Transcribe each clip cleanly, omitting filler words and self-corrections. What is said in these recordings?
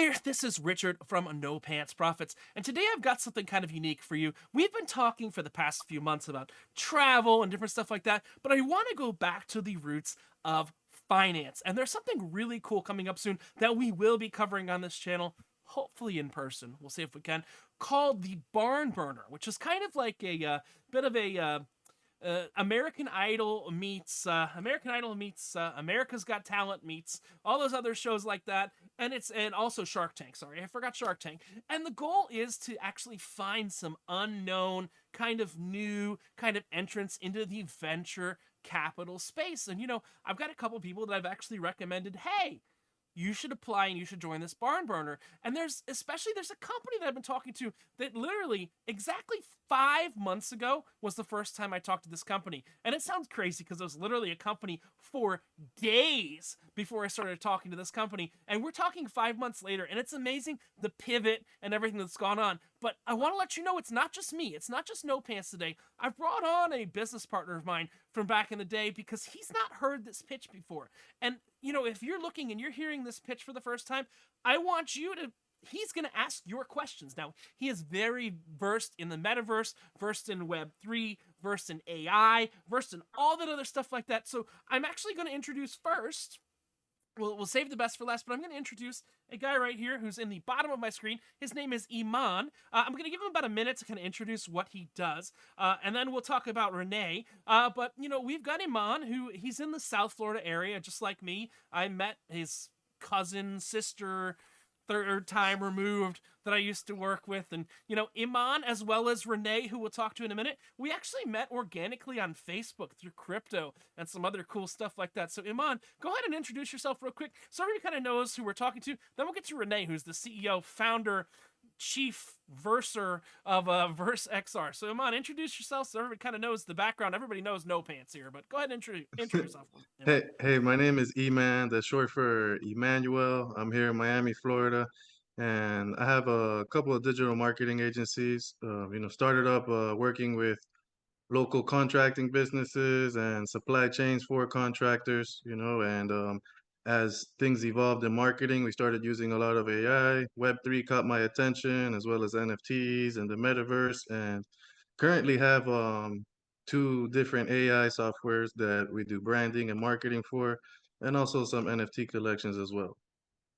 there, this is Richard from No Pants Profits, and today I've got something kind of unique for you. We've been talking for the past few months about travel and different stuff like that, but I want to go back to the roots of finance, and there's something really cool coming up soon that we will be covering on this channel, hopefully in person. We'll see if we can, called the Barn Burner, which is kind of like a bit of a American Idol meets America's Got Talent meets all those other shows like that, and also Shark Tank. Sorry, I forgot Shark Tank. And the goal is to actually find some unknown kind of new kind of entrance into the venture capital space. And I've got a couple people that I've actually recommended. Hey, you should apply and you should join this barn burner. And there's a company that I've been talking to that literally exactly 5 months ago was the first time I talked to this company. And it sounds crazy because it was literally a company for days before I started talking to this company. And we're talking 5 months later, and it's amazing the pivot and everything that's gone on. But I want to let you know it's not just me. It's not just No Pants today. I've brought on a business partner of mine from back in the day because he's not heard this pitch before. And if you're looking and you're hearing this pitch for the first time, I want you to he's going to ask your questions. Now, he is very versed in the metaverse, versed in Web3, versed in AI, versed in all that other stuff like that. So I'm actually going to introduce first, we'll save the best for last, but I'm going to introduce a guy right here who's in the bottom of my screen. His name is Eman. I'm going to give him about a minute to kind of introduce what he does, and then we'll talk about Rene. But, we've got Eman, he's in the South Florida area, just like me. I met his cousin, sister, third time removed that I used to work with. And, Iman, as well as Rene, who we'll talk to in a minute, we actually met organically on Facebook through crypto and some other cool stuff like that. So, Iman, go ahead and introduce yourself real quick so everybody kind of knows who we're talking to. Then we'll get to Rene, who's the CEO, founder, chief verser of VerseXR. So, Iman, introduce yourself so everybody kind of knows the background. Everybody knows No Pants here, but go ahead and intro yourself, Iman. Hey, my name is Eman, that's short for Emmanuel. I'm here in Miami, Florida, and I have a couple of digital marketing agencies. Started up working with local contracting businesses and supply chains for contractors, and as things evolved in marketing, we started using a lot of AI. Web3 caught my attention, as well as NFTs and the metaverse, and currently have two different AI softwares that we do branding and marketing for, and also some NFT collections as well.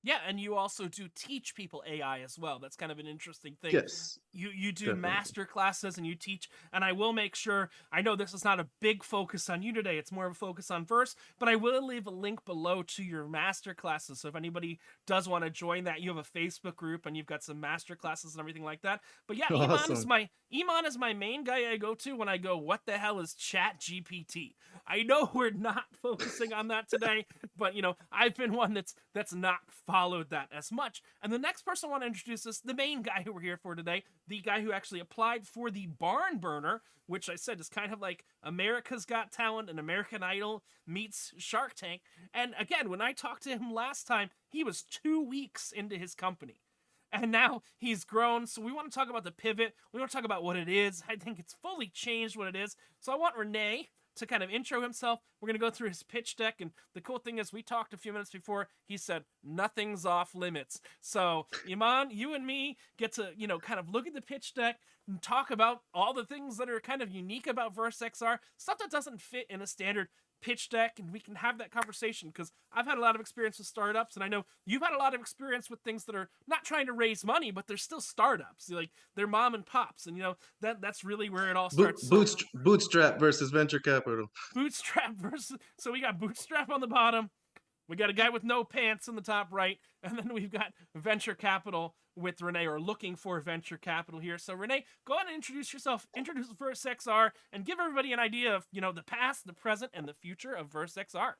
Yeah, and you also do teach people AI as well. That's kind of an interesting thing. Yes, You do definitely. master classes and you teach, and I will make sure, I know this is not a big focus on you today, it's more of a focus on Verse, but I will leave a link below to your master classes. So if anybody does want to join that, you have a Facebook group and you've got some master classes and everything like that. But yeah, Awesome. Iman is my main guy I go to when I go, what the hell is Chat GPT? I know we're not focusing on that today, but I've been one that's not followed that as much. And the next person I want to introduce is the main guy who we're here for today, the guy who actually applied for the Barn Burner, which I said is kind of like America's Got Talent and American Idol meets Shark Tank. And again, when I talked to him last time, he was 2 weeks into his company. And now he's grown. So we want to talk about the pivot. We want to talk about what it is. I think it's fully changed what it is. So I want Rene to kind of intro himself. We're going to go through his pitch deck. And the cool thing is, we talked a few minutes before. He said, nothing's off limits. So, Iman, you and me get to, kind of look at the pitch deck and talk about all the things that are kind of unique about VerseXR, stuff that doesn't fit in a standard pitch deck, and we can have that conversation because I've had a lot of experience with startups, and I know you've had a lot of experience with things that are not trying to raise money, but they're still startups. Like, they're mom and pops, and that's really where it all starts. So Bootstrap versus venture capital. bootstrap versus, so we got bootstrap on the bottom, we got a guy with no pants in the top right, and then we've got venture capital with Rene, or looking for venture capital here. So Rene, go ahead and introduce yourself, introduce VerseXR, and give everybody an idea of the past, the present, and the future of VerseXR.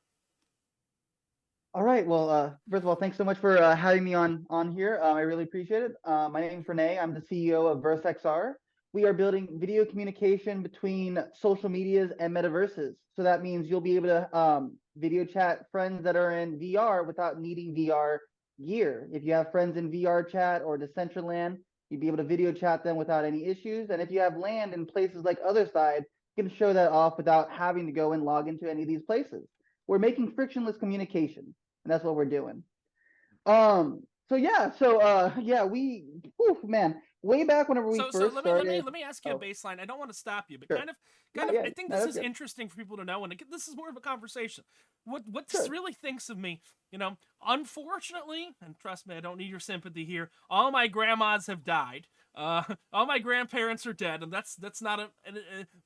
All right. Well, first of all, thanks so much for having me on here. I really appreciate it. My name is Rene. I'm the CEO of VerseXR. We are building video communication between social medias and metaverses. So that means you'll be able to video chat friends that are in VR without needing VR gear. If you have friends in VR chat or Decentraland, you'd be able to video chat them without any issues. And if you have land in places like Otherside, you can show that off without having to go and log into any of these places. We're making frictionless communication, and that's what we're doing. So yeah, yeah, man, way back whenever we So first let me let me started. let me ask you a Oh, baseline. I don't want to stop you, but sure. kind Yeah, of yeah. I think No, this that's is good. interesting for people to know, and again, this is more of a conversation. What this Sure. really thinks of me, unfortunately, and trust me, I don't need your sympathy here. All my grandmas have died. All my grandparents are dead, and that's not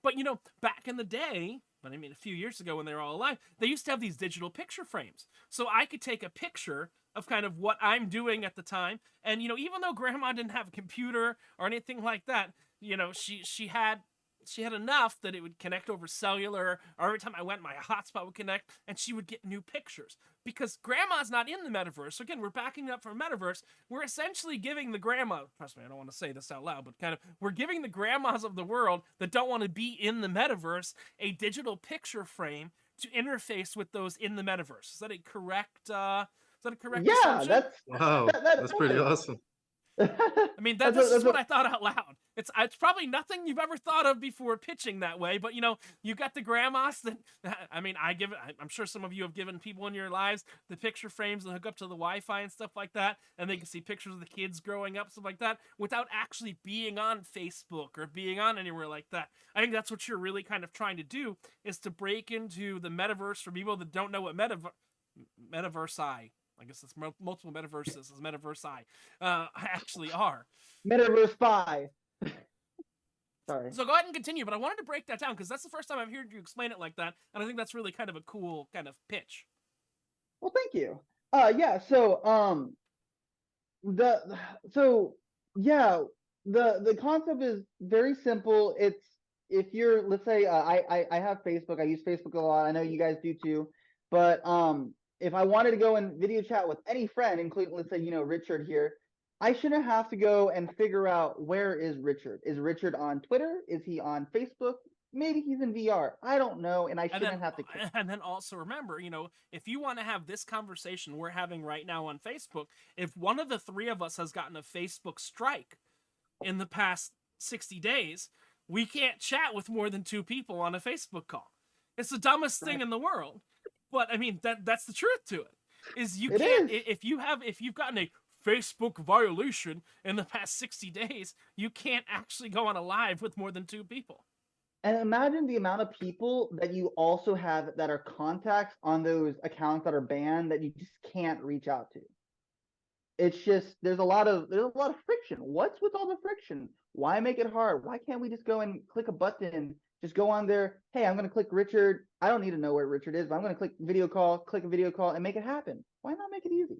but back in the day. But I mean, a few years ago when they were all alive, they used to have these digital picture frames. So I could take a picture of kind of what I'm doing at the time. And even though grandma didn't have a computer or anything like that, she had enough that it would connect over cellular, or every time I went my hotspot would connect and she would get new pictures. Because grandma's not in the metaverse. So again, we're backing up from metaverse. We're essentially giving the grandma, trust me, I don't want to say this out loud, but kind of we're giving the grandmas of the world that don't want to be in the metaverse a digital picture frame to interface with those in the metaverse. Is that a correct Yeah, assumption? Wow, that that's pretty is. awesome. I mean, That's this is what what. I thought out loud. It's probably nothing you've ever thought of before pitching that way, but you got the grandmas that I mean, I'm sure some of you have given people in your lives the picture frames that hook up to the Wi-Fi and stuff like that, and they can see pictures of the kids growing up, stuff like that, without actually being on Facebook or being on anywhere like that. I think that's what you're really kind of trying to do, is to break into the metaverse for people that don't know what metaverse I guess it's multiple metaverses as metaverse actually are. Metaverse 5. Sorry. So go ahead and continue, but I wanted to break that down because that's the first time I've heard you explain it like that, and I think that's really kind of a cool kind of pitch. Well, thank you. Yeah. The so yeah, the concept is very simple. It's, if you're, let's say, I have Facebook. I use Facebook a lot. I know you guys do too. But if I wanted to go and video chat with any friend, including, let's say, Richard here, I shouldn't have to go and figure out, where is Richard. Is Richard on Twitter? Is he on Facebook? Maybe he's in VR. I don't know, and I And then shouldn't have to care. and then also remember, if you want to have this conversation we're having right now on Facebook, if one of the three of us has gotten a Facebook strike in the past 60 days, we can't chat with more than two people on a Facebook call. It's the dumbest thing Right. in the world. But I mean, that's the truth to it. Is you It can't, is. if you've gotten a Facebook violation in the past 60 days, you can't actually go on a live with more than two people. And imagine the amount of people that you also have that are contacts on those accounts that are banned that you just can't reach out to. It's just, there's a lot of friction. What's with all the friction? Why make it hard? Why can't we just go and click a button? Just go on there. Hey, I'm going to click Richard. I don't need to know where Richard is, but I'm going to click a video call and make it happen. Why not make it easy?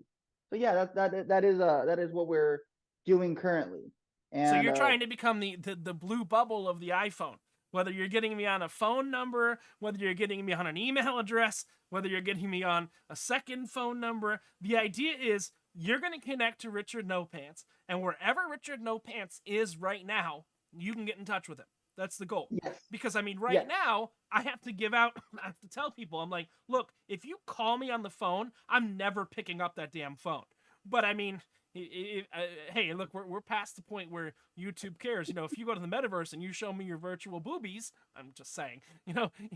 So yeah, that is what we're doing currently. So And you're trying to become the blue bubble of the iPhone. Whether you're getting me on a phone number, whether you're getting me on an email address, whether you're getting me on a second phone number, the idea is you're going to connect to Richard No Pants, and wherever Richard No Pants is right now, you can get in touch with him. That's the goal. yes, Because I mean, right yes, now, I have to I have to tell people, I'm like, look, if you call me on the phone, I'm never picking up that damn phone. But I mean, hey, look, we're past the point where YouTube cares. If you go to the metaverse and you show me your virtual boobies, I'm just saying,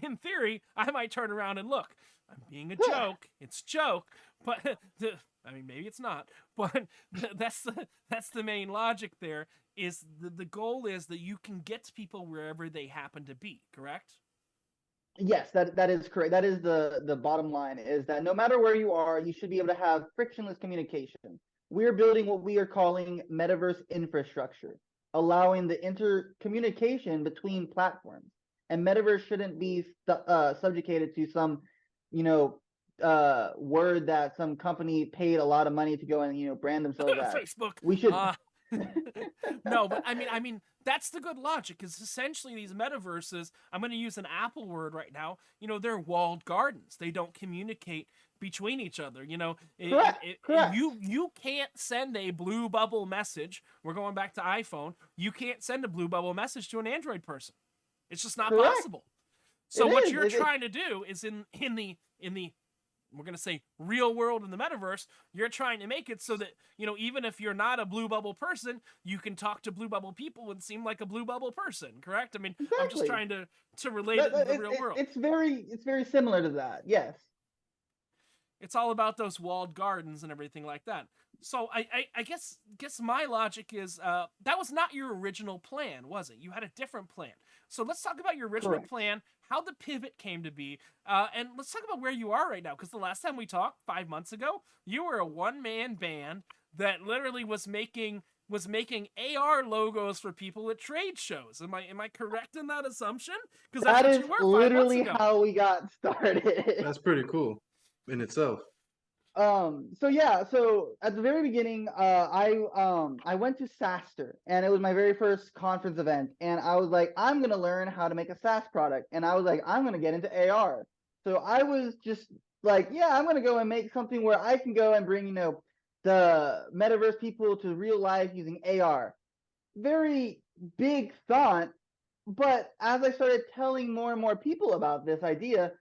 in theory, I might turn around and look. I'm being a joke. It's a joke, but I mean, maybe it's not. But that's the main logic there. Is the goal is that you can get to people wherever they happen to be. Correct? yes, that is correct. That is the bottom line, is that no matter where you are, you should be able to have frictionless communication. We're building what we are calling metaverse infrastructure, allowing the intercommunication between platforms. And metaverse shouldn't be subjugated to some, word that some company paid a lot of money to go and brand themselves as. Facebook. We should. No, but I mean, that's the good logic. Because essentially, these metaverses, I'm going to use an Apple word right now. They're walled gardens. They don't communicate between each other. Correct. Correct. You can't send a blue bubble message. We're going back to iPhone. You can't send a blue bubble message to an Android person. It's just not Correct. possible. So It what is. you're trying to do is in the we're going to say real world in the metaverse, you're trying to make it so that, even if you're not a blue bubble person, you can talk to blue bubble people and seem like a blue bubble person, correct? I mean, Exactly. I'm just trying to relate it to the real world. It's very similar to that. Yes. It's all about those walled gardens and everything like that. So I guess my logic is that was not your original plan, was it? You had a different plan. So let's talk about your original Correct. plan, how the pivot came to be, and let's talk about where you are right now. Because the last time we talked 5 months ago, you were a one-man band that literally was making AR logos for people at trade shows. Am I correct in that assumption? Because that's That what is you were 5 months literally ago. how we got started. That's pretty cool in itself. So yeah, so at the very beginning, I went to SaaStr, and it was my very first conference event, and I was like, I'm gonna learn how to make a SaaS product, and I was like, I'm gonna get into AR. So I was just like, yeah, I'm gonna go and make something where I can go and bring, the metaverse people to real life using AR. Very big thought, but as I started telling more and more people about this idea,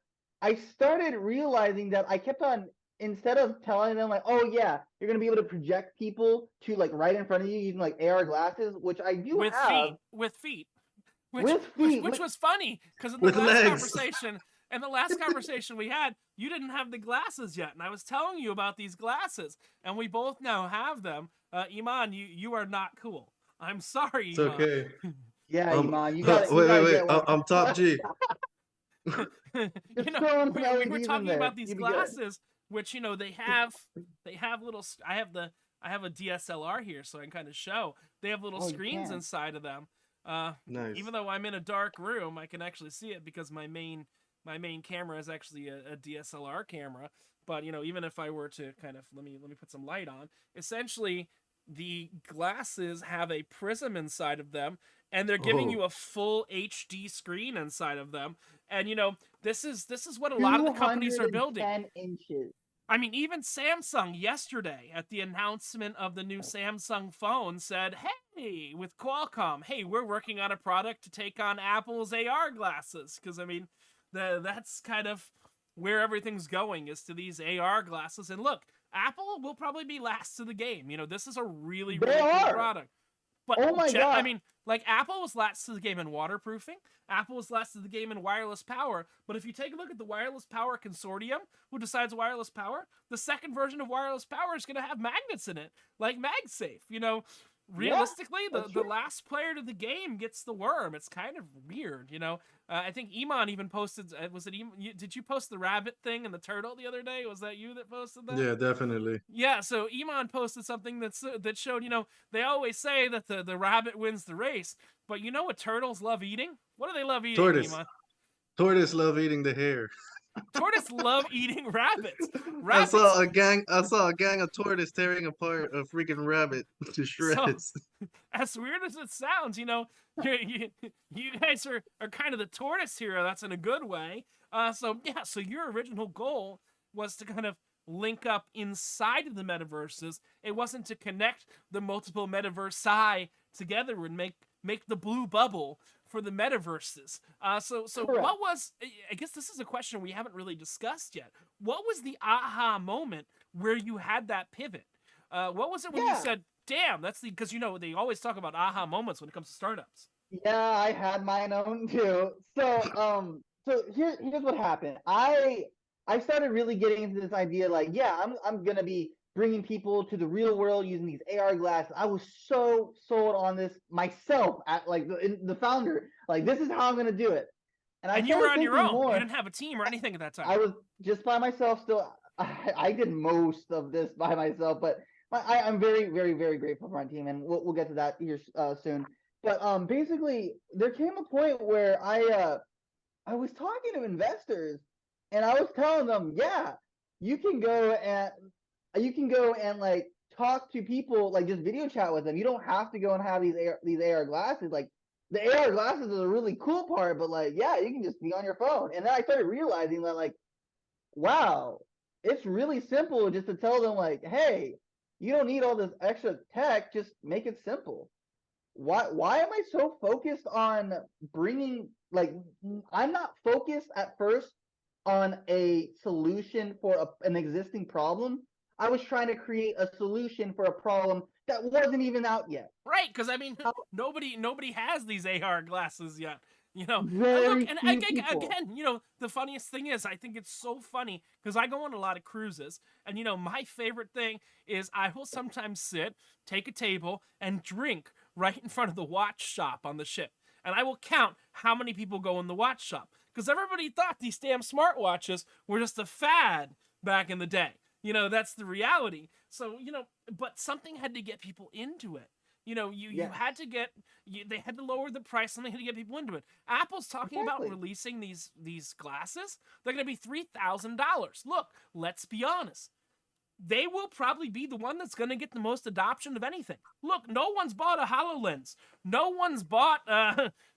I started realizing that I kept on, instead of telling them like, oh yeah, you're gonna be able to project people to like right in front of you using like AR glasses, which I do With have feet, which with feet, which was funny because With legs. in the last conversation we had, you didn't have the glasses yet, and I was telling you about these glasses, and we both now have them. Eman, you are not cool. I'm sorry, It's Eman. okay. yeah, Iman, you Wait, got you gotta wait. get one. I'm top G. Just throwing some we were LEDs in talking there, about these you'd be good. glasses, which they have little. I have a DSLR here, so I can kind of show. They have little Oh, you screens can. inside of them. Nice. Even though I'm in a dark room, I can actually see it because my main camera is actually a DSLR camera. But even if I were to kind of let me put some light on, essentially the glasses have a prism inside of them, and they're giving Oh, you a full HD screen inside of them. And this is what a lot of the companies are building. 210 inches. I mean, even Samsung yesterday at the announcement of the new Samsung phone said, hey, with Qualcomm, hey, we're working on a product to take on Apple's AR glasses. Because, I mean, that's kind of where everything's going, is to these AR glasses. And look, Apple will probably be last to the game. This is a really, They really cool are. product. But Oh my I god. mean, like Apple was last to the game in waterproofing. Apple was last to the game in wireless power. But if you take a look at the wireless power consortium, who decides wireless power, the second version of wireless power is going to have magnets in it, like MagSafe. Yeah, Realistically, that's the true. last player to the game gets the worm. It's kind of weird. I think Eman even posted. Was it Eman? Did you post the rabbit thing and the turtle the other day? Was that you that posted that? yeah, definitely. Yeah, so Eman posted something that showed, they always say that the rabbit wins the race, but you know what turtles love eating? What do they love eating, Tortoise. Eman? Tortoise love eating the hair. Tortoise love eating rabbits. I Rabbits. saw a gang. I saw a gang of tortoise tearing apart a freaking rabbit to So, shreds. as weird as it sounds, you guys are kind of the tortoise hero. That's in a good way. So yeah, so your original goal was to kind of link up inside of the metaverses. It wasn't to connect the multiple metaversi together and make the blue bubble for the metaverses. So Correct. what was? I guess this is a question we haven't really discussed yet. What was the aha moment where you had that pivot? What was it when you Yeah. said, "Damn, that's the," because they always talk about aha moments when it comes to startups. Yeah, I had mine own too. So here's what happened. I started really getting into this idea, like, yeah, I'm gonna be bringing people to the real world using these AR glasses. I was so sold on this myself, at like the founder. Like, this is how I'm gonna do it. And I And you were started on your thinking own. You more. didn't have a team or anything at that time. I was just by myself still. I did most of this by myself, but I'm very, very, very grateful for my team, and we'll get to that here soon. But basically, there came a point where I was talking to investors, and I was telling them, yeah, you can go and like talk to people, like just video chat with them. You don't have to go and have these AR glasses. Like, the AR glasses is a really cool part, but like, yeah, you can just be on your phone. And then I started realizing that, like, wow, it's really simple just to tell them, like, hey, you don't need all this extra tech, just make it simple. Why am I so focused on bringing, like, I'm not focused at first on a solution for an existing problem. I was trying to create a solution for a problem that wasn't even out yet. Right, because I mean, nobody has these AR glasses yet. You know, and look, Very and few people. again, you know, the funniest thing is, I think it's so funny because I go on a lot of cruises, and you know, my favorite thing is I will sometimes sit, take a table, and drink right in front of the watch shop on the ship, and I will count how many people go in the watch shop because everybody thought these damn smartwatches were just a fad back in the day. You know, that's the reality. So, you know, but something had to get people into it. You know, you Yes, had to get they had to lower the price and they had to get people into it. Apple's talking about exactly. releasing these glasses. They're going to be $3,000. Look, let's be honest. They will probably be the one that's going to get the most adoption of anything. Look, no one's bought a HoloLens. No one's bought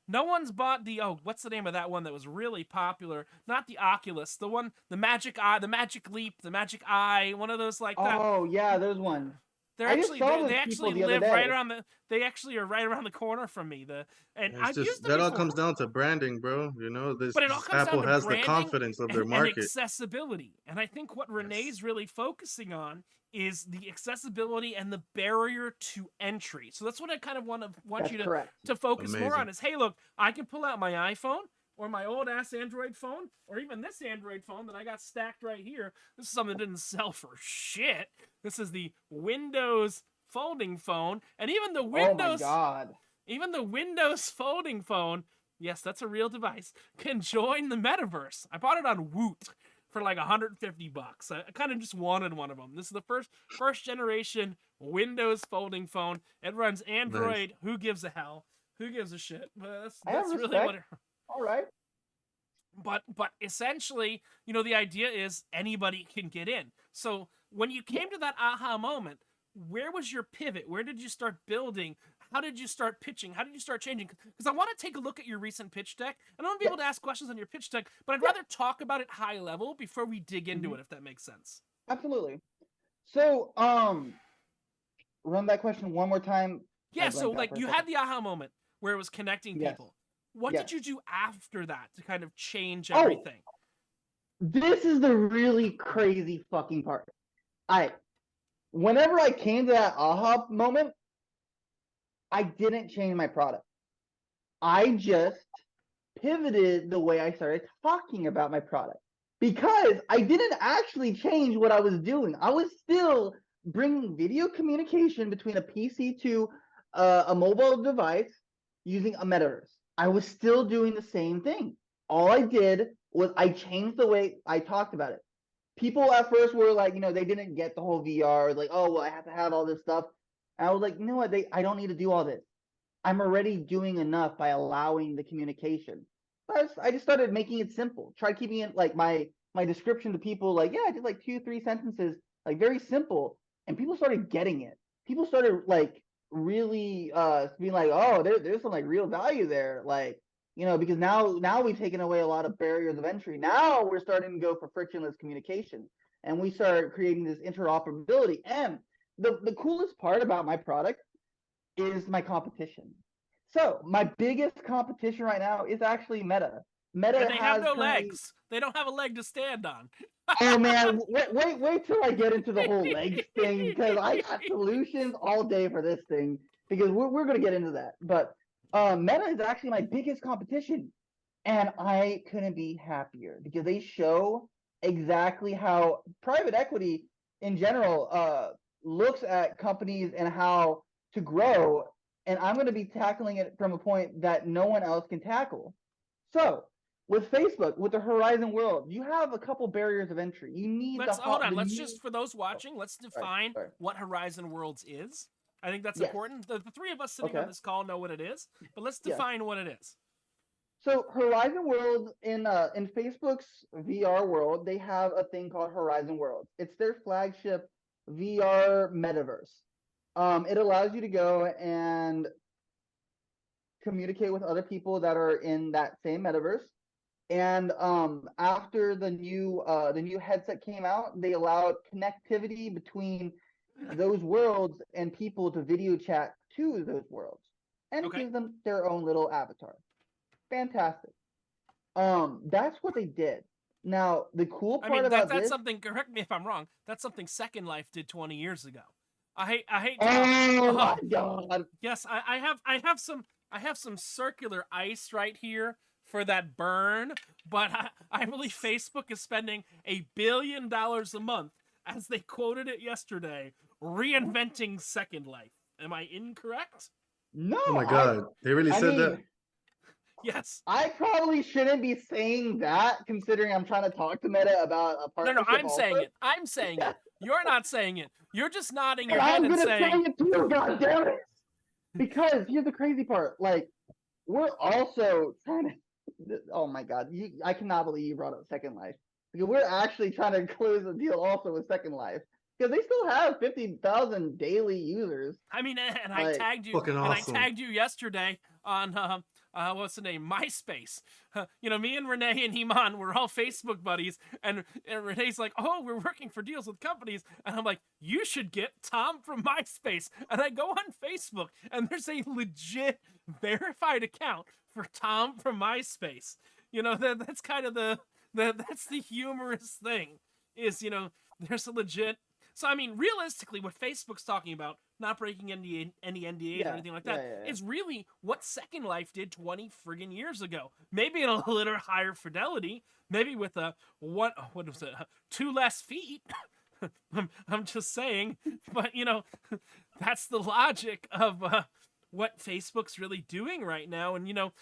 no one's bought the what's the name of that one that was really popular? Not the Oculus, the one the Magic Eye, the Magic Leap, the Magic Eye, one of those like that. Oh yeah, those ones. They're I just actually saw those they people actually the other live right day. around the they actually are right around the corner from me. And It's I've used just them that all comes before. down to branding, bro. You know, But it all this comes down Apple to has the branding confidence of their and market. accessibility. And I think what Yes, Renee's really focusing on is the accessibility and the barrier to entry. So that's what I kind of want That's you correct. to focus more on amazing. is, hey, look, I can pull out my iPhone or my old ass Android phone or even this Android phone that I got stacked right here. This is something that didn't sell for shit. This is the Windows folding phone, and Oh my God. even the Windows folding phone, yes, that's a real device, can join the metaverse. I bought it on Woot for like $150. I kind of just wanted one of them. This is the first generation Windows folding phone. It runs Nice. Android. Who gives a hell? Who gives a shit? But I have that's really what respect. it, All right. but essentially, you know, the idea is anybody can get in. So when you Yeah. came to that aha moment, where was your pivot? Where did you start building? How did you start pitching? How did you start changing? Because I want to take a look at your recent pitch deck, and I want to be able Yes. to ask questions on your pitch deck, but I'd Yeah. rather talk about it high level before we dig into Hmm. it, if that makes sense. Absolutely. So, run that question one more time. I Yeah, so blanked out like for a you second. had the aha moment where it was connecting Yes. people. What did Yes. you do after that to kind of change Oh, everything? this is the really crazy fucking part. I, whenever I came to that aha moment, I didn't change my product. I just pivoted the way I started talking about my product because I didn't actually change what I was doing. I was still bringing video communication between a PC to a mobile device using a metaverse. I was still doing the same thing. All I did was I changed the way I talked about it. People at first were like, they didn't get the whole VR, like, oh, well, I have to have all this stuff. And I was like, you know what? I don't need to do all this. I'm already doing enough by allowing the communication. I just started making it simple. Tried keeping it like my description to people, like, yeah, I did like 2, 3 sentences, like very simple, and people started getting it. People started like really being like, oh, there's some like real value there, like, because now we've taken away a lot of barriers of entry. Now we're starting to go for frictionless communication, and we start creating this interoperability. And the coolest part about my product is my competition. So my biggest competition right now is actually Meta. And Meta they have has no currently. legs. They don't have a leg to stand on. Oh man, wait till I get into the whole legs thing because I got solutions all day for this thing because we're gonna get into that. But Meta is actually my biggest competition, and I couldn't be happier because they show exactly how private equity in general looks at companies and how to grow. And I'm going to be tackling it from a point that no one else can tackle. So, with Facebook, with the Horizon World, you have a couple barriers of entry. You need Let's hold on. the Let's new. just for those Oh, watching, let's sorry, define sorry. what Horizon Worlds is. I think that's Yes. important. The three of us sitting on Okay. this call know what it is, but let's Yes. define what it is. So Horizon World in Facebook's VR world, they have a thing called Horizon World. It's their flagship VR metaverse. It allows you to go and communicate with other people that are in that same metaverse. And after the new headset came out, they allowed connectivity between those worlds and people to video chat to those worlds, and it Okay. gives them their own little avatar. Fantastic. That's what they did. Now, the cool I part mean about that's this. something. Correct me if I'm wrong. That's something Second Life did 20 years ago. I hate to. Oh my Oh god. yes, I have I have some circular ice right here for that burn, but I believe Facebook is spending $1 billion a month, as they quoted it yesterday, reinventing Second Life. Am I incorrect? No, Oh my God, they really I said that? mean, Yes. I probably shouldn't be saying that, considering I'm trying to talk to Meta about a No, partnership I'm also. saying it. I'm saying it. You're not saying it. You're just nodding your And head I'm and gonna say saying, it too, God damn it! Because here's the crazy part. Like, we're also trying to. Oh my God, I cannot believe you brought up Second Life. Because we're actually trying to close a deal also with Second Life, because they still have 50,000 daily users. I mean, and I Like, tagged you, Fucking and I awesome. tagged you yesterday on what's the name, MySpace. You know, me and Rene and Eman, we're all Facebook buddies, and Rene's like, oh, we're working for deals with companies, and I'm like, you should get Tom from MySpace, and I go on Facebook, and there's a legit verified account for Tom from MySpace. You know, that's kind of that's the humorous thing, is, you know, there's a legit. So, I mean, realistically, what Facebook's talking about, not breaking any NDAs or yeah, anything like yeah, that, yeah, yeah. is really what Second Life did 20 friggin' years ago. Maybe in a little higher fidelity, maybe with what was it, 2 less feet. I'm just saying, but you know, that's the logic of what Facebook's really doing right now, and you know,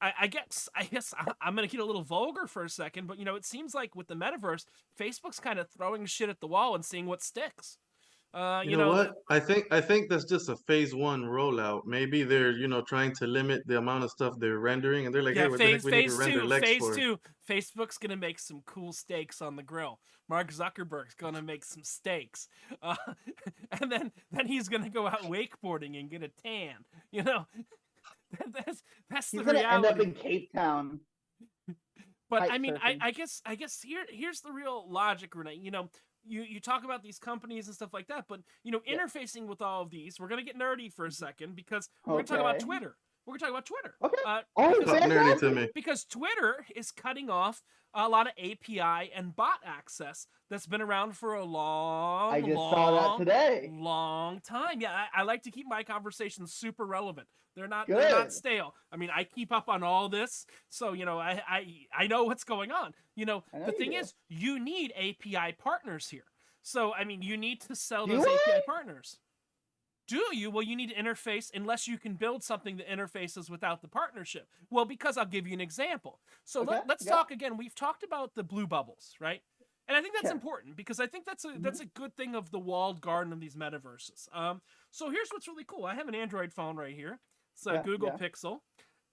I guess I'm gonna get a little vulgar for a second, but you know, it seems like with the metaverse, Facebook's kind of throwing shit at the wall and seeing what sticks. You You know know, what? I think that's just a phase one rollout. Maybe they're, trying to limit the amount of stuff they're rendering, and they're like, yeah, hey, what the heck phase we need to phase render two, Lex phase for? two. Facebook's gonna make some cool steaks on the grill. Mark Zuckerberg's gonna make some steaks, uh, and then he's gonna go out wakeboarding and get a tan. You know, that's He's the gonna end up reality. in Cape Town. But Kite I mean, surfing. I guess here's the real logic, Rene. You know, you talk about these companies and stuff like that, but you know, Yeah. interfacing with all of these, we're gonna get nerdy for a second because we're gonna talk about Okay. Twitter. We're gonna talk about Twitter. Okay. Uh, Oh, because Talk nerdy to fantastic. me. because Twitter is cutting off a lot of API and bot access that's been around for a I just saw that today. long time. Yeah, I like to keep my conversations super relevant. They're not Good. stale. I mean, I keep up on all this, so you know, I know what's going on. You know, I know the you thing do. is, you need API partners here. So I mean, you need to sell Do those I? API partners. Do you? Well, you need to interface unless you can build something that interfaces without the partnership. Well, because I'll give you an example. So Okay. let's Yeah. talk again. We've talked about the blue bubbles, right? And I think that's Okay. important because I think that's a good thing of the walled garden of these metaverses. So here's what's really cool. I have an Android phone right here. It's a Yeah. Google Yeah. Pixel,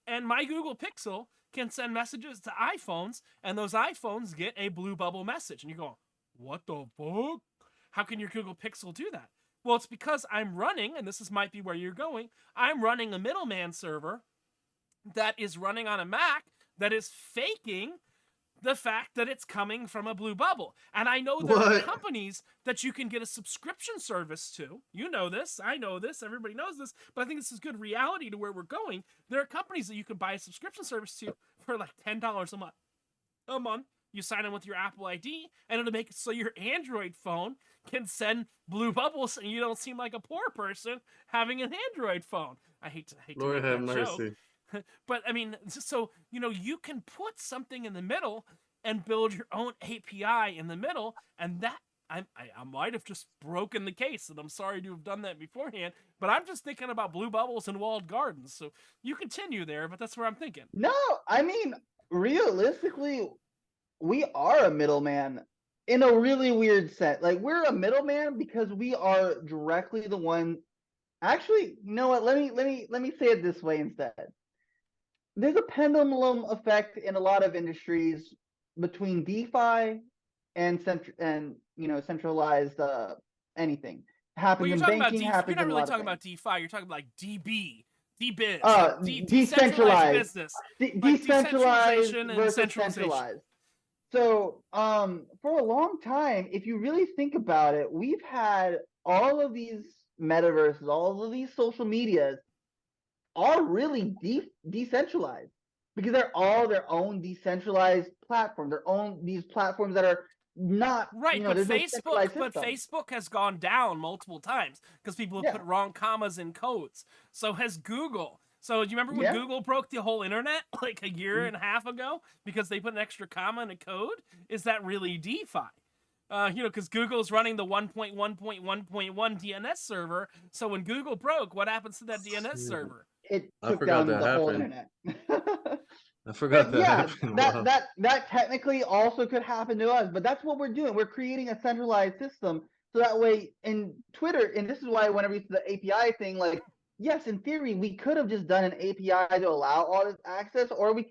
and my Google Pixel can send messages to iPhones, and those iPhones get a blue bubble message. And you go, what the fuck? How can your Google Pixel do that? Well, it's because I'm running, and might be where you're going. I'm running a middleman server that is running on a Mac that is faking the fact that it's coming from a blue bubble. And I know there are What? companies that you can get a subscription service to. You know this, I know this, everybody knows this, but I think this is good reality to where we're going. There are companies that you can buy a subscription service to for like $10 a month. You sign in with your Apple ID, and it'll make it so your Android phone can send blue bubbles, and you don't seem like a poor person having an Android phone. I hate to Lord make have that joke, mercy. but I mean, so you know, you can put something in the middle and build your own API in the middle, and that I might have just broken the case, and I'm sorry to have done that beforehand, but I'm just thinking about blue bubbles and walled gardens. So you continue there, but that's where I'm thinking. No, I mean, realistically, we are a middleman in a really weird sense. Like, we're a middleman because we are directly the one. Actually, you know what? Let me say it this way instead. There's a pendulum effect in a lot of industries between DeFi and centralized anything. Well, Happens you're in talking about banking, you're happens not in a really lot of talking things. about DeFi. You're talking about like DB, DBiz, like decentralized Decentralized, business, like decentralized decentralization and versus centralization. centralized. So, for a long time, if you really think about it, we've had all of these metaverses, all of these social medias, are really decentralized, because they're all their own decentralized platform, their own these platforms that are not, Right, but there's no centralized system. Facebook has gone down multiple times because people have Yeah. put wrong commas in codes. So has Google. So do you remember when Yeah. Google broke the whole internet like a year and a half ago because they put an extra comma in a code? Is that really DeFi? Because Google's running the 1.1.1.1 DNS server. So when Google broke, what happens to that DNS server? It I took forgot down that the whole happened. internet. I forgot But that yeah, happened. that Wow. that that technically also could happen to us. But that's what we're doing. We're creating a centralized system so that way in Twitter, and this is why whenever you see the API thing, like yes, in theory we could have just done an API to allow all this access,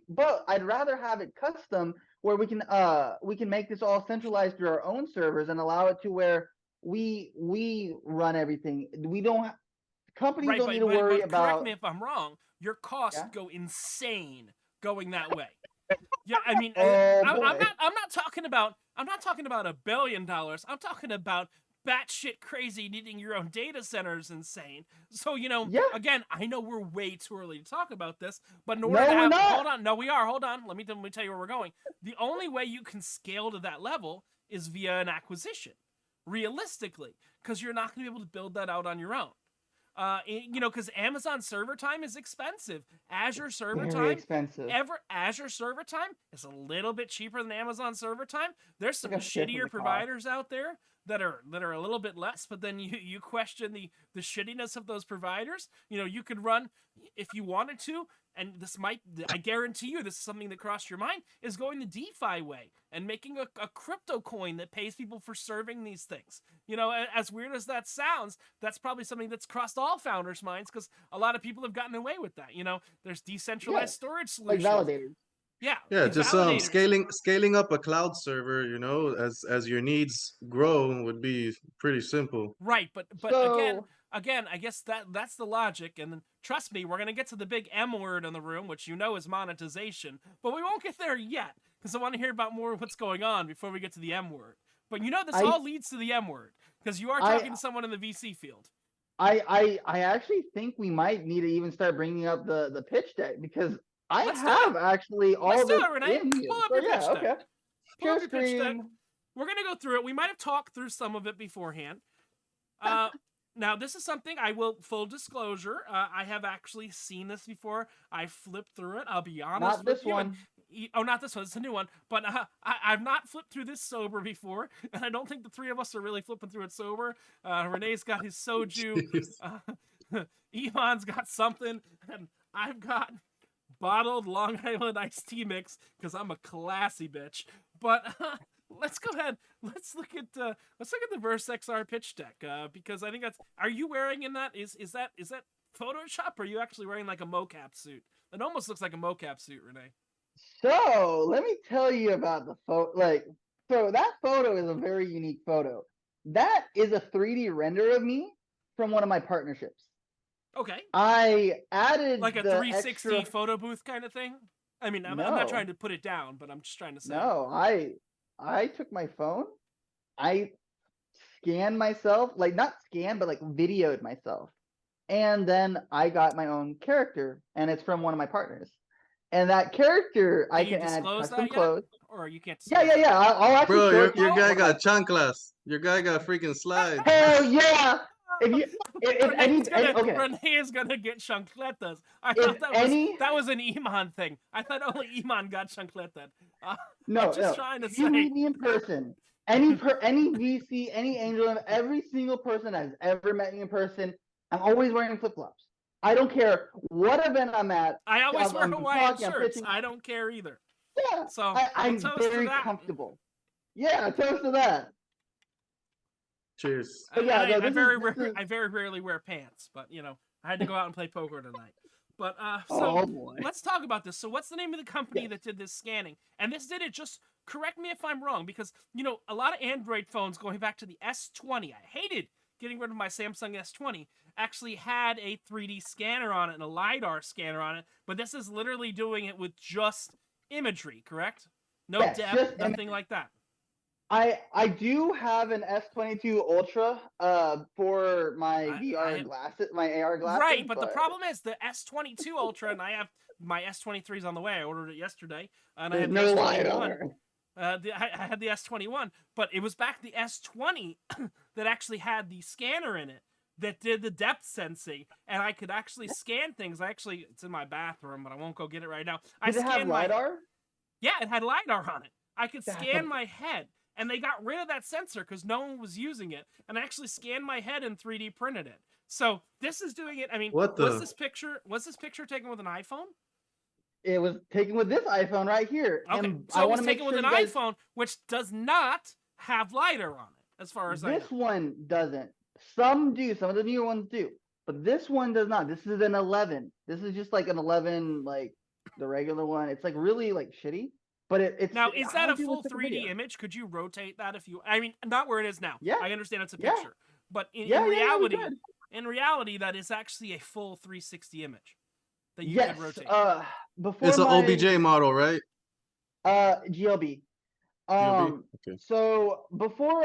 but I'd rather have it custom where we can make this all centralized through our own servers and allow it to where we run everything. We don't companies Right, don't need to but worry but correct me about if I'm wrong. Your costs yeah. go insane going that way. Yeah, I mean, Oh I'm boy. not I'm not talking about $1 billion. I'm talking about batshit crazy needing your own data centers insane. So Yeah. again, I know we're way too early to talk about this, but in order to No, we're have, not. hold on, no, we are. Hold on, let me tell you where we're going. The only way you can scale to that level is via an acquisition, realistically, because you're not going to be able to build that out on your own. Because Amazon server time is expensive. Azure server Very time, expensive. Azure server time is a little bit cheaper than Amazon server time. There's some Like a fifth of shittier the cost. providers out there that are a little bit less, but then you question the shittiness of those providers. You could run if you wanted to, and I guarantee you this is something that crossed your mind, is going the DeFi way and making a crypto coin that pays people for serving these things. As weird as that sounds, that's probably something that's crossed all founders' minds because a lot of people have gotten away with that. There's decentralized Yeah, storage like solutions. validators. Yeah, Yeah, like just validators. scaling up a cloud server, as your needs grow would be pretty simple. Right, but again, So I guess that's the logic. And then trust me, we're gonna get to the big M word in the room, which is monetization. But we won't get there yet because I want to hear about more of what's going on before we get to the M word. But this I all leads to the M word because you are I talking to someone in the VC field. I actually think we might need to even start bringing up the pitch deck because I Let's do have it. actually Let's all do this it, Rene. in here. Pull up So your yeah, pitch deck. okay. Pull up Share your pitch deck. screen. We're gonna go through it. We might have talked through some of it beforehand. Uh, Now this is something I will full disclosure. I have actually seen this before. I flipped through it. I'll be honest Not with this you. one. Oh, not this one. It's a new one. But I've not flipped through this sober before, and I don't think the three of us are really flipping through it sober. Renee's got his soju. Jeez. Eman's got something, and I've got bottled Long Island iced tea mix because I'm a classy bitch. But let's go ahead. Let's look at the VerseXR pitch deck because I think that's. Are you wearing in that? Is that Photoshop? Or are you actually wearing like a mocap suit? It almost looks like a mocap suit, Rene. So let me tell you about the photo. So that photo is a very unique photo. That is a 3D render of me from one of my partnerships. Okay, I added like a the 360 extra. photo booth kind of thing. I mean, I'm not trying No, to put it down, but I'm just trying to say. no. I took my phone. I scanned myself, like not scanned, but like videoed myself, and then I got my own character, and it's from one of my partners. And that character, I Can you can add disclose custom that yet, clothes. or you can't Yeah, disclose yeah, that? yeah. I'll actually Bro, show your it to your you guy live. got chanclas. Your guy got freaking slides. Hell yeah! If you, if any, okay, Rene is gonna get chancletas. I if thought any, that was an Iman thing. I thought only Iman got chancletas. I'm no, just no. trying to If you say. meet me in person, any VC, any angel, and every single person that has ever met me in person, I'm always wearing flip flops. I don't care what event I'm at. I always wear I'm Hawaiian talking, I'm shirts. pitching. I don't care either. Yeah, So we'll I'm toast to very that. comfortable. Yeah, toast to that. Cheers. But And yeah, no, this is. I very rarely wear pants, but I had to go out and play poker tonight. But so Oh boy. let's talk about this. So what's the name of the company Yes. that did this scanning? And this did it. Just correct me if I'm wrong, because a lot of Android phones going back to the S20. I hated getting rid of my Samsung S20. Actually had a 3D scanner on it and a lidar scanner on it, but this is literally doing it with just imagery. Correct? No Yes, depth, just nothing like that. I do have an S22 Ultra for my VR I glasses, my AR glasses. Right, but the problem is the S22 Ultra, and I have my S23s on the way. I ordered it yesterday, and I there's have the no S21. LiDAR. I had the S21, but it was back the S20 that actually had the scanner in it. that did the depth sensing, and I could actually scan things. It's in my bathroom, but I won't go get it right now. Did it have LiDAR? Yeah, it had LiDAR on it. I could That's scan my head, and they got rid of that sensor because no one was using it, and I actually scanned my head and 3D printed it. So this is doing it. I mean, What was the? this picture taken with an iPhone? It was taken with this iPhone right here. Okay, And so I it want was to make taken sure with an you guys, iPhone, which does not have LiDAR on it, as far as I know. this one doesn't. Some do. Some of the newer ones do. But this one does not. This is an 11. This is just like an 11, like the regular one. It's like really like shitty. But it's Now, is that how a people full take 3D video. image? Could you rotate that if you? I mean, not where it is now. Yeah. I understand it's a Yeah. picture, but in Yeah, we reality, could. that is actually a full 360 image that you Yes. could rotate. Before It's an my OBJ model, right? GLB. GLB. Okay. So before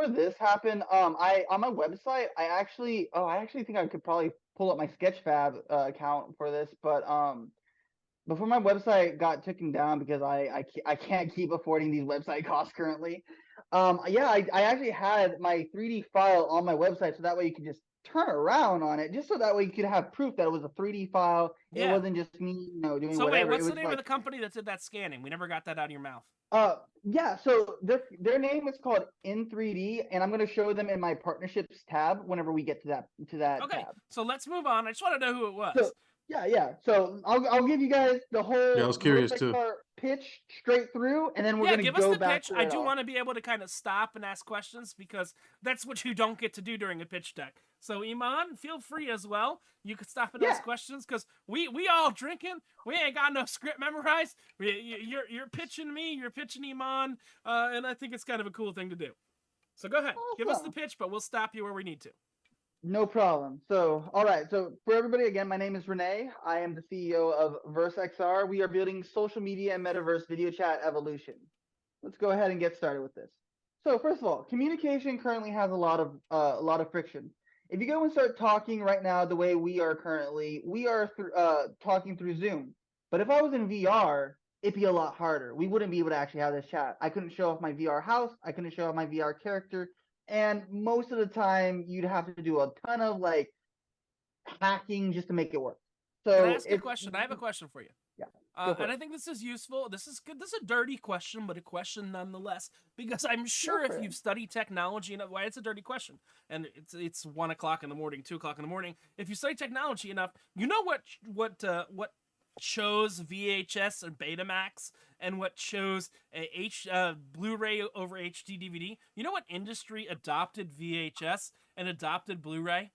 this happened, I on my website, I actually think I could probably pull up my Sketchfab account for this, but before my website got taken down because I can't keep affording these website costs currently. Yeah, I actually had my 3D file on my website, so that way you could just turn around on it, just so that way you could have proof that it was a 3D file. Yeah. It wasn't just me, doing So whatever. wait, what's It the was name of the company that did that scanning? We never got that out of your mouth. Yeah, so their name is called In3D, and I'm gonna show them in my partnerships tab whenever we get to that Okay, tab. so let's move on. I just want to know who it was. So yeah. So I'll give you guys the whole Yeah, I was curious too. pitch straight through, and then we're gonna give go us the back pitch. to I it do all. want to be able to kind of stop and ask questions because that's what you don't get to do during a pitch deck. So Eman, feel free as well. You could stop and ask questions because we all drinking. We ain't got no script memorized. You're pitching me. You're pitching Eman, and I think it's kind of a cool thing to do. So go ahead, give us the pitch, but we'll stop you where we need to. No problem. So, all right. So for everybody, again, my name is Rene. I am the CEO of VerseXR. We are building social media and metaverse video chat evolution. Let's go ahead and get started with this. So first of all, communication currently has a lot of friction. If you go and start talking right now the way we are currently, we are talking through Zoom. But if I was in VR, it'd be a lot harder. We wouldn't be able to actually have this chat. I couldn't show off my VR house. I couldn't show off my VR character. And most of the time, you'd have to do a ton of like hacking just to make it work. So Can I ask a question? I have a question for you. Yeah. And I think this is useful. This is good. This is a dirty question, but a question nonetheless. Because I'm sure if you've studied technology, enough, why it's a dirty question, and it's 1 o'clock in the morning, 2 o'clock in the morning. If you study technology enough, you know what chose VHS or Betamax and what chose Blu-ray over HD DVD. You know what industry adopted VHS and adopted Blu-ray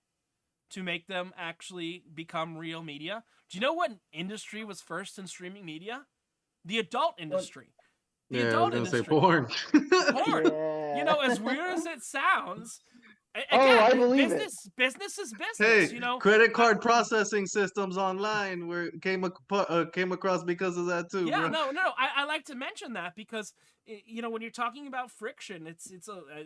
to make them actually become real media? Do you know what industry was first in streaming media? The adult industry. The adult industry. Say porn. Porn. Yeah. You know, as weird as it sounds, again, I believe business is business. Hey, you know, credit card processing systems online came across because of that too. Yeah, bro. no. I like to mention that because when you're talking about friction,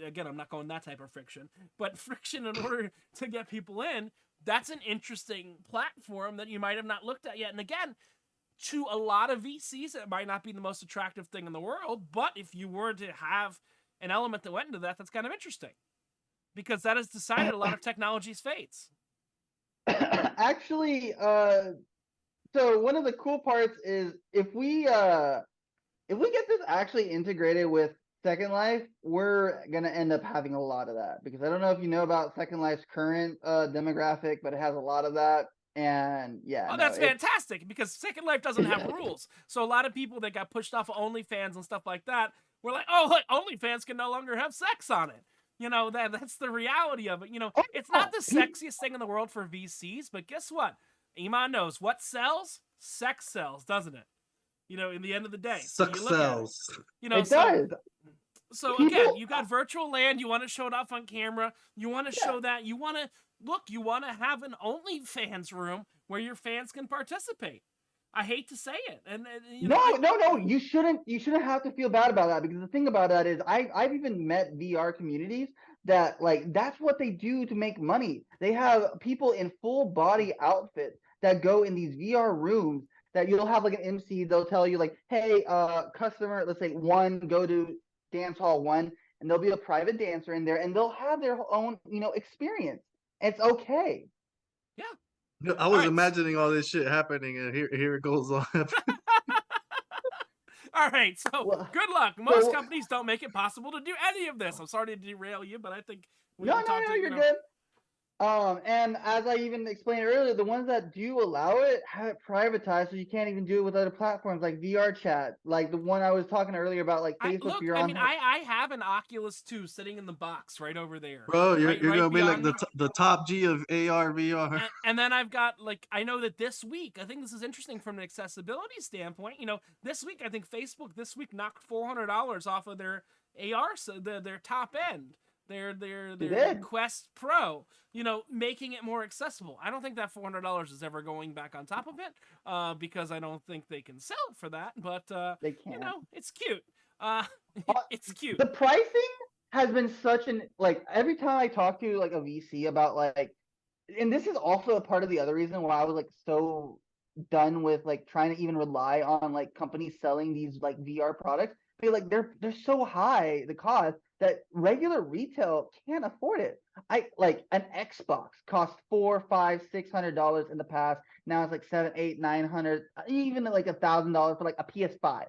again, I'm not going that type of friction, but friction in order to get people in. That's an interesting platform that you might have not looked at yet. And again, to a lot of VCs, it might not be the most attractive thing in the world, but if you were to have an element that went into that, that's kind of interesting because that has decided a lot of technology's fates. Actually, so one of the cool parts is if we get this actually integrated with Second Life, we're gonna end up having a lot of that because I don't know if you know about Second Life's current demographic, but it has a lot of that. And yeah, that's fantastic because Second Life doesn't have rules. So a lot of people that got pushed off of OnlyFans and stuff like that were like, "Oh, look, OnlyFans can no longer have sex on it." You know, that's the reality of it. You know, it's not the sexiest thing in the world for VCs, but guess what? Eman knows what sells. Sex sells, doesn't it? You know, in the end of the day, sex sells. You know, it does. So again, you got virtual land. You want to show it off on camera. You want to show that. You want to You want to have an OnlyFans room where your fans can participate. I hate to say it, and no. You shouldn't have to feel bad about that because the thing about that is I've even met VR communities that like that's what they do to make money. They have people in full body outfits that go in these VR rooms that you'll have like an MC. They'll tell you like, hey, customer, let's say 1, go to dance hall 1, and there'll be a private dancer in there, and they'll have their own experience. It's okay. Yeah. I All was right. imagining all this shit happening, and here it goes on. All right. So Well, good luck. Most so companies don't make it possible to do any of this. I'm sorry to derail you, but I think no, we no, talked no, to you're good. And as I even explained earlier, the ones that do allow it have it privatized, so you can't even do it with other platforms like VR chat, like the one I was talking earlier about, like Facebook. Look. You're I on mean, I have an Oculus 2 sitting in the box right over there, Bro, you're right gonna be like beyond me. the top G of AR VR. And then I've got, like, I know that this week, I think this is interesting from an accessibility standpoint. This week I think Facebook this week knocked $400 off of their AR, so their top end, You their did. Quest Pro. Making it more accessible. I don't think that $400 is ever going back on top of it, because I don't think they can sell it for that. But They can't. it's cute. Uh, Uh, it's cute. the pricing has been such an like every time I talk to like a VC about like, and this is also a part of the other reason why I was like so done with like trying to even rely on like companies selling these like VR products. Because like they're so high the cost that regular retail can't afford it. I like an Xbox cost $4, $5, $600 in the past. Now it's like 7, 8, 900, even like $1,000 for like a PS5.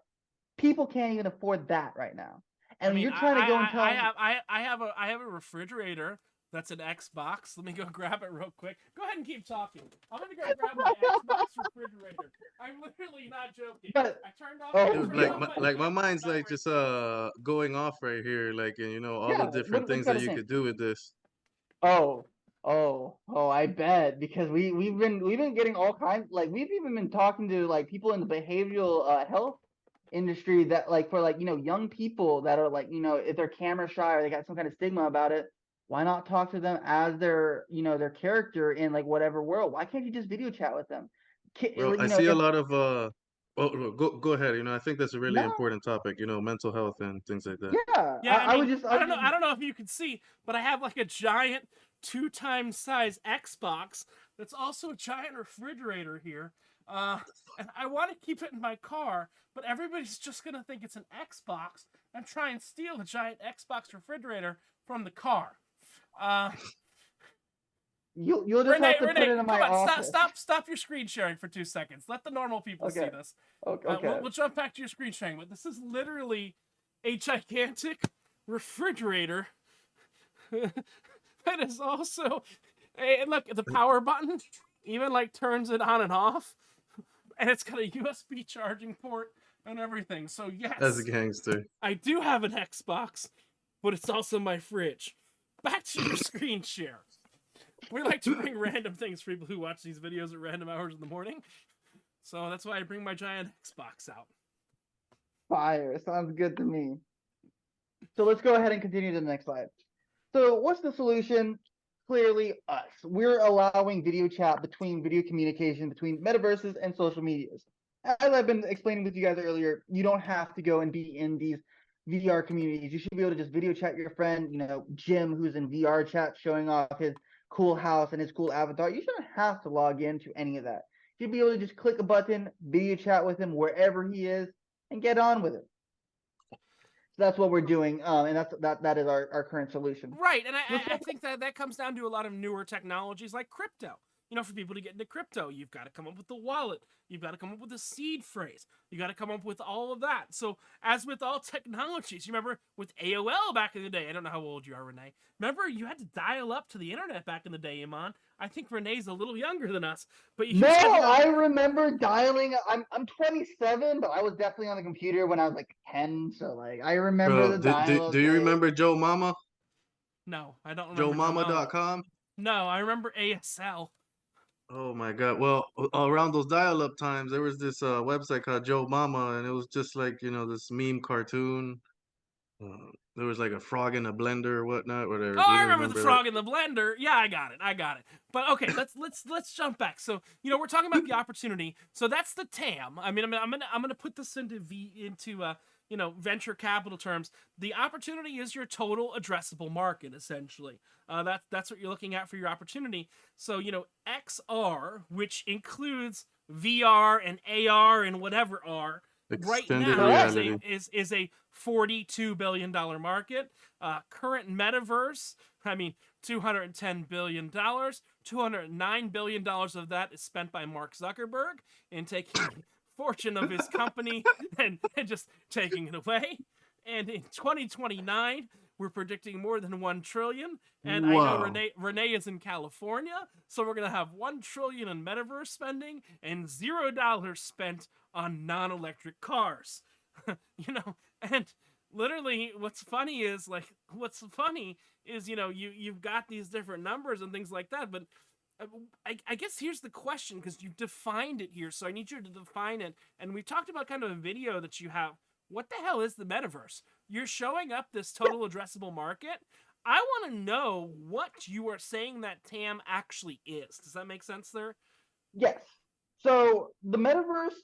People can't even afford that right now. I And mean, you're trying to go and tell them, I have a refrigerator that's an Xbox. Let me go grab it real quick. Go ahead and keep talking. I'm gonna go grab my Xbox refrigerator. I'm literally not joking. but I turned off. I oh Dude, turned like off no, my my like my heat. mind's Not like right just there. going off right here, like, and all the yeah, different what things you got that to you think? could do with this. Oh, I bet because we've been getting all kinds. Like we've even been talking to like people in the behavioral health industry that like for like young people that are like if they're camera shy or they got some kind of stigma about it. Why not talk to them as their their character in like whatever world? Why can't you just video chat with them? Bro, I see a If lot of go ahead. I think that's a really no, important topic, mental health and things like that. yeah, Yeah, I I would mean, just I don't know. I don't know if you can see, but I have like a giant 2 times size Xbox that's also a giant refrigerator here. And I want to keep it in my car, but everybody's just gonna think it's an Xbox and try and steal the giant Xbox refrigerator from the car. Uh, you'll just Rene, have to put Rene, it in come my on, office. stop your screen sharing for 2 seconds. Let the normal people see Okay. this. Okay. We'll jump back to your screen sharing, but this is literally a gigantic refrigerator that is also and look, the power button even like turns it on and off, and it's got a USB charging port and everything. So As a yes, gangster. I do have an Xbox, but it's also my fridge. Back to your screen share. We like to bring random things for people who watch these videos at random hours in the morning. So that's why I bring my giant Xbox out. Fire. Sounds good to me. So let's go ahead and continue to the next slide. So what's the solution? Clearly us. We're allowing video chat between video communication between metaverses and social medias. As I've been explaining with you guys earlier, you don't have to go and be in these VR communities. You should be able to just video chat your friend, Jim, who's in VR chat showing off his cool house and his cool avatar. You shouldn't have to log into any of that. You should be able to just click a button, video chat with him wherever he is, and get on with it. So that's what we're doing, and that is our current solution. Right, and Let's I think that comes down to a lot of newer technologies like crypto. For people to get into crypto, you've got to come up with the wallet. You've got to come up with a seed phrase. You got to come up with all of that. So, as with all technologies, you remember with AOL back in the day. I don't know how old you are, Rene. Remember, you had to dial up to the internet back in the day, Eman. I think Rene's a little younger than us, but you No, just had to go. I remember dialing. I'm 27, but I was definitely on the computer when I was like 10. So like I remember Bro, the do dial-up you days. remember Joe Mama? No, I don't remember Joe Mama. JoeMama.com? No, I remember ASL. Oh my God. Well, around those dial-up times, there was this website called Joe Mama, and it was just like, this meme cartoon. There was like a frog in a blender or whatnot, whatever. Oh, Do you I remember the remember that? frog in the blender. Yeah, I got it. But okay, let's jump back. So we're talking about the opportunity. So that's the TAM. I mean, I'm gonna put this into venture capital terms. The opportunity is your total addressable market, essentially. That's what you're looking at for your opportunity. So XR, which includes VR and AR and whatever R, right Extended now reality. is a $42 billion market. Current metaverse, I mean, $210 billion. $209 billion of that is spent by Mark Zuckerberg in taking the fortune of his company and just taking it away. And in 2029, we're predicting more than 1 trillion. And I know Wow. Rene is in California, so we're gonna have 1 trillion in metaverse spending and $0 spent on non-electric cars. And literally what's funny is you've got these different numbers and things like that, but I guess here's the question, because you defined it here, so I need you to define it. And we talked about kind of a video that you have. What the hell is the metaverse? You're showing up this total addressable market. I want to know what you are saying that TAM actually is. Does that make sense there? Yes. So the metaverse,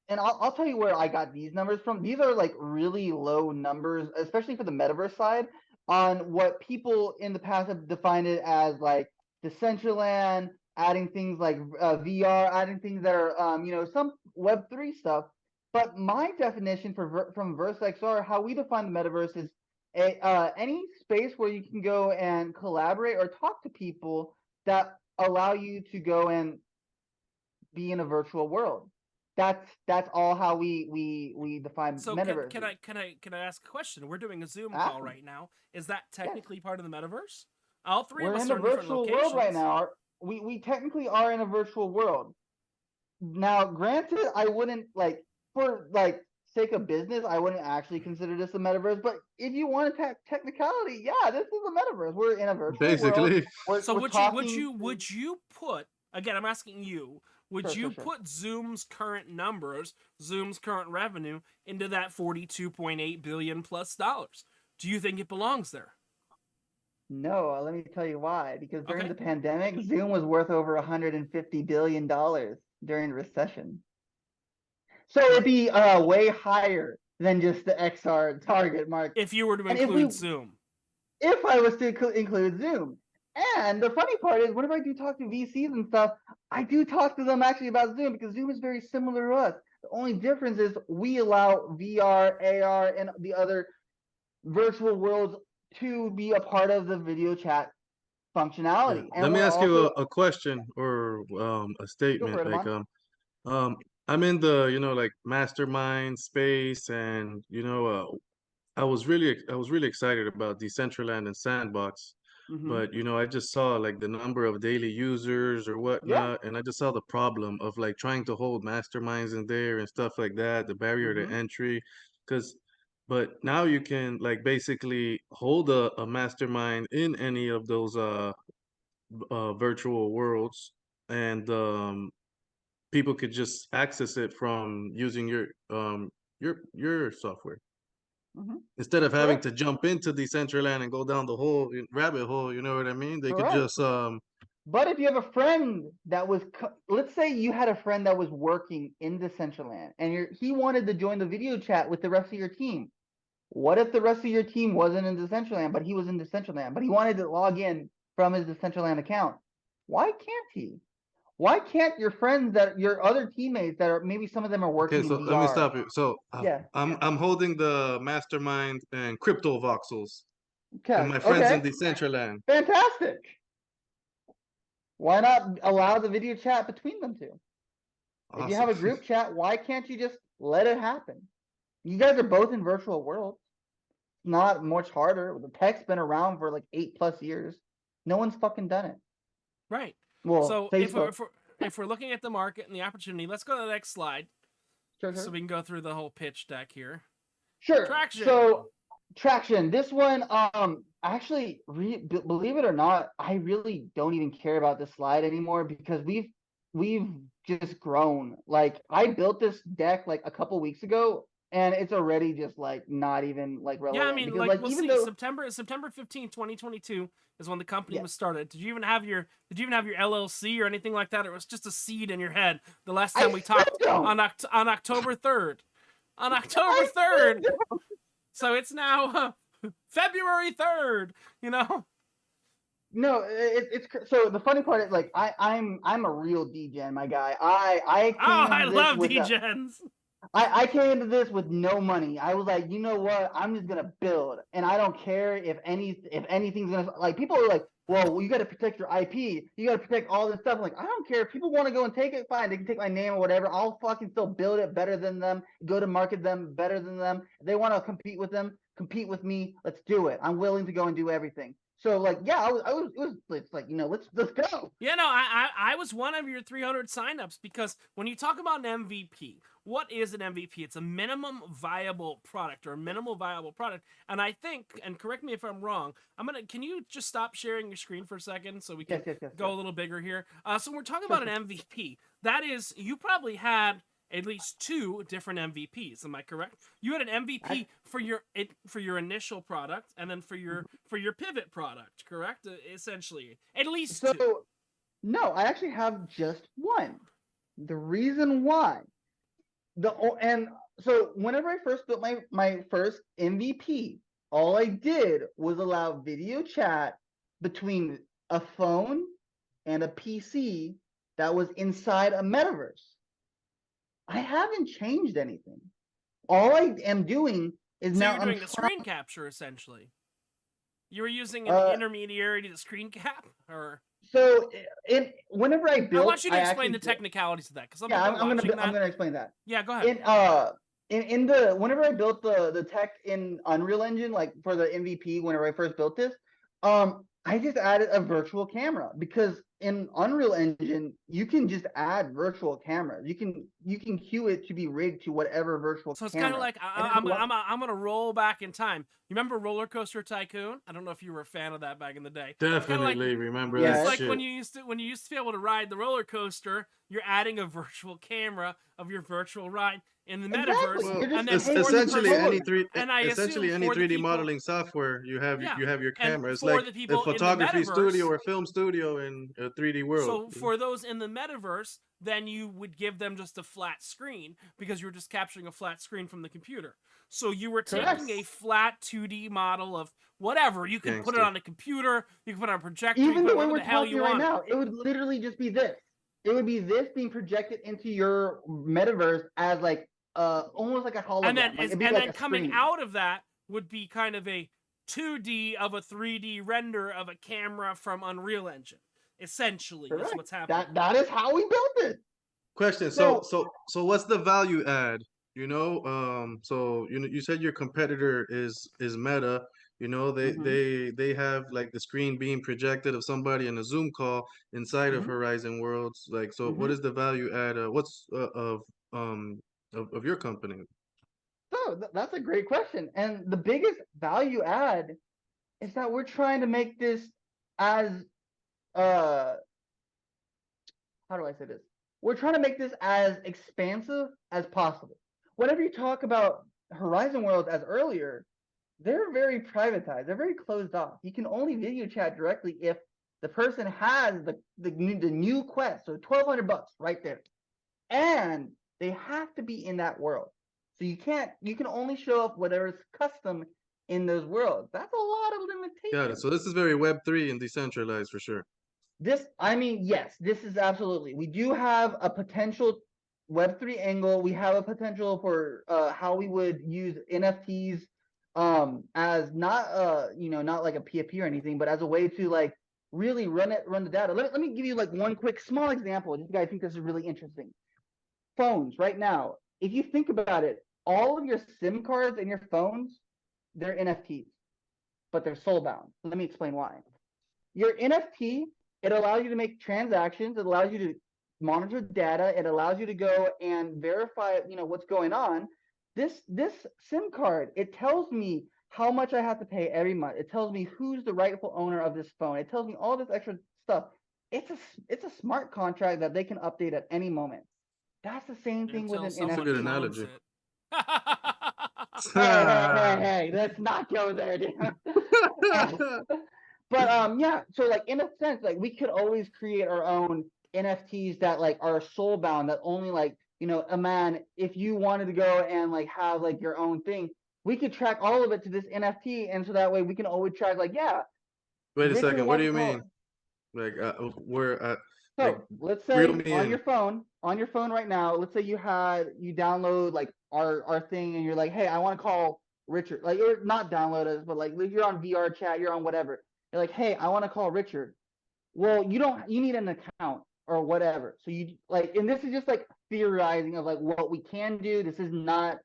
and I'll tell you where I got these numbers from. These are like really low numbers, especially for the metaverse side, on what people in the past have defined it as like Decentraland, adding things like VR, adding things that are, some Web3 stuff. But my definition from VerseXR, how we define the metaverse is any space where you can go and collaborate or talk to people that allow you to go and be in a virtual world. That's all how we define So metaverse. can I ask a question? We're doing a Zoom Ask call them. right now. Is that Yes, technically part of the metaverse? All three of we're us in a are in different virtual world right locations. now. We technically are in a virtual world. Now, granted, I wouldn't like for like sake of business, I wouldn't actually consider this a metaverse. But if you want a technicality, yeah, this is a metaverse. We're in a virtual world. Basically. So We're talking. would you put, again, I'm asking you, would Sure, sure, you sure. put Zoom's current numbers, Zoom's current revenue into that 42.8 billion plus dollars? Do you think it belongs there? No, let me tell you why. Because during Okay. the pandemic, Zoom was worth over $150 billion during the recession. So it'd be way higher than just the XR target market. If you were to And include Zoom. if I was to include Zoom, and the funny part is, whenever I do talk to VCs and stuff, I do talk to them actually about Zoom because Zoom is very similar to us. The only difference is we allow VR, AR, and the other virtual worlds to be a part of the video chat Yeah. functionality, and Let me we're ask you also a question or a go for statement. it, Like Eman. um I'm in the, like mastermind space, and I was really excited about Decentraland and Sandbox, Mm-hmm. but I just saw like the number of daily users or Yeah. whatnot, and I just saw the problem of like trying to hold masterminds in there and stuff like that, the barrier to Mm-hmm. entry, because but now you can like basically hold a mastermind in any of those virtual worlds, and people could just access it from using your software Mm-hmm. instead of having Correct. to jump into Decentraland and go down the whole rabbit hole. You know what I mean? They could Correct. just But if you have a friend that was, let's say you had a friend that was working in Decentraland and he wanted to join the video chat with the rest of your team. What if the rest of your team wasn't in Decentraland, but he was in Decentraland, but he wanted to log in from his Decentraland account? Why can't he? Why can't your other teammates that are maybe some of them are okay. working in So let me VR? stop you. So Yeah. I'm holding the mastermind and crypto voxels, and Okay. my friends Okay. in Decentraland. Fantastic. Why not allow the video chat between them two? If you have Awesome. a group chat, why can't you just let it happen? You guys are both in virtual worlds. It's not much harder. The tech's been around for like 8+ years. No one's fucking done it. Right. Well, So Facebook. if we're looking at the market and the opportunity, let's go to the next slide Sure, so sure. we can go through the whole pitch deck here. Sure. Traction. So traction. This one, actually, believe it or not, I really don't even care about this slide anymore because we've just grown. Like I built this deck like a couple weeks ago, and it's already just like not even like Yeah, I relevant mean, because like like we'll even see. though September 15th, 2022 is when the company yeah, was started. Did you even have your LLC or anything like that? Or it was just a seed in your head the last I time we still talked don't. on October 3rd. On October I still 3rd. don't. So it's now February 3rd, you know? No, it's so the funny part is like I'm a real DGen, my guy. I Oh, came I into this love with a DGens. I came into this with no money. I was like, you know what? I'm just gonna build, and I don't care if anything's gonna like. People are like, well, you got to protect your IP. You got to protect all this stuff. I'm like, I don't care. If people want to go and take it, fine. They can take my name or whatever. I'll fucking still build it better than them. Go to market them better than them. If they want to compete with them, compete with me. Let's do it. I'm willing to go and do everything. So like, yeah, I was. It's like, let's go. Yeah, no, I was one of your 300 signups because when you talk about an MVP, what is an MVP? It's a minimum viable product or a minimal viable product. And I think, and correct me if I'm wrong, can you just stop sharing your screen for a second so we can Yes. go a little bigger here? So we're talking Sure, about an MVP. That is, you probably had at least 2 different MVPs. Am I correct? You had an MVP for your initial product, and then for your pivot product, correct? Essentially, at least 2. So no, I actually have just one. The reason why and so whenever I first built my first MVP, all I did was allow video chat between a phone and a PC that was inside a metaverse. I haven't changed anything. All I am doing is So now you're I'm doing the screen capture essentially. You were using an uh intermediary to screen cap, or so whenever I I built, want you to explain the technicalities of that because some yeah, people are watching that. I'm gonna explain that. Yeah, go ahead. In the whenever I built the tech in Unreal Engine, like for the MVP, whenever I first built this, I just added a virtual camera because in Unreal Engine you can just add virtual cameras. You can cue it to be rigged to whatever virtual So it's camera. kind of like I'm gonna roll back in time. You remember Roller Coaster Tycoon? I don't know if you were a fan of that back in the day. Definitely remember Yes. that It's like shit. when you used to be able to ride the roller coaster. You're adding a virtual camera of your virtual ride in the metaverse, Exactly. Well, and then for essentially the any person, and I assume any for the 3D people, modeling software, you have yeah, your and camera. It's for like the a people in the photography studio metaverse. or film studio in a 3D world. So for those in the metaverse, then you would give them just a flat screen because you're just capturing a flat screen from the computer. So you were taking a flat 2D model of whatever. You can put it Gangster. on a computer, you can put it on a projector, you Even can put the it way wherever we're the hell talking you right want. now, it would literally just be this. It would be this being projected into your metaverse as like almost like a hologram. And then like, it'd be and like then a coming screen. out of that would be kind of a 2D of a 3D render of a camera from Unreal Engine. Essentially, is what's happening. That is how we built it. Question. So What's the value add? So you said your competitor is Meta. They have like the screen being projected of somebody in a Zoom call inside of Horizon Worlds. Like, so what is the value add? What's of your company? So that's a great question. And the biggest value add is that we're trying to make this as how do I say this? We're trying to make this as expansive as possible. Whenever you talk about Horizon Worlds as earlier, they're very privatized. They're very closed off. You can only video chat directly if the person has the new quest. So $1,200 right there, and they have to be in that world. So you can only show up whatever's custom in those worlds. That's a lot of limitations. Got it. So this is very Web3 and decentralized for sure. Yes, this is absolutely. We do have a potential Web3 angle. We have a potential for how we would use NFTs as not not like a PFP or anything, but as a way to like really run the data. Let me give you like one quick small example. Just I think this is really interesting. Phones right now, if you think about it, all of your SIM cards in your phones, they're NFTs, but they're soul bound. Let me explain why. Your NFT, it allows you to make transactions. It allows you to monitor data. It allows you to go and verify, what's going on. This SIM card, it tells me how much I have to pay every month. It tells me who's the rightful owner of this phone. It tells me all this extra stuff. It's a smart contract that they can update at any moment. That's the same thing with an Until someone NFT. That's a good clones analogy. it. Hey, let's not go there, dude. But yeah, so like in a sense, like we could always create our own NFTs that like are soul bound, that only like, Eman, if you wanted to go and like have like your own thing, we could track all of it to this NFT, and so that way we can always track like, yeah, Wait a Victor second. What do wants to you call. mean? Like, where? Like, So let's reel say me on in. your phone right now, let's say you download like our thing, and you're like, hey, I want to call Richard, like, or not download us, but like if you're on VR chat, you're on whatever, you're like, hey, I want to call Richard. Well, you need an account or whatever. So you like, and this is just like theorizing of like what we can do. This is not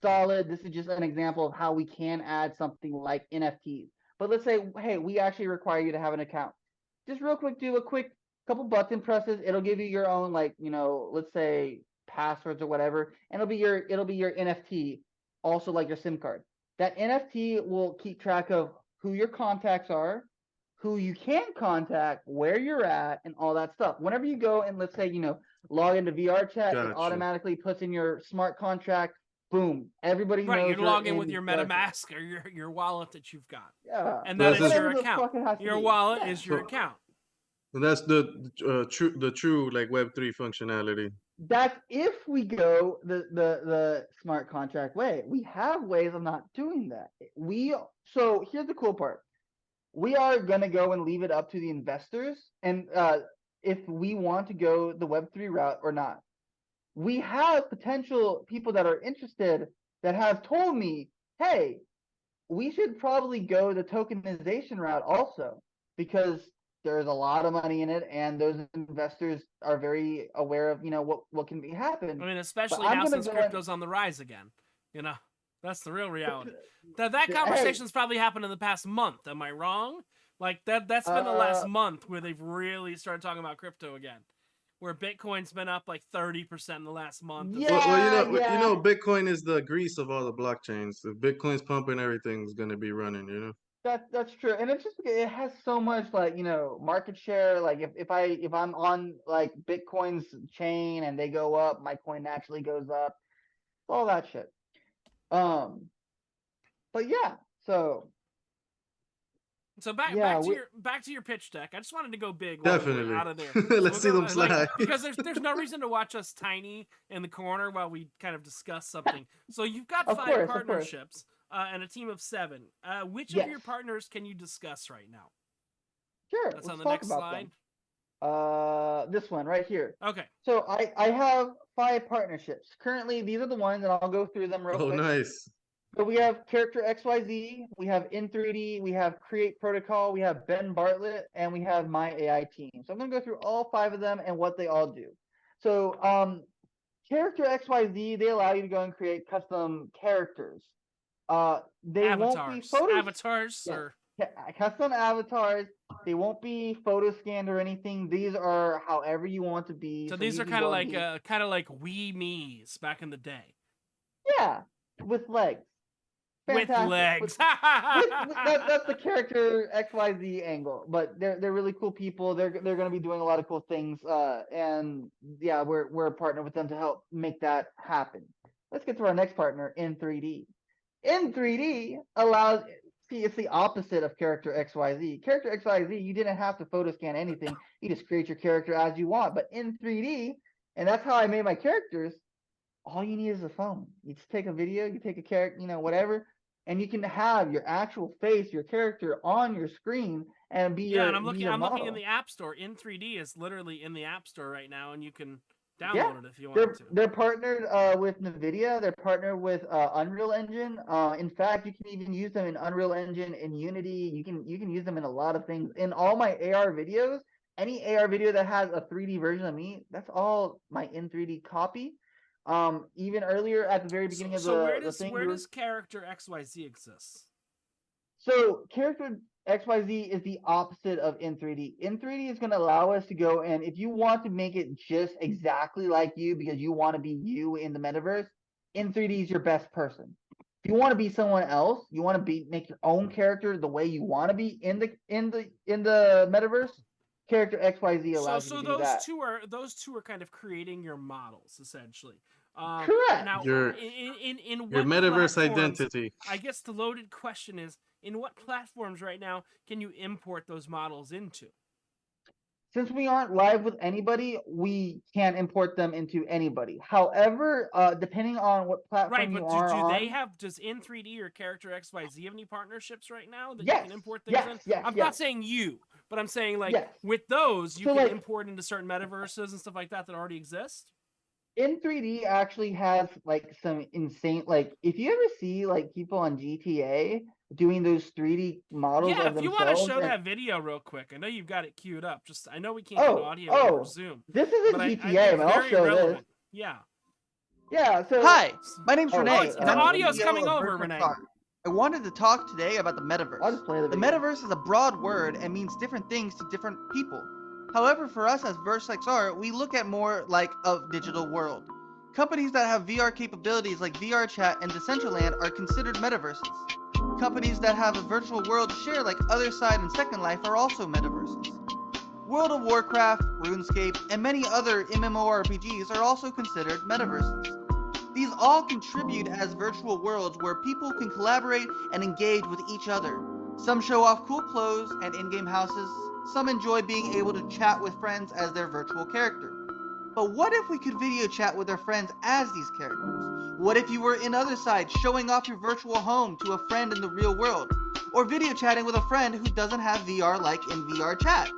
solid. This is just an example of how we can add something like NFTs. But let's say, hey, we actually require you to have an account. Just real quick, do a quick couple button presses. It'll give you your own, like, let's say passwords or whatever, and it'll be your NFT, also like your SIM card. That NFT will keep track of who your contacts are, who you can contact, where you're at, and all that stuff. Whenever you go and let's say, log into VR chat, it Gotcha. automatically puts in your smart contract. Boom. Everybody Right, knows you log in in with your VR chat. MetaMask or your wallet that you've got. Yeah. And So that that's is just, your Whatever the fuck it has account. to Your be. wallet Yeah. is your so account. that's the true like Web3 functionality. That's if we go the smart contract way. We have ways of not doing that. So here's the cool part. We are gonna go and leave it up to the investors, and if we want to go the Web3 route or not. We have potential people that are interested that have told me, hey, we should probably go the tokenization route also, because there's a lot of money in it, and those investors are very aware of what can be happen. I mean, But especially I'm now gonna since go crypto's on the rise again. You know, that's the real reality. That hey, conversation's probably happened in the past month. Am I wrong? Like that's been the last month where they've really started talking about crypto again. Where Bitcoin's been up like 30% in the last month and stuff Well, like yeah, that. yeah, Bitcoin is the grease of all the blockchains. If Bitcoin's pumping, everything's gonna be running. that's true, and it's just it has so much like market share. Like if I'm on like Bitcoin's chain and they go up, my coin naturally goes up. All that shit. Um, but yeah, so So back yeah, back to your pitch deck. I just wanted to go big while we were Definitely. out of there. So Let's we'll see go them slide. because there's no reason to watch us tiny in the corner while we kind of discuss something. So you've got of 5 course, of course. partnerships and a team of 7. Which of Yes, your partners can you discuss right now? sure. That's on Let's the talk next about slide. them. This one right here. Okay. So I have 5 partnerships currently. These are the ones, and I'll go through them real Oh, quick. nice. So we have Character XYZ, we have In3D, we have Create Protocol, we have Ben Bartlett, and we have My AI Team. So I'm gonna go through all 5 of them and what they all do. So Character XYZ, they allow you to go and create custom characters. They won't be Avatars yeah, or custom avatars. They won't be photo scanned or anything. These are however you want to be. so So these you are can go and be kind of like Wii Me's back in the day. yeah, with legs. With Fantastic. legs. That's the character XYZ angle, but they're really cool people. They're going to be doing a lot of cool things, and yeah, we're a partner with them to help make that happen. Let's get to our next partner, In3D. In3D allows see it's the opposite of character XYZ. Character XYZ, you didn't have to photo scan anything. You just create your character as you want. But In3D, and that's how I made my characters, all you need is a phone. You just take a video, you take a character, whatever, and you can have your actual face, your character on your screen and be Yeah, and your be your I'm looking in model. the App Store. In3D is literally in the App Store right now, and you can Yeah, download it if you want to. they're partnered with NVIDIA. They're partnered with Unreal Engine. In fact, you can even use them in Unreal Engine in Unity. You can use them in a lot of things. In all my AR videos, any AR video that has a 3D version of me, that's all my In3D copy. Even earlier at the very beginning of So the thing, where does character XYZ exist? So character XYZ is the opposite of In3D. In3D is going to allow us to go and if you want to make it just exactly like you because you want to be you in the metaverse, In3D is your best person. If you want to be someone else, you want to make your own character the way you want to be in the metaverse, character XYZ allows you to do that. Those two are kind of creating your models essentially. Correct. Now, Your in your what metaverse platforms? identity. I guess the loaded question is: in what platforms right now can you import those models into? Since we aren't live with anybody, we can't import them into anybody. However, depending on what Right, platform you but are on, does In3D or Character XYZ have any partnerships right now that you yes, can import things yes, in? yes, I'm not yes, saying you, but I'm saying like yes. with those you So can like import into certain metaverses and stuff like that that already exist. in 3D actually has like some insane, like if you ever see like people on GTA doing those 3D models Yeah, of if you want to themselves show and that video real quick, I know you've got it queued up. Just I know we can't get oh audio over oh Zoom, this is but a I GTA, think man. I'll very show this. relevant. Yeah. Yeah, so Hi, my name's oh Oh, Rene, so and the I'm the audio's CEO coming of over, Rene. VerseXR. I wanted to talk today about the I'll metaverse. just play the The video. metaverse is a broad word and means different things to different people. However, for us as VerseXR, we look at more like a digital world. Companies that have VR capabilities like VR Chat and Decentraland are considered metaverses. Companies that have a virtual world to share like Otherside and Second Life are also metaverses. World of Warcraft, RuneScape, and many other MMORPGs are also considered metaverses. These all contribute as virtual worlds where people can collaborate and engage with each other. Some show off cool clothes and in-game houses, some enjoy being able to chat with friends as their virtual character. But what if we could video chat with our friends as these characters? What if you were in other side showing off your virtual home to a friend in the real world? Or video chatting with a friend who doesn't have VR like in VR chat?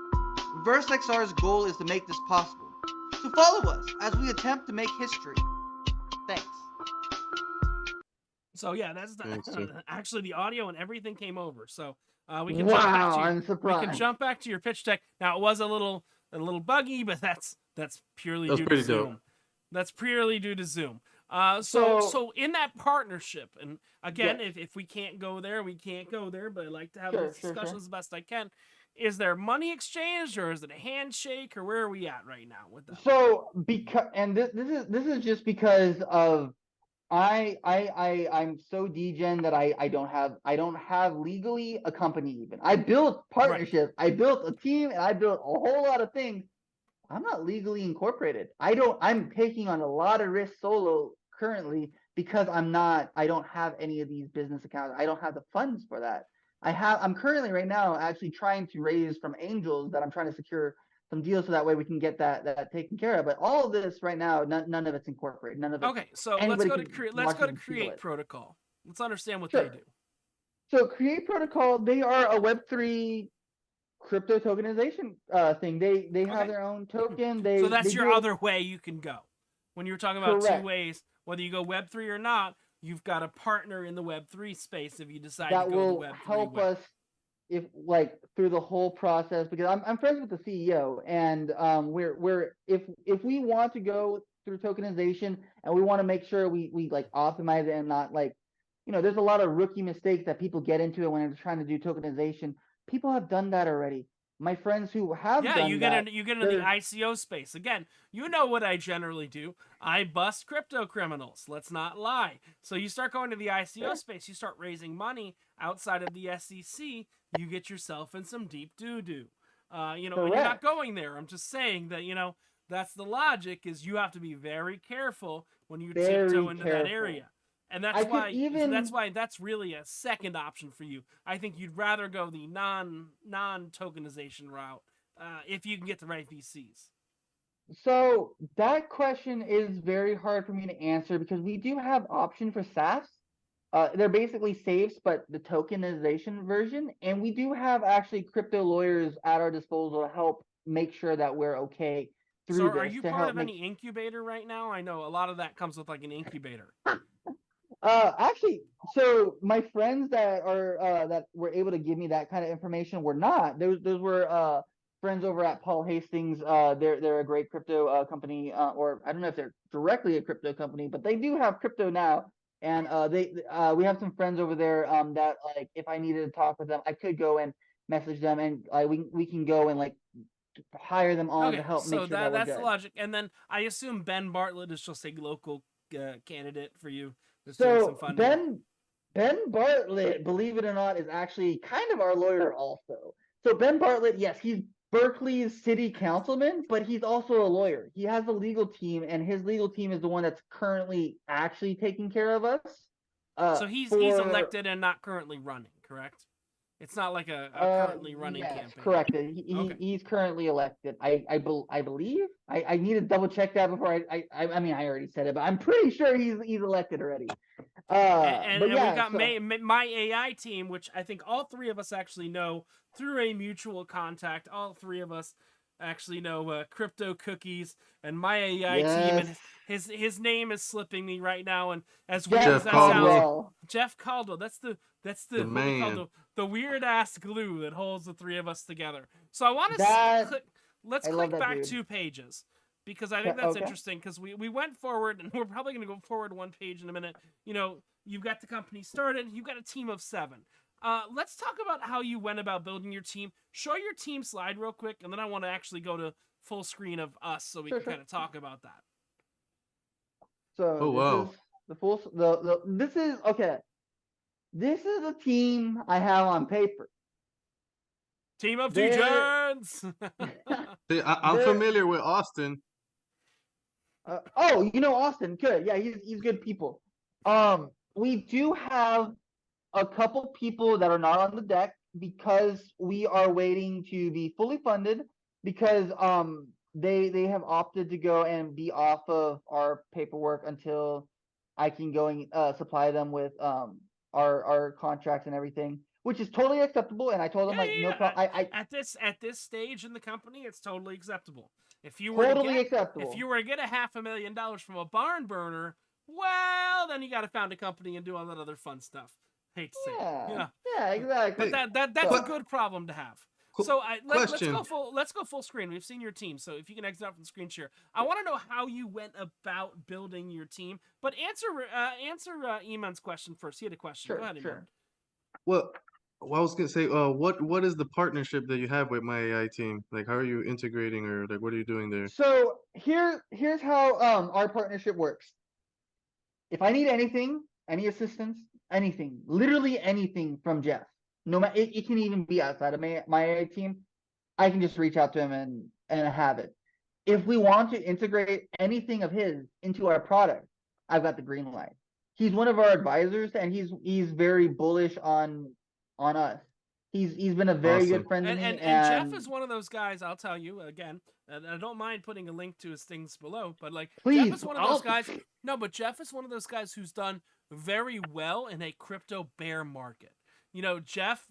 VerseXR's goal is to make this possible. So follow us as we attempt to make history. Thanks. So yeah, that's Gotcha. actually the audio and everything came over. So we can jump back Wow, to I'm we can surprised. jump back to your pitch deck. Now it was a little buggy, but that's purely That was due to pretty Zoom. dope. That's purely due to Zoom. So- So in that partnership, and again, Yes. if we can't go there, we can't go there. But I like to have Sure, these sure, sure. discussions as best I can. Is there money exchange, or is it a handshake, or where are we at right now with that? So because and this is just because of I'm so degen that I don't have legally a company even. I built partnerships, I built a team, and I built a whole lot of things. I'm not legally incorporated. I'm taking on a lot of risk solo currently because I don't have any of these business accounts. I don't have the funds for that. I'm currently right now actually trying to raise from angels that I'm trying to secure some deals so that way we can get that taken care of. But all of this right now, none of it's incorporated. None of it. Okay, so let's Anybody go to can create. watch Let's go it to and feel create it. protocol. Let's understand what Sure. they do. So Create Protocol, they are a Web3 crypto tokenization thing. They have Okay. their own token. So that's they your do it- other way you can go. When you were talking about Correct. two ways, whether you go Web3 or not, you've got a partner in the Web3 space if you decide that to go the will Web3 help way. us if like through the whole process because I'm friends with the CEO and we're if we want to go through tokenization and we want to make sure we like optimize it and not like there's a lot of rookie mistakes that people get into it when they're trying to do tokenization. People have done that already. My friends who have Yeah, done you that, get into the they're- ICO space. Again, you know what I generally do. I bust crypto criminals. Let's not lie. So you start going to the ICO space, you start raising money outside of the SEC, you get yourself in some deep doo-doo. And you're not Correct. going there. I'm just saying that, that's the logic is you have to be very careful when you Very tiptoe into that careful. area. And I that's could why that's really a second option for you. I think you'd rather go the non-tokenization route if you can get the right VCs. So that question is very hard for me to answer because we do have option for SaaS. They're basically safes, but the tokenization version, and we do have actually crypto lawyers at our disposal to help make sure that we're okay through So this. are you to part help of make... any incubator right now? I know a lot of that comes with like an incubator. Actually, so my friends that are that were able to give me that kind of information were not. Those were friends over at Paul Hastings. They're a great crypto company, or I don't know if they're directly a crypto company, but they do have crypto now. And we have some friends over there that like if I needed to talk with them, I could go and message them, and we can go and like hire them on to help make sure that we're that's good. the logic. And then I assume Ben Bartlett is just a local candidate for you. Just doing some So funding. Ben Bartlett, believe it or not, is actually kind of our lawyer also. So Ben Bartlett, yes, he's Berkeley's city councilman, but he's also a lawyer. He has a legal team, and his legal team is the one that's currently actually taking care of us. So he's elected and not currently running, correct? It's not like a currently running yes, campaign. correct. Okay. He's currently elected. I believe. I need to double check that before I mean I already said it, but I'm pretty sure he's elected already. And But yeah, we've got so, my AI team, which I think all three of us actually know through a mutual contact. All three of us actually, crypto cookies and my AI team, Yes. and his name is slipping me right now. And as weird Jeff as that Caldwell. sounds, Jeff Caldwell. That's the The what we call man. the weird ass glue that holds the three of us together. So I want to That click. Let's I love click that back dude. 2 pages because I think that's Okay. interesting because we went forward and we're probably going to go forward 1 page in a minute. You've got the company started. You've got a team of 7. Let's talk about how you went about building your team. Show your team slide real quick, and then I want to actually go to full screen of us so we can kind of talk about that. So Oh, this wow. is the full. This is okay. This is the team I have on paper. Team of They're- Degens! See, I'm They're- familiar with Austin. oh, Austin. Good. Yeah, he's good people. We do have a couple people that are not on the deck because we are waiting to be fully funded because they have opted to go and be off of our paperwork until I can go and supply them with our contracts and everything, which is totally acceptable. And I told them no problem. At this stage in the company, it's totally acceptable. If you Totally were acceptable. If you were to get $500,000 from a barn burner, well, then you got to found a company and do all that other fun stuff. Hate to say it. Yeah, exactly. But that's a good problem to have. So let's Question. go full screen. We've seen your team, so if you can exit out from the screen share, I want to know how you went about building your team. But answer Eman's question first. He had a question. Sure, Go ahead, Eman. sure. Well, I was gonna say, what is the partnership that you have with my AI team? Like, how are you integrating, or like, what are you doing there? So here's how our partnership works. If I need anything, any assistance, anything, literally anything from Jeff, no matter it can even be outside of my AI team, I can just reach out to him and have it. If we want to integrate anything of his into our product, I've got the green light. He's one of our advisors, and he's very bullish on us. He's been a very Awesome. good friend to me, And Jeff is one of those guys. I'll tell you again. And I don't mind putting a link to his things below, but like please, Jeff is one of those guys. No, but Jeff is one of those guys who's done very well in a crypto bear market. Jeff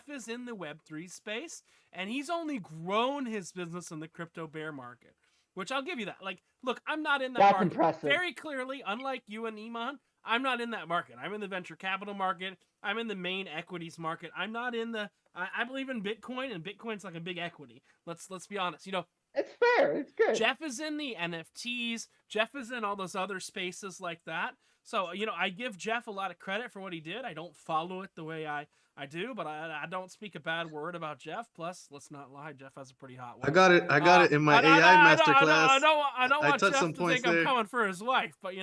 is in the Web3 space, and he's only grown his business in the crypto bear market, which I'll give you that. Like, look, I'm not in that That's market. impressive. Very clearly, unlike you and Eman, I'm not in that market. I'm in the venture capital market. I'm in the main equities market. I'm not in the. I believe in Bitcoin, and Bitcoin's like a big equity. Let's be honest. It's fair. It's good. Jeff is in the NFTs. Jeff is in all those other spaces like that. So, I give Jeff a lot of credit for what he did. I don't follow it the way I do, but I don't speak a bad word about Jeff. Plus, let's not lie, Jeff has a pretty hot wife. I got it in my AI masterclass. I don't want touched Jeff some to points think I'm there. coming for his wife, but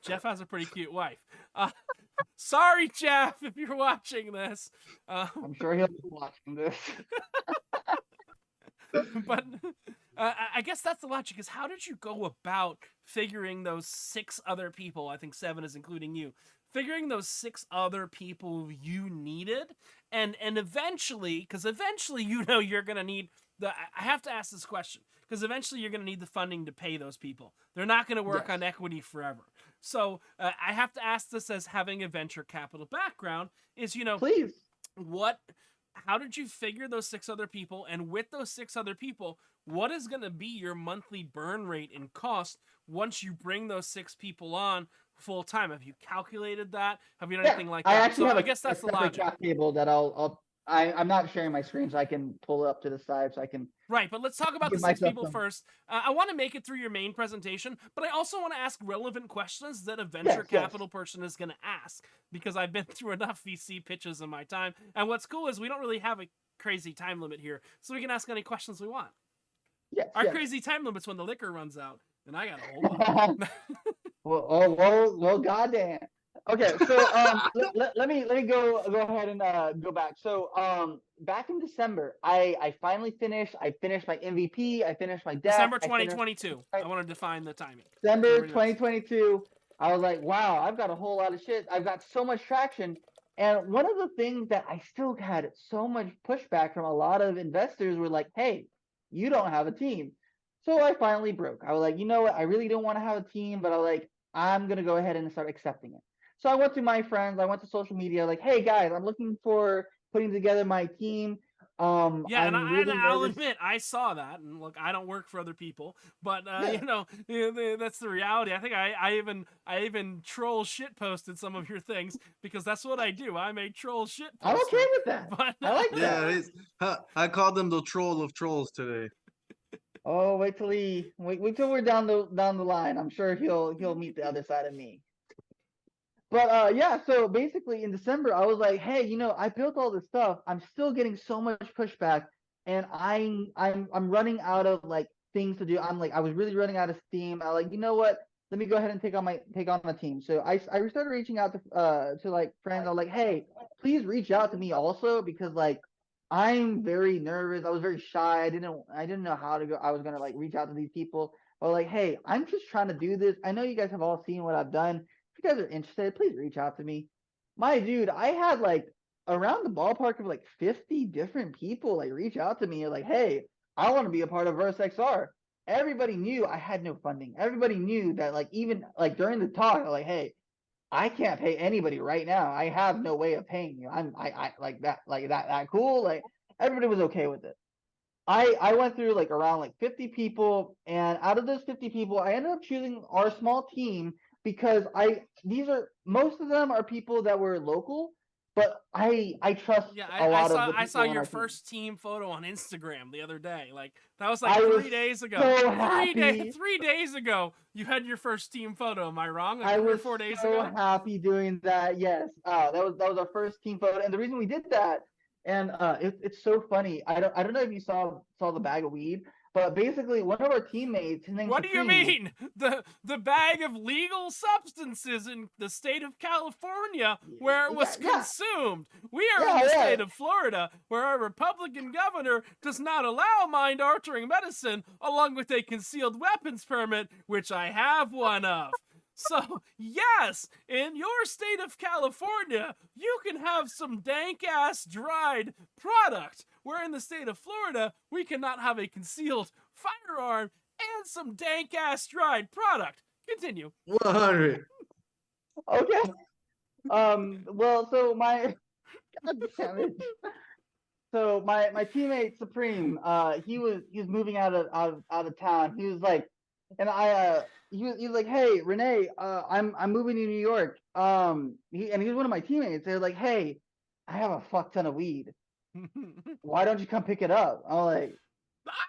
Jeff has a pretty cute wife. Sorry, Jeff, if you're watching this. I'm sure he'll be watching this. But I guess that's the logic, is how did you go about figuring those 6 other people, I think 7 is including you, figuring those 6 other people you needed, and eventually, because eventually you're going to need, I have to ask this question, because eventually you're going to need the funding to pay those people. They're not going to work on equity forever. So I have to ask this as having a venture capital background, is, Please. how did you figure those 6 other people? And with those 6 other people, what is going to be your monthly burn rate and cost once you bring those 6 people on full time? Have you calculated that? Have you done anything like that? I actually have I guess that's the logic. cap table that I'm not sharing my screen, so I can pull it up to the side so I can. Right, but let's talk about the give 6 myself people some- first. I want to make it through your main presentation, but I also want to ask relevant questions that a venture capital person is going to ask, because I've been through enough VC pitches in my time. And what's cool is we don't really have a crazy time limit here, so we can ask any questions we want. Yes. Our crazy time limit's when the liquor runs out, and I got a whole lot. well, goddamn. Okay, so let me go ahead and go back. So back in December, I finally finished. I finished my MVP. I finished my deck. December 2022. I want to define the timing. December 2022. I was like, wow, I've got a whole lot of shit. I've got so much traction. And one of the things that I still had so much pushback from a lot of investors were like, hey, you don't have a team. So I finally broke. I was like, you know what? I really don't want to have a team, but I was like, I'm going to go ahead and start accepting it. So I went to my friends, I went to social media, like, hey guys, I'm looking for putting together my team. Yeah, and I'm really I'll nervous. admit I saw that, and look, I don't work for other people, but Yeah, that's the reality. I think I even troll shit posted some of your things because that's what I do. I'm a troll shit I'm okay poster. with that. But I like that. Yeah, I called them the troll of trolls today. Oh, wait till we're down the line. I'm sure he'll meet the other side of me. But yeah, so basically in December, I was like, hey, I built all this stuff. I'm still getting so much pushback, and I'm running out of like things to do. I was really running out of steam. I like, you know what? Let me go ahead and take on my team. So I started reaching out to like friends. I was like, hey, please reach out to me also because like I'm very nervous. I was very shy. I didn't know how to go. I was gonna like reach out to these people. But like, hey, I'm just trying to do this. I know you guys have all seen what I've done. If you guys are interested, please reach out to me. My dude, I had like around the ballpark of like 50 different people like reach out to me like, hey, I want to be a part of VerseXR. Everybody knew I had no funding. Everybody knew that like even like during the talk, like, hey, I can't pay anybody right now. I have no way of paying you. I like that cool. Like everybody was okay with it. I went through like around like 50 people, and out of those 50 people, I ended up choosing our small team because these are most of them are people that were local, but I trust yeah, a lot of the I saw people on your our team. first team photo on Instagram the other day. Like that was I like was 3 days ago. so happy. 3 days ago, you had your first team photo. Am I wrong? Like I 3 or was 4 days so ago. happy doing that. Yes, that was our first team photo, and the reason we did that, and it's so funny. I don't know if you saw the bag of weed, but basically one of our teammates, his name's What do you Supreme. mean? The bag of legal substances in the state of California where it Yeah, was yeah, consumed. We are in yeah, the yeah. state of Florida where our Republican governor does not allow mind-altering medicine along with a concealed weapons permit, which I have one of. So, yes, in your state of California, you can have some dank ass dried product. Where in the state of Florida, we cannot have a concealed firearm and some dank ass dried product. Continue. 100. Okay. Well, so my God damn it. So my teammate Supreme, he was moving out of town. He was like, and he was like, hey Rene, I'm moving to New York. He was one of my teammates. They're like, hey, I have a fuck ton of weed. Why don't you come pick it up? I'm like,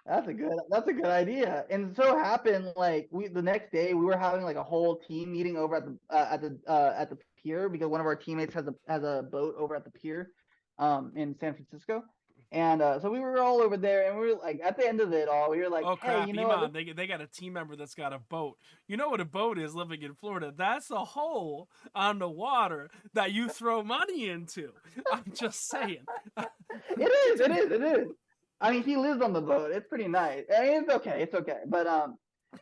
that's a good idea. And so happened like the next day we were having like a whole team meeting over at the pier because one of our teammates has a boat over at the pier in San Francisco. And so we were all over there and we were like at the end of it all, we were like, Oh hey, crap, you know what? Eman, they got a team member that's got a boat. You know what a boat is living in Florida? That's a hole on the water that you throw money into. I'm just saying. It is. I mean, he lives on the boat. It's pretty nice. I mean, it's okay. But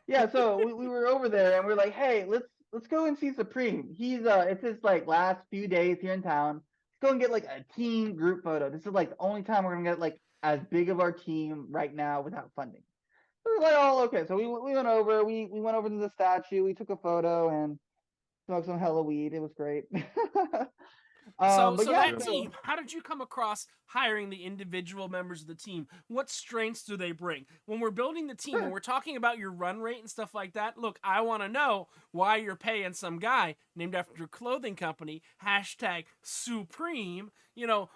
yeah. So we were over there and we're like, hey, let's go and see Supreme. It's his like last few days here in town. Let's go and get like a team group photo. This is like the only time we're gonna get like as big of our team right now without funding. So we're like, oh, okay. So we went over. We went over to the statue. We took a photo and smoked some hella weed. It was great. So, But so yeah. that team, how did you come across hiring the individual members of the team? What strengths do they bring? When we're building the team, when we're talking about your run rate and stuff like that, look, I want to know why you're paying some guy named after your clothing company, hashtag Supreme,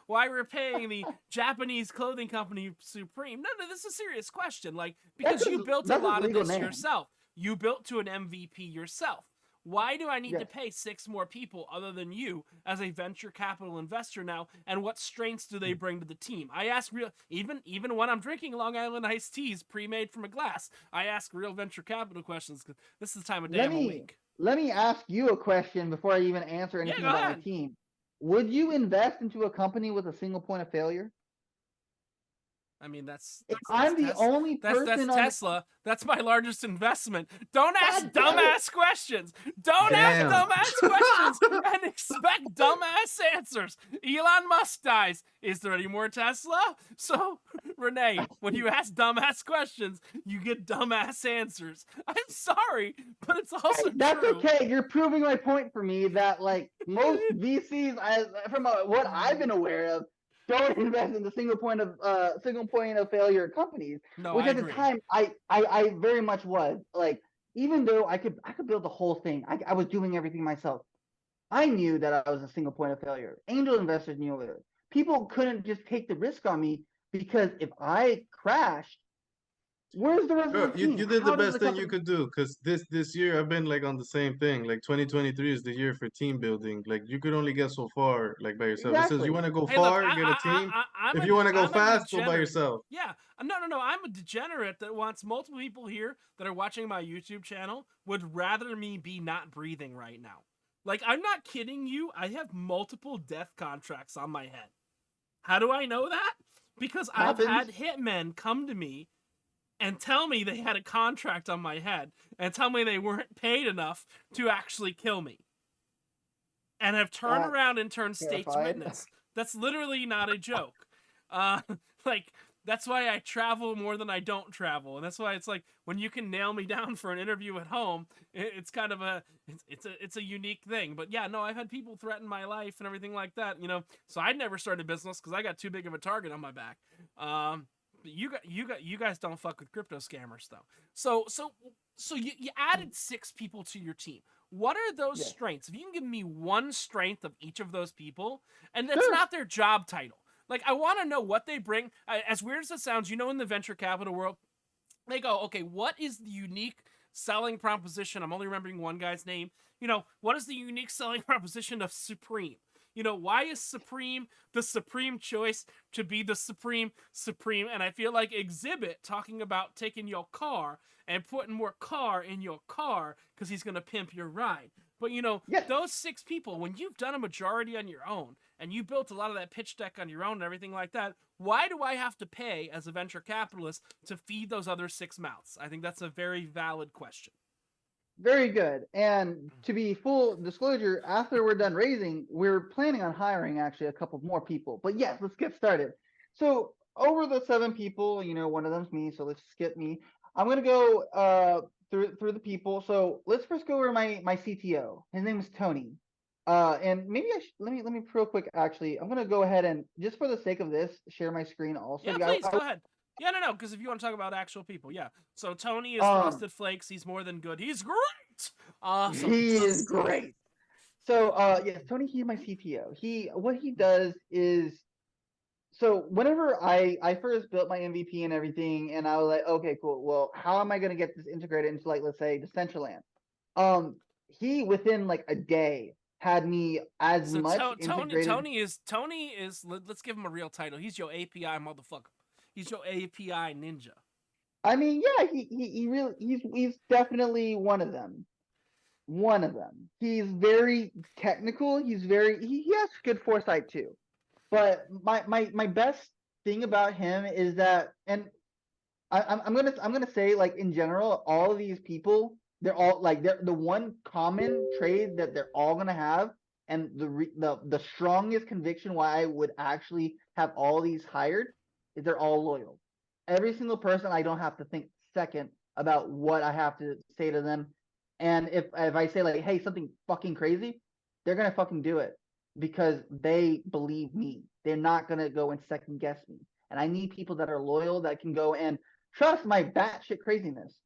why we're paying the Japanese clothing company Supreme. No, this is a serious question. Like, because you built a That's his lot of legal this name. yourself. You built to an MVP yourself. Why do I need to Yes. pay 6 more people other than you as a venture capital investor now? And what strengths do they bring to the team? I ask real, even when I'm drinking Long Island iced teas pre-made from a glass, I ask real venture capital questions because this is the time of day Let I'm me awake. let me ask you a question before I even answer Yeah, anything go about my ahead. team. Would you invest into a company with a single point of failure? I mean, that's If that's that's I'm the Tesla. only That's person on the Tesla. That's my largest investment. Don't ask God damn it! dumbass questions. Don't ask Damn. dumbass questions and expect dumbass answers. Elon Musk dies. Is there any more Tesla? So, Rene, when you ask dumbass questions, you get dumbass answers. I'm sorry, but it's also Hey, that's true. okay. You're proving my point for me that like most VCs, from what I've been aware of, don't invest in the single point of failure companies. No, Which I at the agree. time I very much was like, even though I could build the whole thing, I was doing everything myself. I knew that I was a single point of failure. Angel investors knew it. People couldn't just take the risk on me because if I crashed, where's the rest of Bro, the you team? did the How does best the thing you company? could do, because this year I've been like on the same thing. Like 2023 is the year for team building. Like you could only get so far like by yourself. It says you Exactly. want to go Hey, look, far, get a team. If you want to go I'm a fast, go by degenerate. yourself. Yeah, no. I'm a degenerate that wants multiple people here that are watching my YouTube channel would rather me be not breathing right now. Like, I'm not kidding you. I have multiple death contracts on my head. How do I know that? Because I've Happens. had hitmen come to me and tell me they had a contract on my head and tell me they weren't paid enough to actually kill me. And have turned That's around and turned state's terrified. witness. That's literally not a joke. Uh, like, that's why I travel more than I don't travel, and that's why it's like when you can nail me down for an interview at home, it's kind of it's a unique thing. But yeah, no, I've had people threaten my life and everything like that, you know. So I never started a business because I got too big of a target on my back. But you guys don't fuck with crypto scammers though. So you added 6 people to your team. What are those Yeah. strengths? If you can give me one strength of each of those people, and that's Sure. not their job title. Like, I want to know what they bring. As weird as it sounds, you know, in the venture capital world, they go, okay, what is the unique selling proposition? I'm only remembering one guy's name. You know, what is the unique selling proposition of Supreme? You know, why is Supreme the supreme choice to be the supreme? And I feel like Exhibit talking about taking your car and putting more car in your car because he's going to pimp your ride. But, you know, Yes. those 6 people, when you've done a majority on your own and you built a lot of that pitch deck on your own and everything like that, why do I have to pay as a venture capitalist to feed those other 6 mouths? I think that's a very valid question. Very good. And to be full disclosure, after we're done raising, we're planning on hiring actually a couple more people. But yes, let's get started. So over the 7 people, you know, one of them's me, so let's skip me. I'm gonna go through the people. So let's first go over my CTO. His name is Tony. And maybe let me real quick. Actually, I'm gonna go ahead and just for the sake of this, share my screen also. Yeah, please, go ahead. Yeah, no, because if you want to talk about actual people, yeah. So Tony is Frosted Flakes. He's more than good. He's great. Awesome. He is great. So yes, Tony, he's my CTO. What he does is, so whenever I first built my MVP and everything, and I was like, okay, cool. Well, how am I gonna get this integrated into, like, let's say Decentraland? He within like a day had me as So much integrated. Tony is. Let's give him a real title. He's your API motherfucker. He's your API ninja. I mean, yeah, he really he's definitely one of them. One of them. He's very technical. He has good foresight too. But my best thing about him is that, and I'm gonna say, like, in general, all of these people, they're all like, they're the one common trait that they're all gonna have, and the strongest conviction why I would actually have all these hired is they're all loyal. Every single person, I don't have to think second about what I have to say to them. And if I say, like, hey, something fucking crazy, they're gonna fucking do it because they believe me. They're not gonna go and second guess me. And I need people that are loyal, that can go and trust my batshit craziness.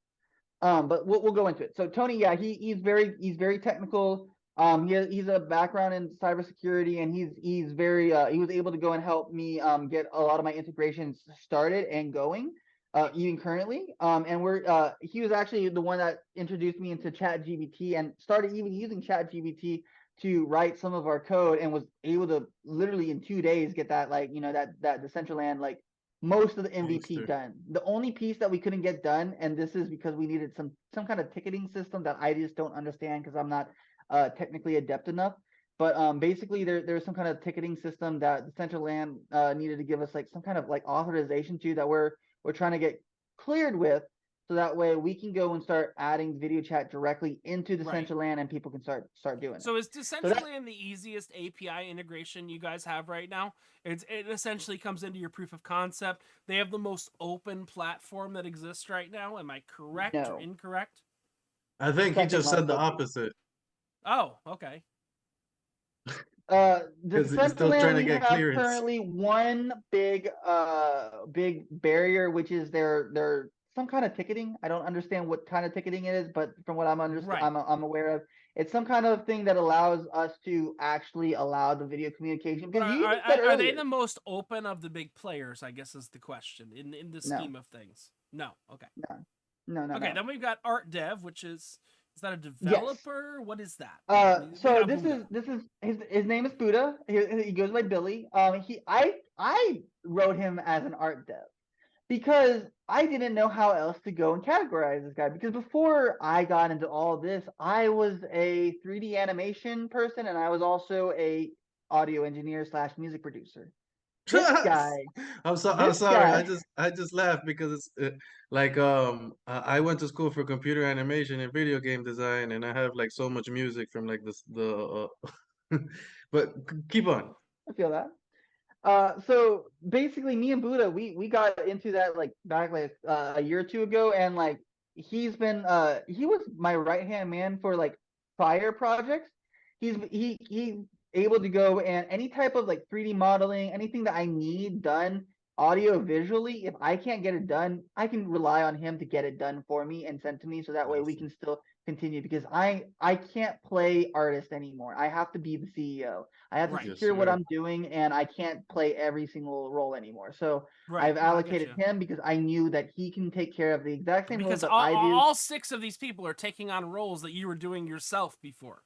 But we'll go into it. So Tony, yeah, he's very technical. He's a background in cybersecurity, and he's very he was able to go and help me get a lot of my integrations started and going, even currently. And he was actually the one that introduced me into ChatGPT and started even using ChatGPT to write some of our code, and was able to literally in 2 days get that, like, you know, that Decentraland, like, most of the MVP Gangster. done. The only piece that we couldn't get done, and this is because we needed some kind of ticketing system that I just don't understand because I'm not technically adept enough. But basically, there's some kind of ticketing system that Decentraland needed to give us, like, some kind of, like, authorization to, that we're trying to get cleared with, so that way we can go and start adding video chat directly into Decentraland, and people can start doing it. So is Decentraland the easiest API integration you guys have right now? It essentially comes into your proof of concept. They have the most open platform that exists right now. Am I correct or No. incorrect? I think he Second just said the most open. opposite. Oh, okay. Because he's still trying Decentraland, to we get have clearance. currently one big barrier, which is their some kind of ticketing. I don't understand what kind of ticketing it is, but from what Right. I'm aware of, it's some kind of thing that allows us to actually allow the video communication. But Because you even said are they earlier, the most open of the big players, I guess is the question, in the no, scheme of things? No. Okay. no. Okay, then we've got art dev, which is that a Yes. developer? What is that? We So got Buddha. this is his name is Buddha. He goes by Billy. I wrote him as an art dev because I didn't know how else to go and categorize this guy. Because before I got into all this, I was a 3D animation person, and I was also a audio engineer / music producer. This guy, I'm this sorry. guy. I just laughed because it's like I went to school for computer animation and video game design, and I have like so much music from like this the but keep on. I feel that. So basically, me and Buddha, we got into that like back like a year or two ago, and like he was my right hand man for like prior projects. He's able to go and any type of like 3D modeling, anything that I need done audio visually. If I can't get it done, I can rely on him to get it done for me and send to me, so that way we Awesome. can still continue. Because I can't play artist anymore. I have to be the CEO. I have to Right. Yes, secure what sir. I'm doing, and I can't play every single role anymore. So Right. I've No, I get allocated you. him because I knew that he can take care of the exact same roles Because that I do. all 6 of these people are taking on roles that you were doing yourself before.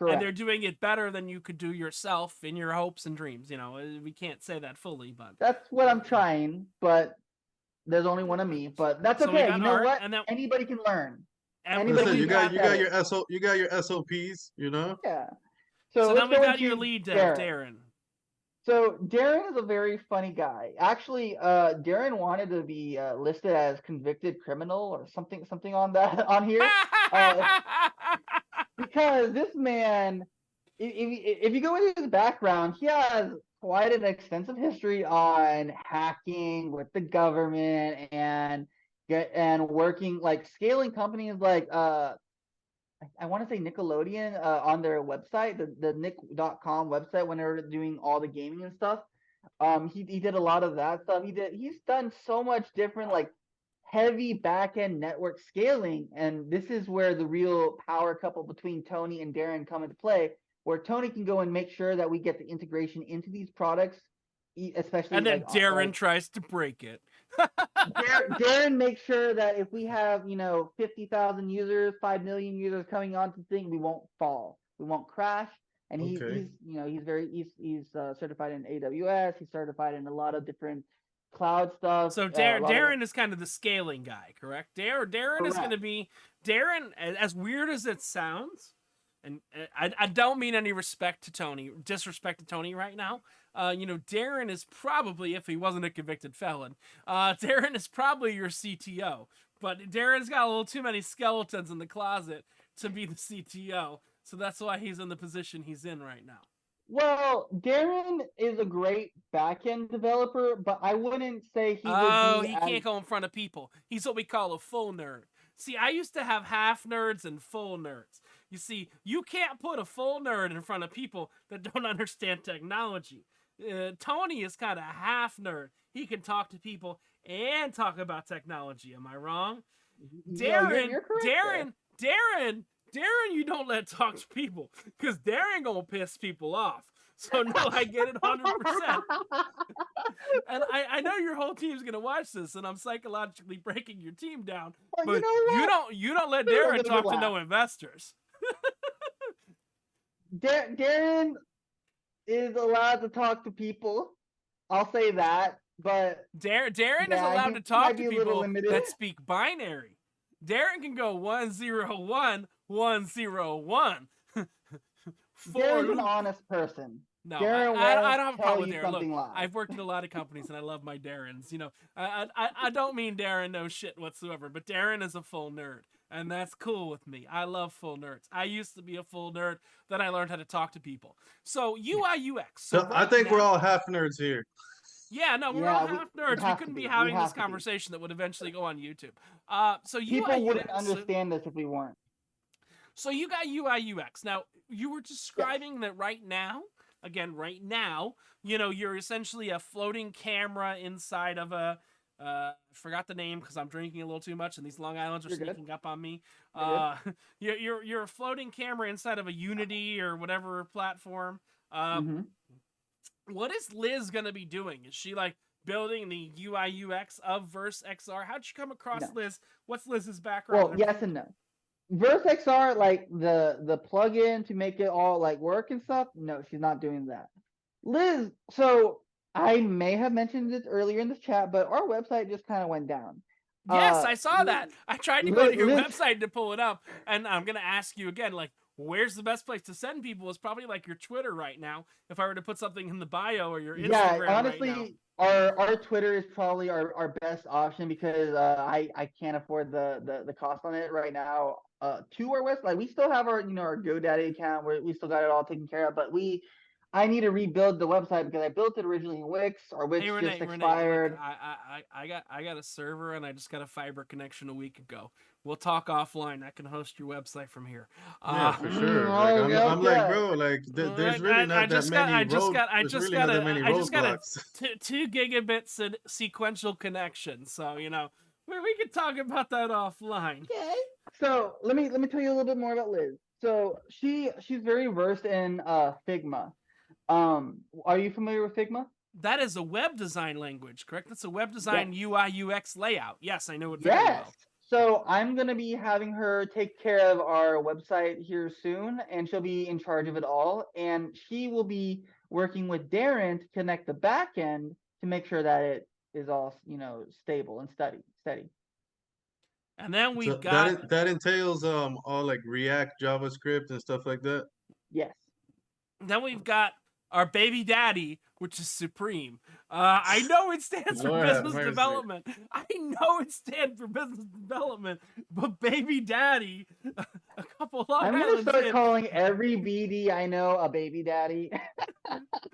And they're Correct. doing it better than you could do yourself in your hopes and dreams. We can't say that fully, but That's what I'm trying, but there's only one of me. But that's so we okay. got You know art, what? and then Anybody can learn. That's Anybody it. can we be got fast at it. You got your SOPs, you know? Yeah. so So then let's we go got your into lead dev, Darren. Darren. So Darren is a very funny guy. Actually, Darren wanted to be listed as convicted criminal or something on that on here. Because this man, if you go into his background, he has quite an extensive history on hacking with the government and working like scaling companies like I want to say Nickelodeon on their website, the nick.com website, when they were doing all the gaming and stuff. He did a lot of that stuff. He's done so much different like heavy back-end network scaling, and this is where the real power couple between Tony and Darren come into play, where Tony can go and make sure that we get the integration into these products, especially And then like Darren tries to break it. Darren makes sure that if we have 50,000 users, 5 million users coming onto the thing, we won't fall, we won't crash. And Okay. he's certified in AWS. He's certified in a lot of different cloud stuff. So Darren is kind of the scaling guy, correct? Darren is going to be Darren. As weird as it sounds, and I don't mean any disrespect to Tony right now. Darren is probably, if he wasn't a convicted felon, Darren is probably your CTO. But Darren's got a little too many skeletons in the closet to be the CTO, so that's why he's in the position he's in right now. Well, Darren is a great backend developer, but I wouldn't say he would Oh, be he can't go in front of people. He's what we call a full nerd. See, I used to have half nerds and full nerds. You see, you can't put a full nerd in front of people that don't understand technology. Tony is kind of half nerd. He can talk to people and talk about technology. Am I wrong? Darren, you're correct Darren, you don't let talk to people because Darren gonna piss people off. So no, I get it 100%. And I know your whole team's gonna watch this, and I'm psychologically breaking your team down. Well, but you don't let There's a Darren bit of talk a to no laugh. investors. Darren is allowed to talk to people. I'll say that, but Darren is allowed to talk to people that speak binary. Darren can go 101 101. Darren's an honest person. No, Darren I don't have a tell problem with you Darren. Look, something live. I've worked at a lot of companies and I love my Darrens. I don't mean Darren knows shit whatsoever, but Darren is a full nerd, and that's cool with me. I love full nerds. I used to be a full nerd, then I learned how to talk to people. So UI UX. So right I think now, we're all half nerds here. Yeah, no, we're all half nerds. We couldn't be having this conversation that would eventually go on YouTube. So people UI wouldn't UX. understand this if we weren't. So you got UI UX. Now, you were describing that right now, you're essentially a floating camera inside of a, I forgot the name because I'm drinking a little too much and these Long Islands are You're good. sneaking up on me. You're You're a floating camera inside of a Unity or whatever platform. Mm-hmm. What is Liz going to be doing? Is she like building the UI UX of VerseXR? How'd you come across No. Liz? What's Liz's background? Well, yes and no. VerseXR, like the plugin to make it all like work and stuff. No, she's not doing that. Liz, so I may have mentioned this earlier in this chat, but our website just kind of went down. Yes, I saw that. I tried to go to your Liz, website to pull it up, and I'm gonna ask you again, like, where's the best place to send people? It's probably like your Twitter right now. If I were to put something in the bio or your Instagram yeah, honestly, right now. our Twitter is probably our best option because I can't afford the cost on it right now. To our website, like we still have our our GoDaddy account where we still got it all taken care of, but I need to rebuild the website because I built it originally in Wix. Our Wix Hey Rene, just Rene, expired. look, I got a server and I just got a fiber connection a week ago. We'll talk offline. I can host your website from here. Yeah, for sure. Like I'm like, bro, like there's really not that many roadblocks. 2 gigabits and sequential connection. So we can talk about that offline. Okay. So let me tell you a little bit more about Liz. So she's very versed in Figma. Are you familiar with Figma? That is a web design language, correct? That's a web design UI UX layout. Yes, I know it very well. So I'm going to be having her take care of our website here soon, and she'll be in charge of it all. And she will be working with Darren to connect the back end to make sure that it is all, stable and steady. And then we've got that entails all like React, JavaScript, and stuff like that. Yes. Then we've got our baby daddy, which is Supreme. I know it stands for business development. I know it stands for business development, but baby daddy, a couple of I'm gonna start calling every BD I know a baby daddy.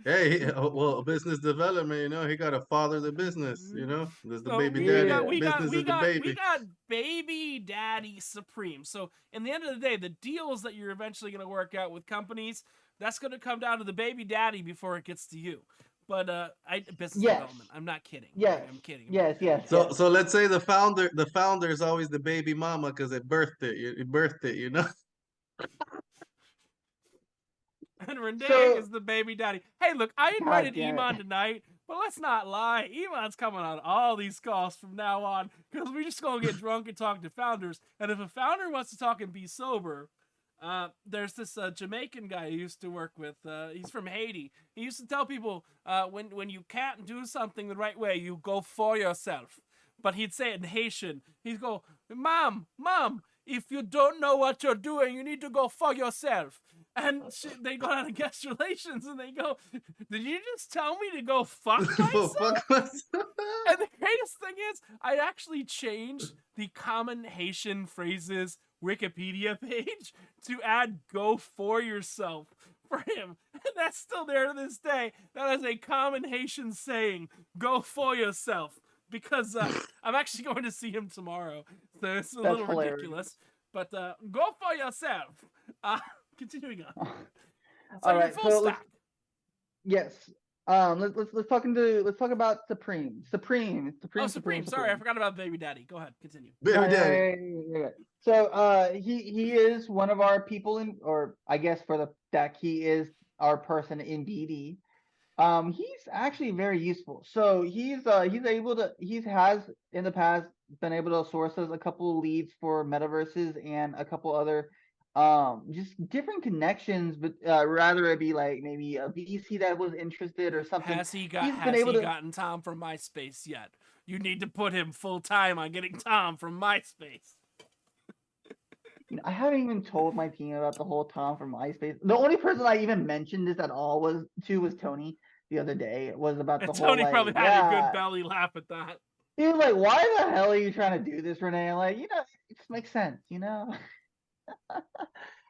Hey, well, business development, he got to father the business, There's the baby daddy. We got baby daddy Supreme. So in the end of the day, the deals that you're eventually going to work out with companies, that's going to come down to the baby daddy before it gets to you. But business development. I'm not kidding. Yes. I'm kidding. Yes. So let's say the founder is always the baby mama because it birthed it. And Rene is the baby daddy. Hey, look, I invited Eman tonight, but let's not lie. Eman's coming on all these calls from now on because we just gonna get drunk and talk to founders. And if a founder wants to talk and be sober, there's this Jamaican guy I used to work with. He's from Haiti. He used to tell people when you can't do something the right way, you go for yourself. But he'd say it in Haitian. He'd go, Mom, if you don't know what you're doing, you need to go for yourself. And they go out of guest relations and they go, did you just tell me to go fuck myself? And the greatest thing is, I actually changed the common Haitian phrases Wikipedia page to add go for yourself for him. And that's still there to this day. That is a common Haitian saying, go for yourself. Because I'm actually going to see him tomorrow. So it's a little ridiculous. But go for yourself. Continuing on. So all right, full stack. Yes. Let's talk about Supreme. Supreme. Sorry, I forgot about baby daddy. Go ahead, continue. Baby daddy. So he is one of our people or I guess for the deck, he is our person in BD. He's actually very useful. So he has in the past been able to source us a couple of leads for metaverses and a couple other just different connections, but rather it be like maybe a VC that was interested or something. Has he gotten Tom from MySpace yet? You need to put him full time on getting Tom from MySpace. I haven't even told my team about the whole Tom from MySpace. The only person I even mentioned this at all was Tony the other day. It was about the whole Tony probably had a good belly laugh at that. He was like, "Why the hell are you trying to do this, Rene?" I'm like, it just makes sense,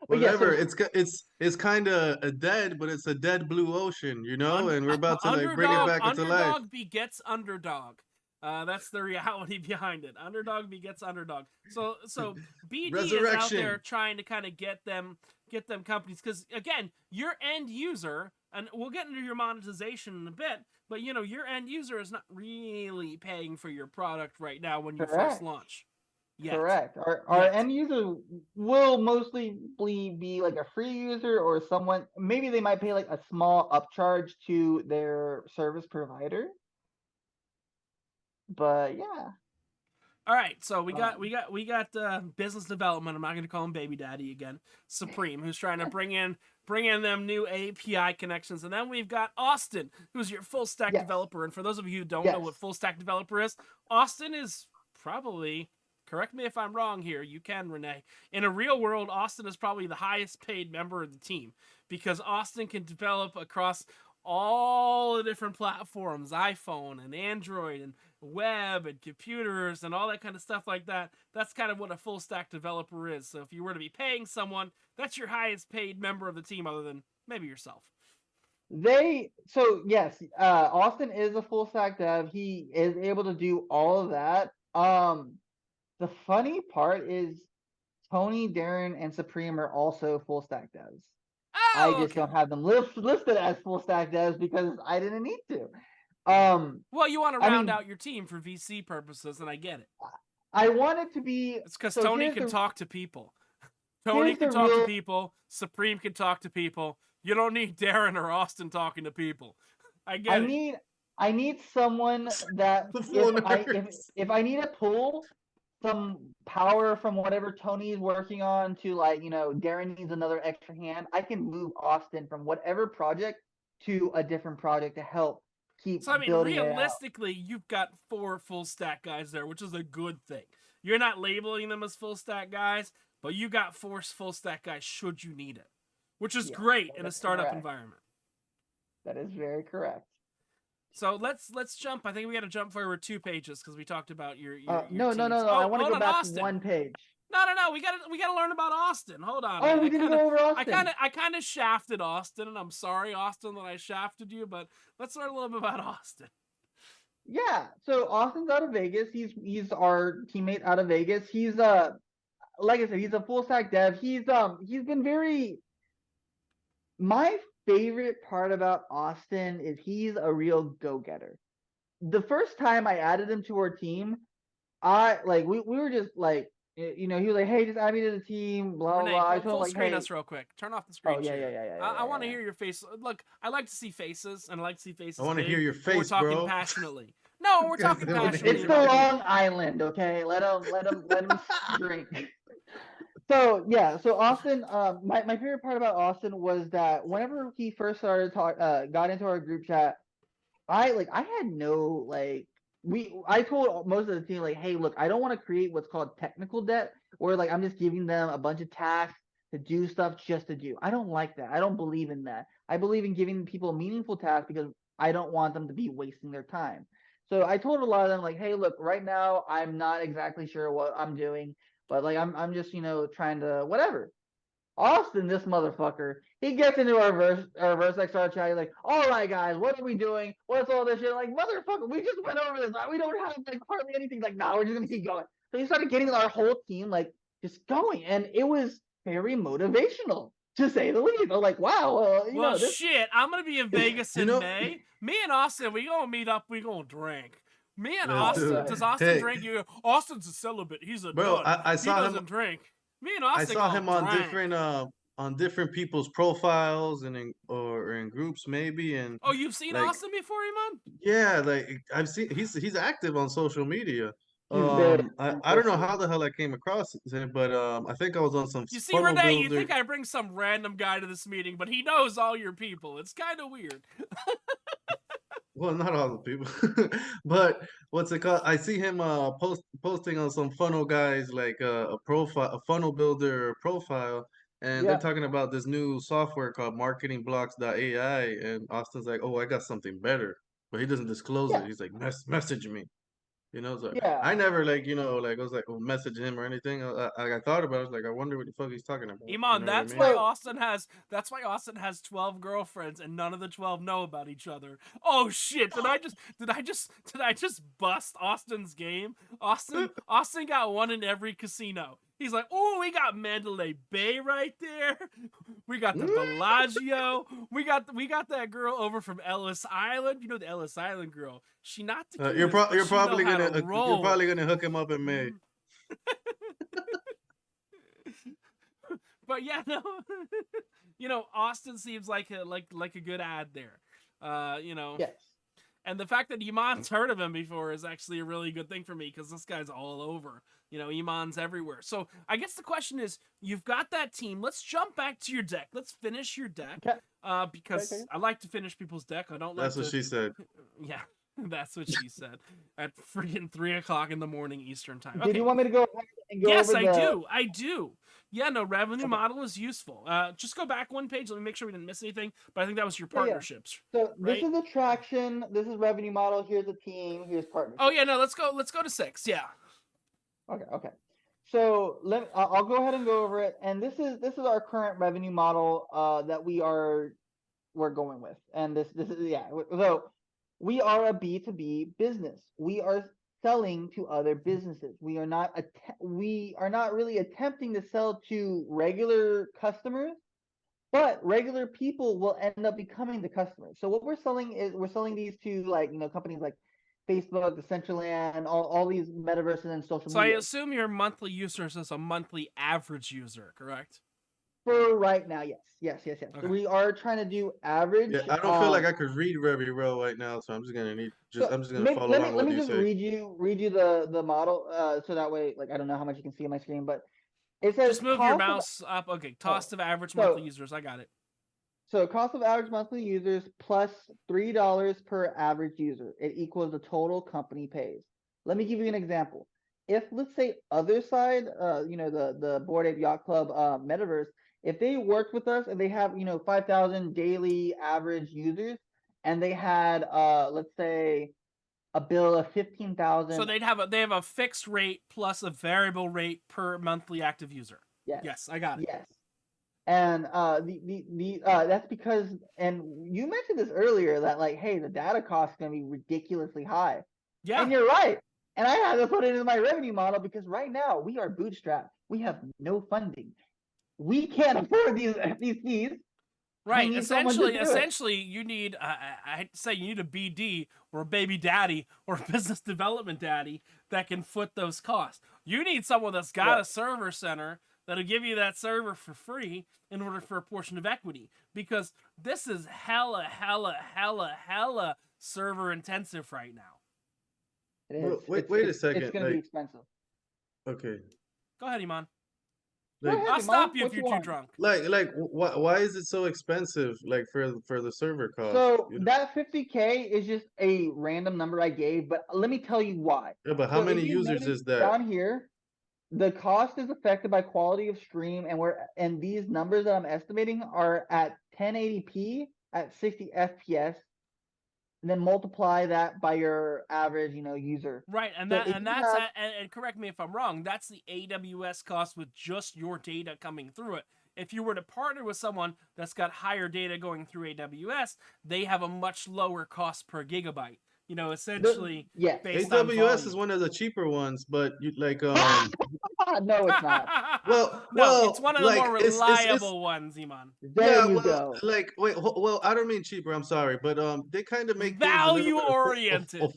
Whatever. It's kind of dead, but it's a dead blue ocean, and we're about to bring it back into life. Underdog begets underdog. That's the reality behind it. Underdog begets underdog. So BD is out there Resurrection. trying to kind of get them companies, because again, your end user, and we'll get into your monetization in a bit, but your end user is not really paying for your product right now when you first Correct. launch. Yet. Correct. Our end user will mostly be like a free user or someone. Maybe they might pay like a small upcharge to their service provider. But yeah. All right, so we got business development. I'm not going to call him Baby Daddy again. Supreme, who's trying to bring in them new API connections, and then we've got Austin, who's your full stack Yes. developer. And for those of you who don't Yes. know what full stack developer is, Austin is probably, correct me if I'm wrong here, you can, Rene. In a real world, Austin is probably the highest paid member of the team, because Austin can develop across all the different platforms, iPhone and Android and web and computers and all that kind of stuff like that. That's kind of what a full stack developer is. So if you were to be paying someone, that's your highest paid member of the team, other than maybe yourself. Yes, Austin is a full stack dev. He is able to do all of that. The funny part is Tony, Darren, and Supreme are also full stack devs. I just don't have them listed as full stack devs because I didn't need to. Well, you want to round out your team for VC purposes, and I get it. I want it to be. It's because Tony can talk to people. Tony can talk to people. Supreme can talk to people. You don't need Darren or Austin talking to people. I get it. I need someone that if I need to pull some power from whatever Tony's working on to, like, Darren needs another extra hand, I can move Austin from whatever project to a different project to help keep building realistically, you've got 4 full stack guys there, which is a good thing. You're not labeling them as full stack guys, but you got 4 full stack guys should you need it, which is great in a startup environment. That is very correct. So let's jump. I think we got to jump forward 2 pages because we talked about your no. I want to go back to 1 page. No. We got to learn about Austin. Hold on. Oh, we didn't go over Austin. I kind of shafted Austin, and I'm sorry, Austin, that I shafted you. But let's learn a little bit about Austin. Yeah. So Austin's out of Vegas. He's our teammate out of Vegas. He's like I said, he's a full stack dev. He's been very. My favorite part about Austin is he's a real go-getter. The first time I added him to our team, we were just like, he was like, hey, just add me to the team, blah, Rene, blah. I told him, like, screen us real quick. Turn off the screen share. Yeah. I want to hear your face. Look, I like to see faces, and I like to see faces. I want to hear your face, we're talking bro. passionately. No, we're talking passionately. It's the Long Island, okay? Let him drink. So Austin, my favorite part about Austin was that whenever he first started got into our group chat, I had no I told most of the team, like, hey, look, I don't want to create what's called technical debt, where I'm just giving them a bunch of tasks to do stuff just to do. I don't like that. I don't believe in that. I believe in giving people meaningful tasks because I don't want them to be wasting their time. So I told a lot of them, like, hey, look, right now I'm not exactly sure what I'm doing, but I'm just trying to whatever. Austin, this motherfucker, he gets into our VerseXR chat. He's like, all right, guys, what are we doing? What's all this shit? I'm like, motherfucker, we just went over this. We don't have hardly anything. Like, no, we're just gonna keep going. So he started getting our whole team just going, and it was very motivational, to say the least. I'm like, wow, shit, I'm gonna be in Vegas in May. Me and Austin, we gonna meet up. We gonna drink. Me and Austin. Does Austin drink? Austin's a celibate. He's a bro. I saw he doesn't drink. Me and Austin. I saw him on different people's profiles and in groups maybe. And you've seen Austin before, Eman? Yeah, I've seen he's active on social media. I don't know how the hell I came across him, but I think I was on some. You see, Rene, you think I bring some random guy to this meeting, but he knows all your people. It's kind of weird. Well, not all the people, but what's it called? I see him posting on some funnel guys, like a funnel builder profile, and they're talking about this new software called marketingblocks.ai, and Austin's like, oh, I got something better, but he doesn't disclose it. He's like, message me. You know, so Yeah. I never like, you know, like I was like, oh, message him or anything. I thought about it. I was like, I wonder what the fuck he's talking about. You Iman, know that's what I why mean? Austin has 12 girlfriends and none of the 12 know about each other. Oh shit, did I just bust Austin's game? Austin got one in every casino. He's like, "Oh, we got Mandalay Bay right there. We got the Bellagio. We got that girl over from Ellis Island. You know the Ellis Island girl. She not the cutest, but You're she know probably how gonna to you're roll." probably gonna hook him up in May. But yeah, no, you know, Austin seems like a good ad there. You know, Yes. and the fact that Iman's heard of him before is actually a really good thing for me because this guy's all over. You know, Iman's everywhere. So I guess the question is, you've got that team. Let's jump back to your deck. Let's finish your deck. Okay. Because Okay. I like to finish people's deck. I don't That's like what to. she said. Yeah, that's what she said at freaking 3:00 in the morning Eastern time. Did Okay. you want me to go ahead and go Yes, over I do. Yeah, no, revenue Okay. model is useful. Just go back one page. Let me make sure we didn't miss anything. But I think that was your Yeah, yeah. partnerships. So right? this is attraction. This is revenue model. Here's the team. Here's partnership. Oh yeah, no, let's go to 6. Yeah. Okay. So I'll go ahead and go over it. And this is our current revenue model that we're going with. And this is yeah. So we are a B2B business. We are selling to other businesses. We are not really attempting to sell to regular customers, but regular people will end up becoming the customers. So what we're selling these to, like, you know, companies like Facebook, Decentraland, all these metaverses and social So I media. assume your monthly users is a monthly average user, correct? For right now, yes. So Okay. we are trying to do average. Yeah, I don't feel like I could read very well right now, so I'm just gonna I'm just gonna follow along let what me you just say. read you the model so that way, like, I don't know how much you can see on my screen, but it says Just move your mouse up. Okay, cost of average monthly users. I got it. So cost of average monthly users plus $3 per average user. It equals the total company pays. Let me give you an example. If, let's say, other side, you know, the Bored Ape Yacht Club metaverse, if they worked with us and they have, you know, 5,000 daily average users, and they had, let's say, a bill of 15,000. So they have a fixed rate plus a variable rate per monthly active user. Yes, I got it. Yes. And that's because, and you mentioned this earlier, that, like, hey, the data cost is going to be ridiculously high. Yeah. And you're right. And I had to put it into my revenue model because right now we are bootstrapped. We have no funding. We can't afford these fees. Right. Essentially, you need I'd say you need a BD or a baby daddy or a business development daddy that can foot those costs. You need someone that's got a server center that'll give you that server for free in order for a portion of equity, because this is hella server intensive right now. It is. Wait a second. It's going to be expensive. Okay. Go ahead, Eman. Like, I'll stop you if you're too drunk. Why is it so expensive? Like for the server cost. So you know? that 50K is just a random number I gave, but let me tell you why. Yeah, but how many users is that? Down here, the cost is affected by quality of stream, and these numbers that I'm estimating are at 1080p at 60 FPS, and then multiply that by your average, you know, user. Right, and So and correct me if I'm wrong, that's the AWS cost with just your data coming through it. If you were to partner with someone that's got higher data going through AWS, they have a much lower cost per gigabyte. You know, essentially, based on AWS is one of the cheaper ones, but you like no, it's not. well, it's one of the more reliable ones, Iman. There you go. Like, wait, well, I don't mean cheaper. I'm sorry, but they kind of make value oriented,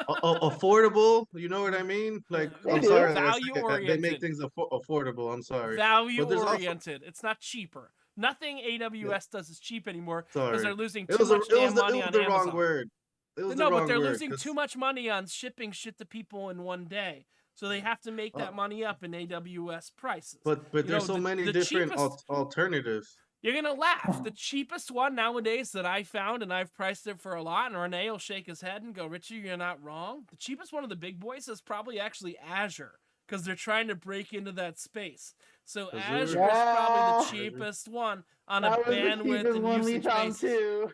affordable. You know what I mean? Like, I'm sorry, value oriented. They make things affordable. I'm sorry. Value oriented. It's not cheaper. Nothing AWS does is cheap anymore because they're losing too much money on Amazon. Wrong word. But they're losing too much money on shipping shit to people in one day. So they have to make that money up in AWS prices. But there's so many different alternatives. You're going to laugh. The cheapest one nowadays that I found, and I've priced it for a lot, and Rene will shake his head and go, Richie, you're not wrong. The cheapest one of the big boys is probably actually Azure, because they're trying to break into that space. So Azure is probably the cheapest one on a bandwidth and usage basis. Too.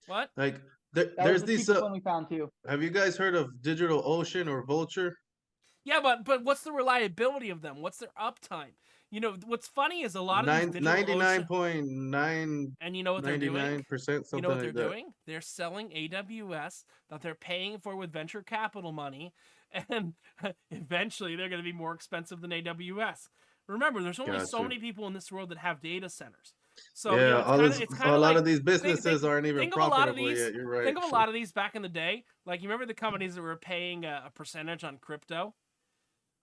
What? Like, That there's was the these. cheapest one we found too. Have you guys heard of Digital Ocean or Vulture? Yeah, but what's the reliability of them? What's their uptime? You know, what's funny is a lot of these digital ocean, 99.999%, and you know what they're doing? You know something what they're like that. doing? They're selling AWS that they're paying for with venture capital money, and eventually they're going to be more expensive than AWS. Remember, there's only so Gotcha. many people in this world that have data centers. So you know, Yeah, it's a kind of lot like of these think businesses aren't even think of a lot of profitable these. yet. You're right. Think of a lot of these back in the day. Like you remember the companies that were paying a percentage on crypto.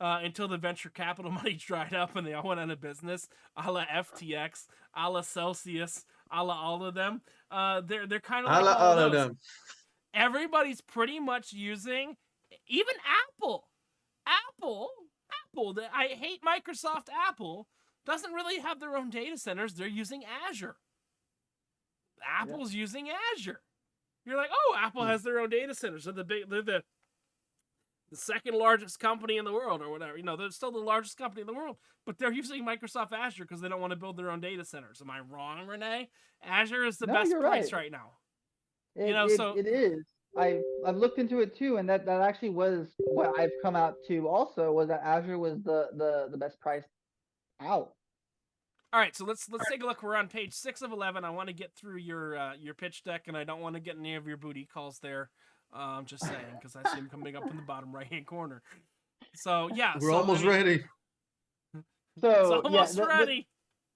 Until the venture capital money dried up and they all went out of business, a la FTX, a la Celsius, a la all of them. They're kind of like all All of those. them. Everybody's pretty much using, even Apple. Apple, I hate Microsoft. Apple doesn't really have their own data centers. They're using Azure. Apple's using Azure. You're like, oh, Apple has their own data centers. They're the second largest company in the world or whatever. You know, they're still the largest company in the world, but they're using Microsoft Azure because they don't want to build their own data centers. Am I wrong, Rene? Azure is the No, best you're price right. right now. It is. I've looked into it too, and that actually was what I've come out to also was that Azure was the best price out. All right, so let's take a look. We're on page 6 of 11. I want to get through your pitch deck, and I don't want to get any of your booty calls there. Just saying, because I see them coming up in the bottom right-hand corner. So yeah, We're almost ready. So it's almost ready.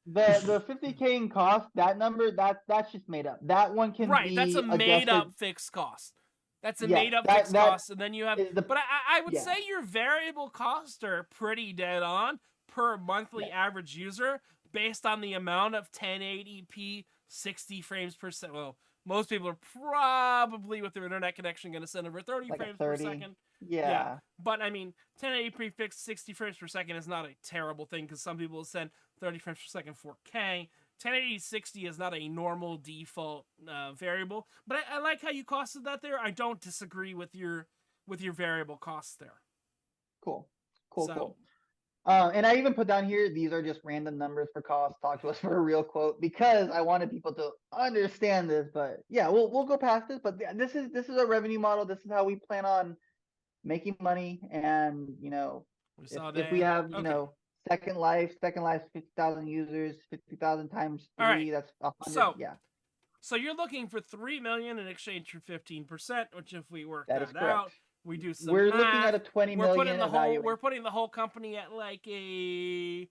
The 50K in cost, that number, that's just made up. That one can right. be That's a made adjusted. up fixed cost. That's a Yeah, made up that- fixed that cost, and then you have. is the- But I would yeah. say your variable costs are pretty dead on per monthly average user based on the amount of 1080p 60 frames per second. Well, most people are probably with their internet connection going to send over 30 Like a frames per 30. second. Yeah. But I mean, 1080p fixed 60 frames per second is not a terrible thing because some people send 30 frames per second 4K. 1080 60 is not a normal default variable, but I like how you costed that there. I don't disagree with your variable costs there. Cool. So- And I even put down here, these are just random numbers for cost. Talk to us for a real quote because I wanted people to understand this. But yeah, we'll go past this. But this is a revenue model. This is how we plan on making money. And you know, if we have Second Life, 50,000 users, 50,000 times 3, right. that's 100. So yeah. So you're looking for 3 million in exchange for 15%, which if we work That is that correct. out, we do some We're math. looking at a 20 million evaluation. We're putting the whole company at like a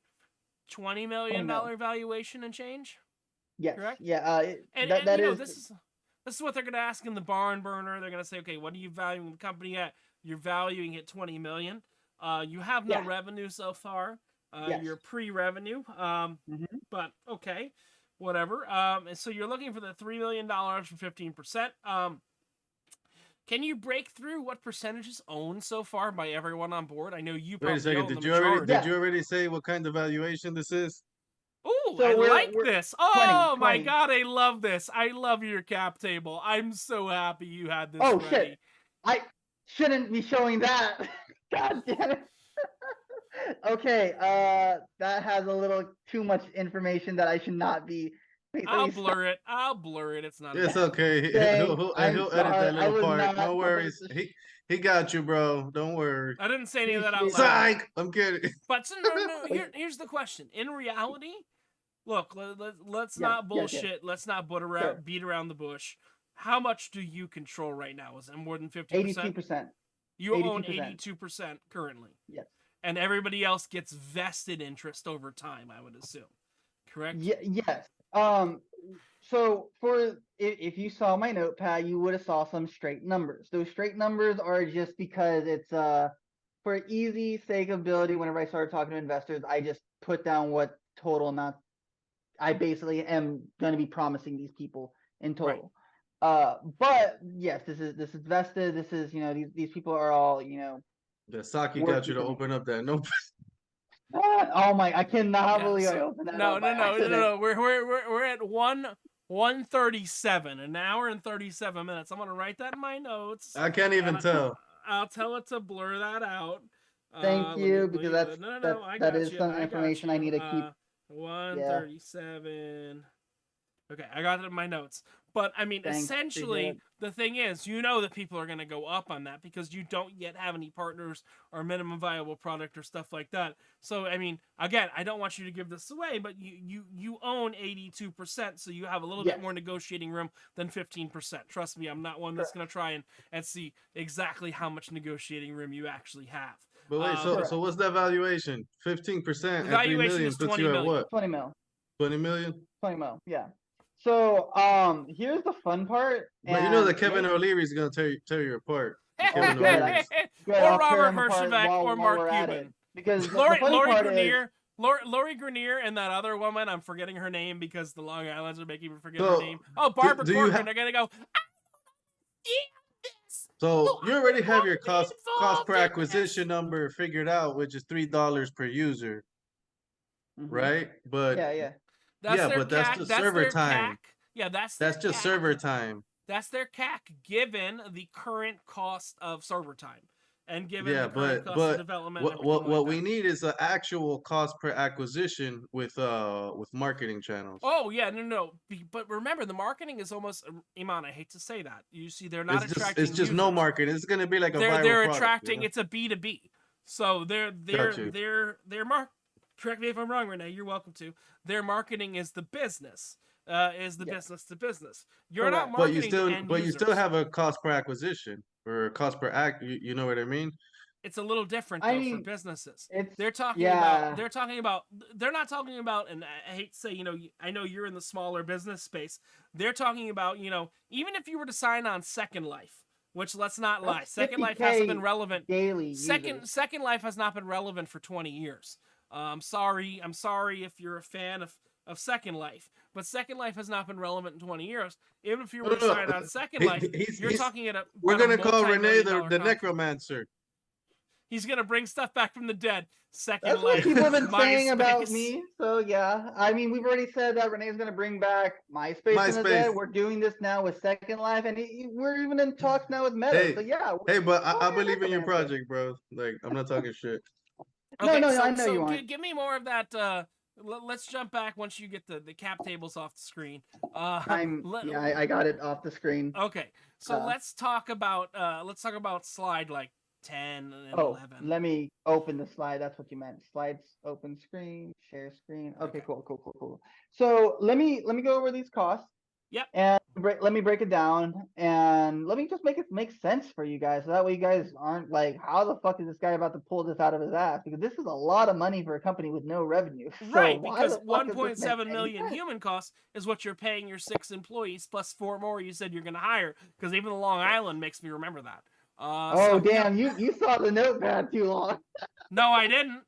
$20 million valuation and change. Yes. Correct? Yeah. This is what they're going to ask in the barn burner. They're going to say, okay, what are you valuing the company at? You're valuing it 20 million. You have no revenue so far. You're pre-revenue. But okay, whatever. And so you're looking for the $3 million for 15%. Can you break through what percentage is owned so far by everyone on board? I know you probably Wait a second. own the majority. Did you already say what kind of valuation this is? Ooh, So I like this. Oh 20. my god, I love this. I love your cap table. I'm so happy you had this Oh ready. shit! I shouldn't be showing that. God damn it. Okay, that has a little too much information that I should not be. I'll blur it. It's not. It's okay. He'll edit that little part. No worries. He got you, bro. Don't worry. I didn't say any of that out loud. Psych! I'm kidding. But no. Here's the question. In reality, look, let's not bullshit. Let's not beat around the bush. How much do you control right now? Is it more than 50%? 82%. You own 82% currently. Yes. And everybody else gets vested interest over time, I would assume. Correct? Yes. So if you saw my notepad, you would have saw some straight numbers. Those straight numbers are just because it's for easy sake of ability. Whenever I started talking to investors, I just put down what total amount I basically am going to be promising these people in total. Right. But yes, this is vested. This is these people are all The Saki got you to open up that notepad. Oh my! I cannot believe I opened that. No. We're at 1:37, an hour and 37 minutes. I'm gonna write that in my notes. I can't even tell. I'll tell it to blur that out. Thank you, because that is some information I need to keep. 1:37. Okay, I got it in my notes. But I mean, Thanks, appreciate essentially, it. the thing is, you know that people are going to go up on that because you don't yet have any partners or minimum viable product or stuff like that. So I mean, again, I don't want you to give this away, but you own 82%, so you have a little bit Yes. more negotiating room than 15%. Trust me, I'm not one that's going to try and see exactly how much negotiating room you actually have. But wait, Correct. so what's that valuation? 15% The at 3 valuation million is puts 20 you at million. what? 20 mil. 20 million? 20 mil. Yeah. So here's the fun part. But you know that And Kevin O'Leary's gonna tear you apart. Oh, Kevin good. O'Leary's. Good. Or I'll tear Robert him apart Herjavec or while Mark we're at it. Cuban. Because the Lori funny part is, Grenier, Lori Grenier, and that other woman, I'm forgetting her name because the Long Islanders are making me forget her So name. Oh, Barbara do you Corcoran. have? They're gonna go. This. So you already have your I'm cost per involved in this. acquisition number figured out, which is $3 per user, Mhm. right? But yeah. That's yeah, their but that's CAC. just That's server their CAC. time. Yeah, that's their That's just CAC. server time. That's their CAC given the current cost of server time and given Yeah, the current but cost of development and what everything what like what that. we need is an actual cost per acquisition with marketing channels. Oh yeah, no. But remember, the marketing is almost Iman. I hate to say that. You see, they're not attracting It's just users. no marketing. It's gonna be like a viral They're product. attracting. It's a B2B. So Got you. their correct me if I'm wrong, Rene. You're welcome to. Their marketing is the business. Is the Yeah. business to business. You're not Correct. marketing to end But you users. still have a cost per acquisition or cost per act. You know what I mean? It's a little different I though for mean, businesses. it's They're yeah. not talking about, and I hate to say, I know you're in the smaller business space. They're talking about, even if you were to sign on Second Life, which let's not lie, That's Second Life hasn't been 50K relevant. daily users. Second Life has not been relevant for 20 years. I'm sorry if you're a fan of Second Life, but Second Life has not been relevant in 20 years. Even if you were to sign on Second Life, you're talking at We're about a gonna call Rene multi-million-dollar the contract. necromancer. He's gonna bring stuff back from the dead. Second That's what Life, people have been saying about MySpace. me. So yeah, I mean, we've already said that Renee's going to bring back MySpace from the dead. MySpace. We're doing this now with Second Life, and we're even in talks now with Meta. Hey, So yeah. hey, but call I me a believe in your necromancer. project, bro. Like I'm not talking shit. Okay, No, so I know you aren't. give me more of that. Let's jump back once you get the cap tables off the screen. I got it off the screen. Okay, so let's talk about slide like 10 and Oh, 11. let me open the slide. That's what you meant. Slides, open screen, share screen. Okay, Okay. cool. So let me go over these costs. Yep. And let me break it down, and let me just make it make sense for you guys, so that way you guys aren't like, how the fuck is this guy about to pull this out of his ass? Because this is a lot of money for a company with no revenue. Right, So why because the fuck does this make 1.7 any million sense? human costs is what you're paying your 6 employees plus 4 more you said you're going to hire. Because even the Long Island makes me remember that. Oh damn, you saw the notepad too long. No, I didn't.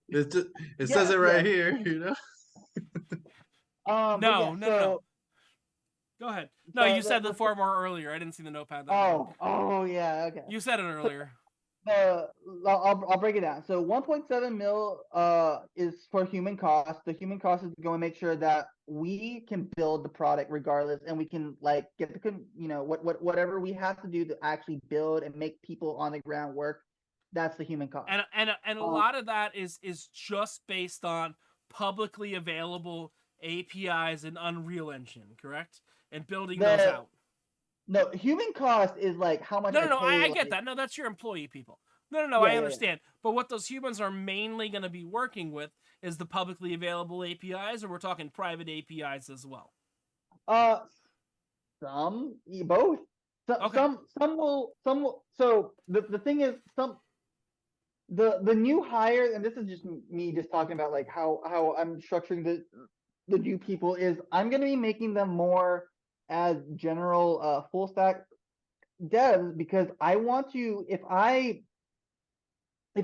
It says it right here. You know. No. Go ahead. No, So you said the 4 more earlier. I didn't see the notepad that long. Oh yeah, okay. You said it earlier. I'll break it down. So 1.7 mil is for human cost. The human cost is going to make sure that we can build the product regardless, and we can like get the whatever we have to do to actually build and make people on the ground work. That's the human cost. And a lot of that is just based on publicly available APIs in Unreal Engine, correct? And building those out. No, human cost is like how much. No, I get that. No, that's your employee people. No, I understand. Yeah. But what those humans are mainly going to be working with is the publicly available APIs, or we're talking private APIs as well? Both. Okay. Some will. So the thing is, the new hire, and this is just me just talking about like how I'm structuring the new people, is I'm going to be making them more as general full stack devs, because I want to, if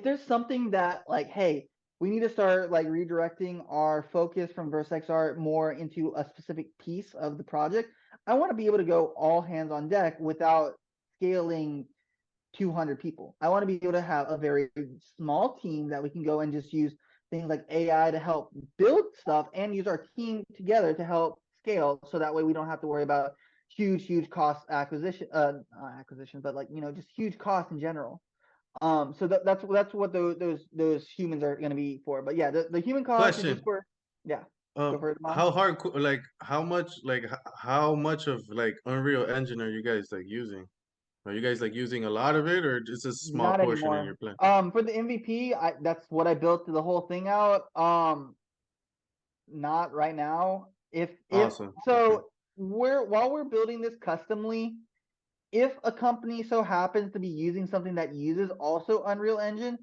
there's something that like, hey, we need to start like redirecting our focus from VerseXR more into a specific piece of the project, I want to be able to go all hands on deck without scaling 200 people. I want to be able to have a very small team that we can go and just use things like AI to help build stuff, and use our team together to help scale, so that way we don't have to worry about huge cost acquisition, but like, just huge costs in general. So that's what those humans are going to be for. But yeah, the human cost is just for, yeah. Go for it, Mom. how hard, like how much of like Unreal Engine are you guys like using? Are you guys like using a lot of it, or just a small Not portion in anymore. your plan? For the MVP, that's what I built the whole thing out. Not right now. If Awesome. Okay. so, while we're building this customly, if a company so happens to be using something that uses also Unreal Engine,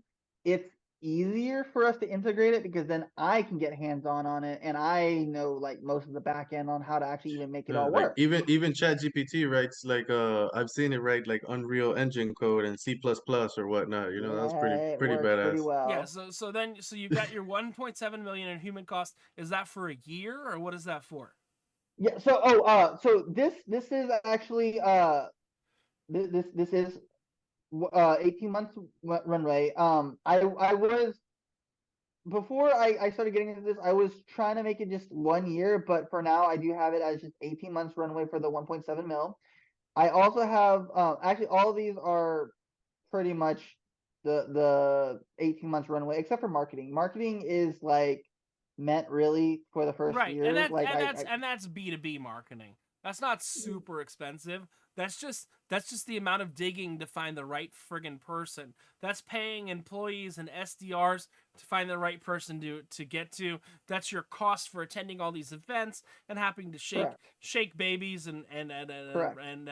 it's easier for us to integrate it because then I can get hands-on it and I know like most of the back end on how to actually even make it all Like work. even ChatGPT writes like I've seen it write like Unreal Engine code and C++ or whatnot. You know, that was Yeah, it pretty works badass. pretty Yeah, well. so you've got your 1.7 million in human cost. Is that for a year or what is that for? Yeah, so this is actually this is 18 months runway. I was before I started getting into this, I was trying to make it just 1 year, but for now I do have it as just 18 months runway for the 1.7 mil. I also have actually all of these are pretty much the 18 months runway except for marketing. Marketing is like meant really for the first Right, and year. Like that's B2B marketing. That's not super expensive. That's just the amount of digging to find the right friggin' person. That's paying employees and SDRs to find the right person to get to. That's your cost for attending all these events and having to correct, shake babies correct. and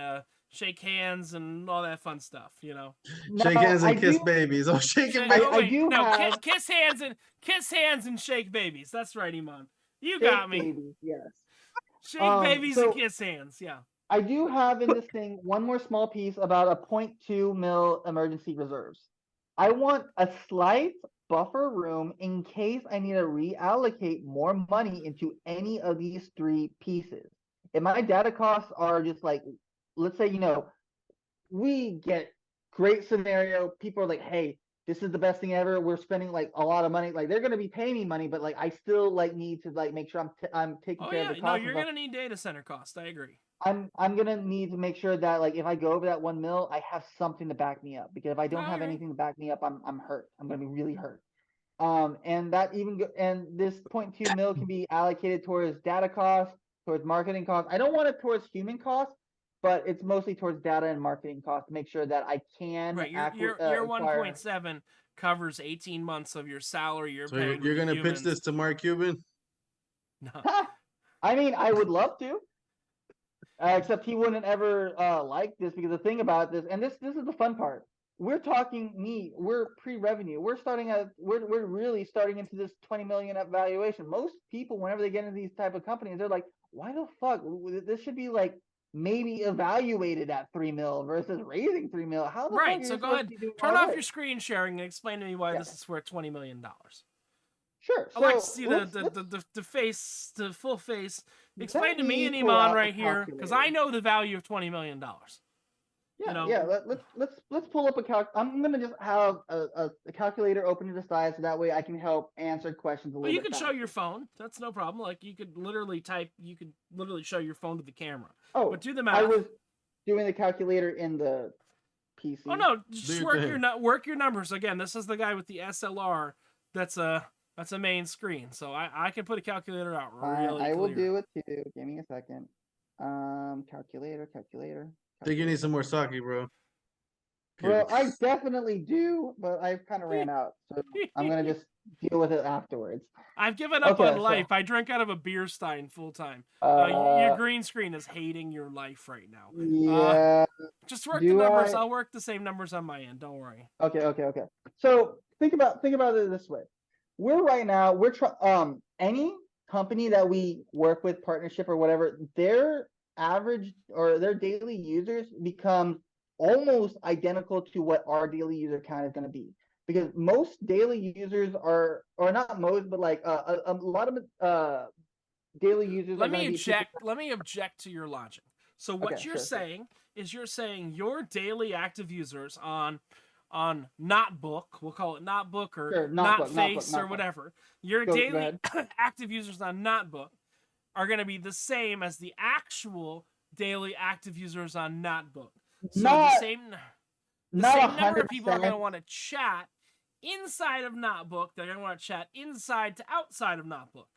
shake hands and all that fun stuff. You know. Shake Now hands and kiss babies. Oh, shaking babies. Oh I wait, do no, have kiss hands and shake babies. That's right, Eman. You got shake me. babies, yes. Shake babies and So kiss hands. Yeah. I do have in this thing one more small piece about a 0.2 mil emergency reserves. I want a slight buffer room in case I need to reallocate more money into any of these three pieces. If my data costs are just like, let's say, we get great scenario. People are like, hey, this is the best thing ever. We're spending like a lot of money. Like they're gonna be paying me money, but like I still like need to like make sure I'm taking Oh care of yeah. the No, costs and you're stuff. gonna need data center cost. I agree. I'm gonna need to make sure that like if I go over that 1 mil, I have something to back me up because if I No, don't I have agree. anything to back me up, I'm hurt. I'm gonna be really hurt. And that even and this 0.2 mil can be allocated towards data costs, towards marketing costs. I don't want it towards human costs, but it's mostly towards data and marketing costs to make sure that I can Right. Your acquire. 1.7 covers 18 months of your salary you're So paying to you're the gonna pitch humans. this to Mark Cuban? No. I mean, I would love to. Except he wouldn't ever like this because the thing about this, and this is the fun part. We're talking we're pre-revenue. We're really starting into this 20 million at valuation. Most people, whenever they get into these type of companies, they're like, why the fuck? This should be like maybe evaluated at 3 mil versus raising 3 mil. How the fuck Right. are So you go supposed to ahead. be doing Turn all off this? your screen sharing and explain to me why Yeah, this is worth $20 million. sure. I like to So see let's the face, the full face. Explain let to me me and pull Iman out a right here, because I calculator. know the value of $20 million. You Yeah, know, yeah. Let's pull up a calc. I'm gonna just have a calculator open to the side so that way I can help answer questions a well, little you bit could show your faster. phone. That's no problem. Like you could literally type. You could literally show your phone to the camera. But Oh, do the I math. was doing the calculator in the Oh PC. no, Do just your thing. work your numbers. Again, this is the guy with the SLR. That's a main screen. So I can put a calculator out Fine, really I will clear. do it too. Give me a second. Calculator, Think you need some calculator. more sake, bro. Kidding. Bro, I definitely do, but I kind of ran out, so I'm gonna just deal with it afterwards. I've given up on Okay, so life. I drink out of a beer stein full time. Your uh, green screen is hating your life right now. yeah, Just work the do numbers. I? I'll work the same numbers on my end. Don't worry. Okay. So think about it this way. We're right now we're any company that we work with, partnership or whatever, their average or their daily users become almost identical to what our daily user count is going to be. Because most daily users are, or not most, but like a lot of daily users are Let going me to be people. object. Let me object to your logic. So Okay, what you're sure. saying is you're saying your daily active users on Notebook, we'll call it Notebook or Sure, Not not Face or book. whatever. Your Go daily ahead. active users on Notebook are going to be the same as the actual daily active users on Notebook. So Not the not same number of people are going 100%. to want to chat inside of Notebook. They're going to want to chat inside to outside of Notebook.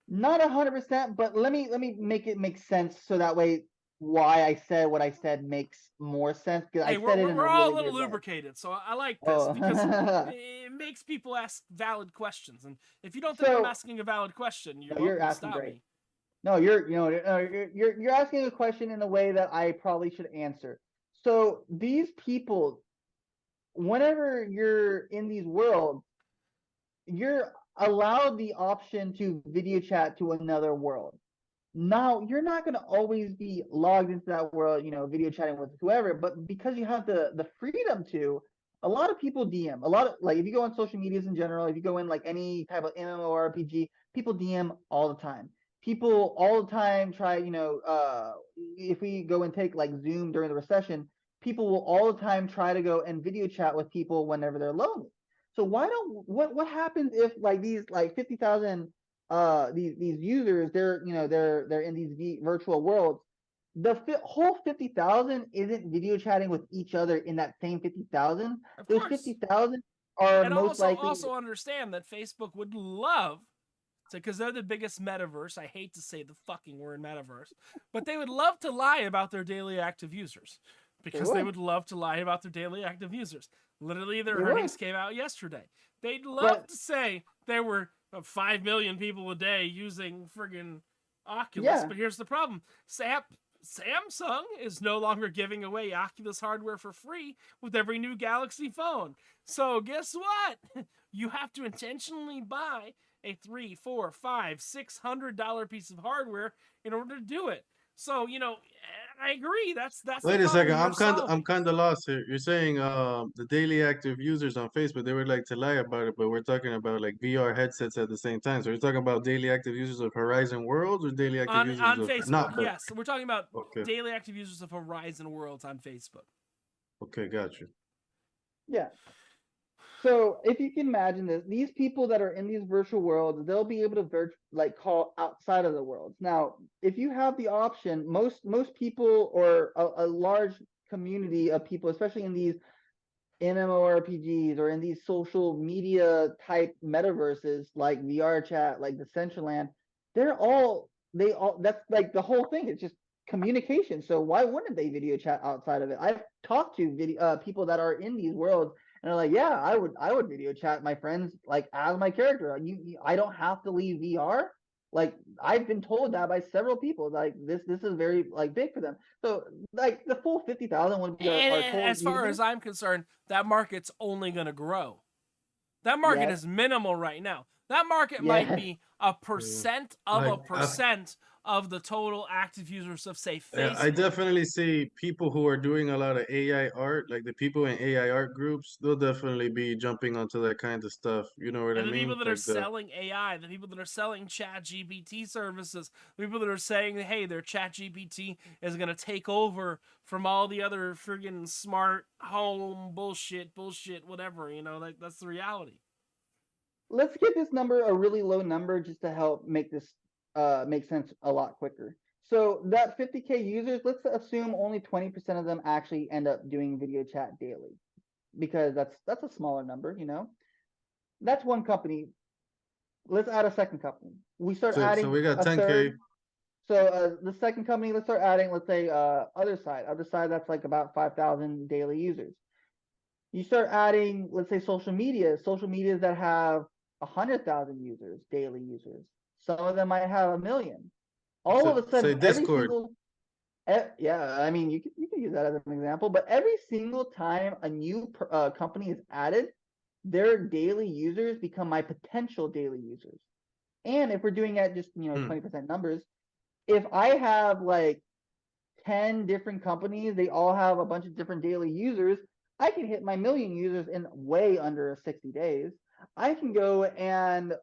Not 100%, but let me make it make sense so that way why I said what I said makes more sense because I Hey, said it in a we're all a really little weird way. lubricated, so I like this because Oh, it makes people ask valid questions. And if you don't think I'm so asking a valid question, you're no, you're welcome to asking stop great. me. No, you're asking a question in a way that I probably should answer. So these people, whenever you're in these worlds, you're allowed the option to video chat to another world. Now, you're not going to always be logged into that world, video chatting with whoever, but because you have the freedom to, a lot of people DM. A lot of like if you go on social medias in general, if you go in like any type of MMORPG, people DM all the time. People all the time try, if we go and take like Zoom during the recession, people will all the time try to go and video chat with people whenever they're lonely. So why don't what happens if like these like 50,000 these users they're in these virtual worlds, the whole 50,000 isn't video chatting with each other in that same 50,000. Of Those course. 50,000 are And most also likely also understand that Facebook would love to, because they're the biggest metaverse. I hate to say the fucking word metaverse, but they would love to lie about their daily active users they because they would would love to lie about their daily active users. Literally, their they would earnings came out yesterday. They'd love but to say there were 5 million people a day using friggin' Oculus, yeah, but here's the problem. Samsung is no longer giving away Oculus hardware for free with every new Galaxy phone. So guess what? You have to intentionally buy a $3, $4, $5, $600 piece of hardware in order to do it. So I agree. That's the Wait a second, problem you're I'm solving. kind of lost here. You're saying the daily active users on Facebook, they would like to lie about it, but we're talking about like VR headsets at the same time. So you're talking about daily active users of Horizon Worlds or daily active users On of Facebook, not but yes. We're talking about okay. daily active users of Horizon Worlds on Facebook. Okay, got you. yeah. So if you can imagine this, these people that are in these virtual worlds, they'll be able to like call outside of the worlds. Now, if you have the option, most people or a large community of people, especially in these MMORPGs or in these social media type metaverses like VR chat, like Decentraland, they all that's like the whole thing. It's just communication. So why wouldn't they video chat outside of it? I've talked to people that are in these worlds and are like, yeah, I would video chat my friends like as my character. I don't have to leave VR. Like I've been told that by several people. Like this is very like big for them. So like the full 50,000 would be And our total as far users. as I'm concerned, that market's only going to grow. That market Yes. is minimal right now. That market might Yeah. be a Yeah. percent of Like a percent of the total active users of, say, yeah, I Facebook. definitely see people who are doing a lot of AI art, like the people in AI art groups, they'll definitely be jumping onto that kind of stuff. You know what I And the mean? people that are Like the selling AI, the people that are selling Chat GPT services, the people that are saying, hey, their Chat GPT is going to take over from all the other friggin' smart home bullshit, whatever, that's the reality. Let's give this number a really low number just to help make this make sense a lot quicker. So that 50K users, let's assume only 20% of them actually end up doing video chat daily because that's a smaller number. That's one company. Let's add a second company. We start so adding we got a 10K. third. So the second company, let's start adding, let's say other side. Other side, that's like about 5,000 daily users. You start adding, let's say social medias that have 100,000 users, daily users. Some of them might have a million. All of So a say sudden, every Discord. single, yeah, I mean, you can use that as an example, but every single time a new company is added, their daily users become my potential daily users. And if we're doing at just Hmm. 20% numbers, if I have like 10 different companies, they all have a bunch of different daily users, I can hit my million users in way under 60 days. I can go and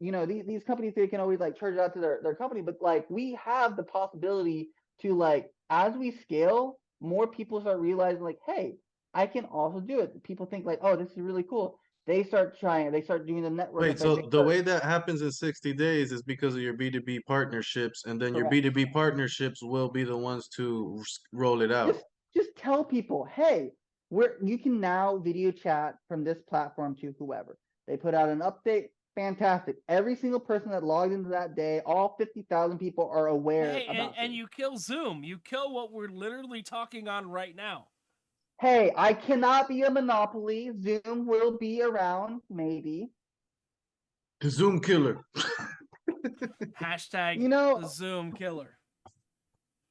these companies, they can always like charge it out to their company, but like we have the possibility to like as we scale, more people start realizing like, hey, I can also do it. People think like, oh, this is really cool. They start trying, they start doing the network Wait, effect. They so the start way that happens in 60 days is because of your B2B partnerships, and then your correct. B2B partnerships will be the ones to roll it out. just just tell people, hey, you can now video chat from this platform to whoever. They put out an update. fantastic. Every single person that logged into that day, all 50,000 people are aware Hey, about and this. you kill Zoom. You kill what we're literally talking on right now. Hey, I cannot be a monopoly. Zoom will be around, maybe. The Zoom killer. Hashtag You know, the Zoom killer.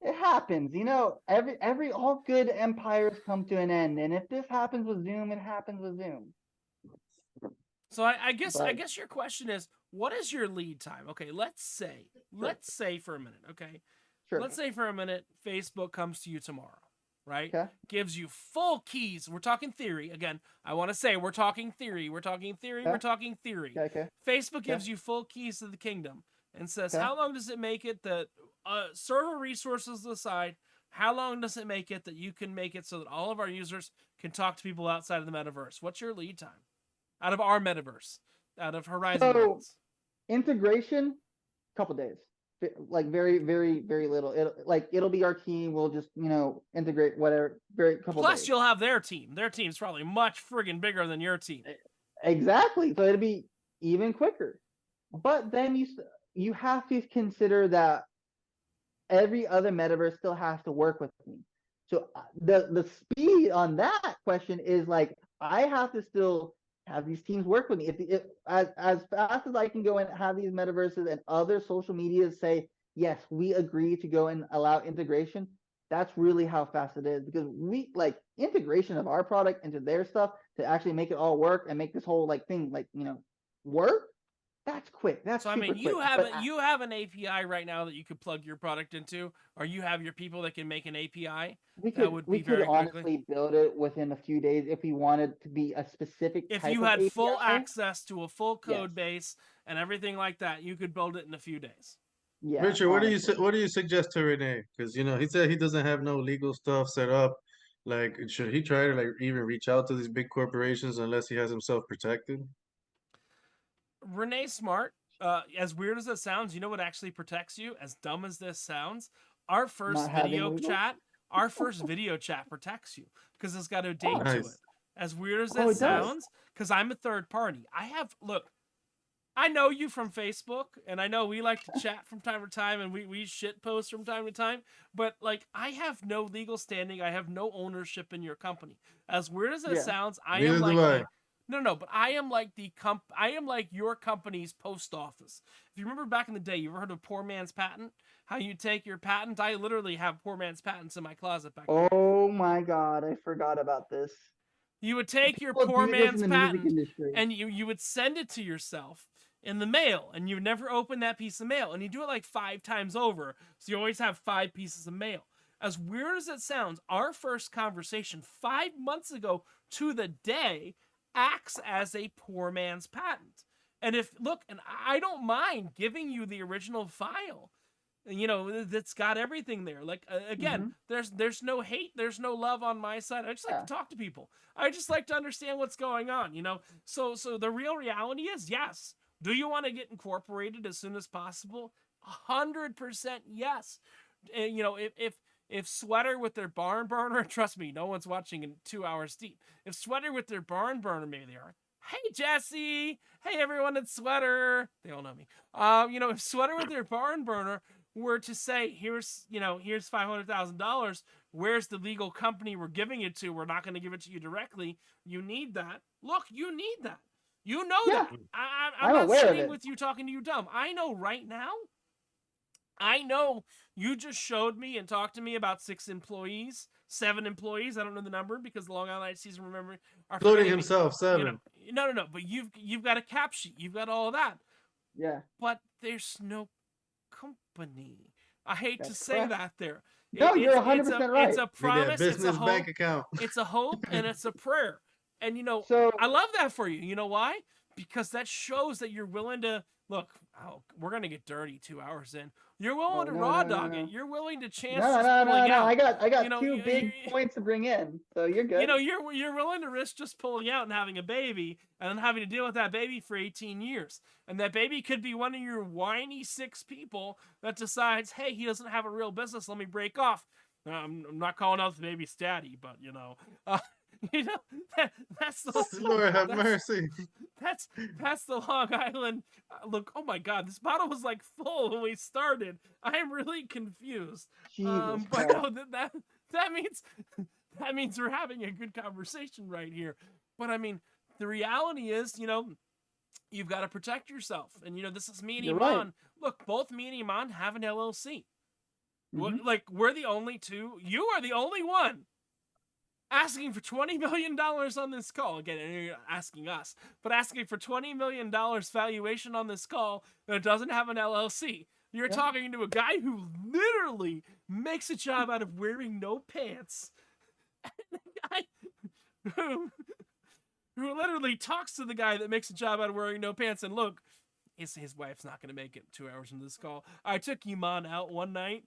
it happens. You know, every all good empires come to an end, and if this happens with Zoom, it happens with Zoom. So I guess But your question is, what is your lead time? Okay, let's say for a minute, okay? sure. Let's say for a minute Facebook comes to you tomorrow, right? Okay. Gives you full keys. We're talking theory. Again, I want to say we're talking theory. We're talking theory. Okay. We're talking theory. Okay. Facebook gives you full keys to the kingdom and says, Okay. how long does it make it that server resources aside, how long does it make it that you can make it so that all of our users can talk to people outside of the metaverse? What's your lead time? Out of our metaverse, out of Horizon So Worlds. integration, couple days. Like very, very, very little. It'll be our team. We'll just integrate whatever. Very couple Plus, days. you'll have their team. Their team's probably much friggin' bigger than your team. Exactly. So it'll be even quicker. But then you have to consider that every other metaverse still has to work with me. So the speed on that question is like I have to still have these teams work with me. If as fast as I can go and have these metaverses and other social medias say yes, we agree to go and allow integration. That's really how fast it is because we like integration of our product into their stuff to actually make it all work and make this whole like thing work. That's quick. That's So I super mean, you quick. have But you have an API right now that you could plug your product into, or you have your people that can make an API. we That could would we be could very honestly quickly. build it within a few days if we wanted to be a specific If type you of had full API. access to a full Yes. code base and everything like that, you could build it in a few days. Yeah. Richard, Honestly. what do you suggest to Rene? Because he said he doesn't have no legal stuff set up. Like, should he try to like even reach out to these big corporations unless he has himself protected? Renee's smart. As weird as it sounds, you know what actually protects you? As dumb as this sounds, our first Not having video legal? chat, protects you because it's got a date to Nice. it. As weird as Oh, that it does. sounds, because I'm a third party. I know you from Facebook, and I know we like to chat from time to time, and we shit post from time to time. But like, I have no legal standing. I have no ownership in your company. As weird as that Yeah. sounds, I Neither am do like I. no, but I am like I am like your company's post office. If you remember back in the day, you ever heard of poor man's patent? How you take your patent? I literally have poor man's patents in my closet back there. Oh my God, I forgot about this. You would take your People poor do this in man's the music patent industry. and you would send it to yourself in the mail, and you would never open that piece of mail, and you do it like 5 times over, so you always have 5 pieces of mail. As weird as it sounds, our first conversation 5 months ago to the day acts as a poor man's patent. And and I don't mind giving you the original file, that's got everything there. Like again, there's no hate, there's no love on my side. I just like to talk to people. I just like to understand what's going on. So the real reality is, yes. Do you want to get incorporated as soon as possible? 100% yes. And, if Sweater with their barn burner, trust me, no one's watching in 2 hours deep. If Sweater with their barn burner, maybe they are. Hey Jesse, hey everyone, it's Sweater. They all know me. If Sweater with their barn burner were to say, here's $500,000, where's the legal company we're giving it to? We're not going to give it to you directly. You need that. Look, you need that. You know that. I'm not sitting with you talking to you dumb. I know right now. I know you just showed me and talked to me about 7 employees. I don't know the number because the Long Island season, remember, are Floating himself 7. No. But you've got a cap sheet. You've got all of that. Yeah. But there's no company. I hate to say that there. No, you're 100% right. It's a promise. Business it's a hope, bank account. It's a hope and it's a prayer. And so I love that for you. You know why? Because that shows that you're willing to look. Oh, we're gonna get dirty 2 hours in. You're willing to raw dog it. You're willing to chance. No. I got two big points to bring in, so you're good. You're willing to risk just pulling out and having a baby, and then having to deal with that baby for 18 years, and that baby could be one of your whiny 6 people that decides, hey, he doesn't have a real business. Let me break off. I'm not calling out the baby's daddy, but that's the Lord have mercy. that's the Long Island. Look, oh my God, this bottle was like full when we started. I'm really confused. Jesus But Christ. no, that means that means we're having a good conversation right here. But I mean, the reality is, you've got to protect yourself. And this is me and You're Eman. right. Look, both me and Eman have an LLC. Mhm. Like, we're the only two. You are the only one asking for $20 million on this call. Again, you're asking us, but asking for $20 million valuation on this call that doesn't have an LLC. You're Yeah. talking to a guy who literally makes a job out of wearing no pants. And a guy who literally talks to the guy that makes a job out of wearing no pants. And look, his wife's not going to make it 2 hours into this call. I took Eman out one night,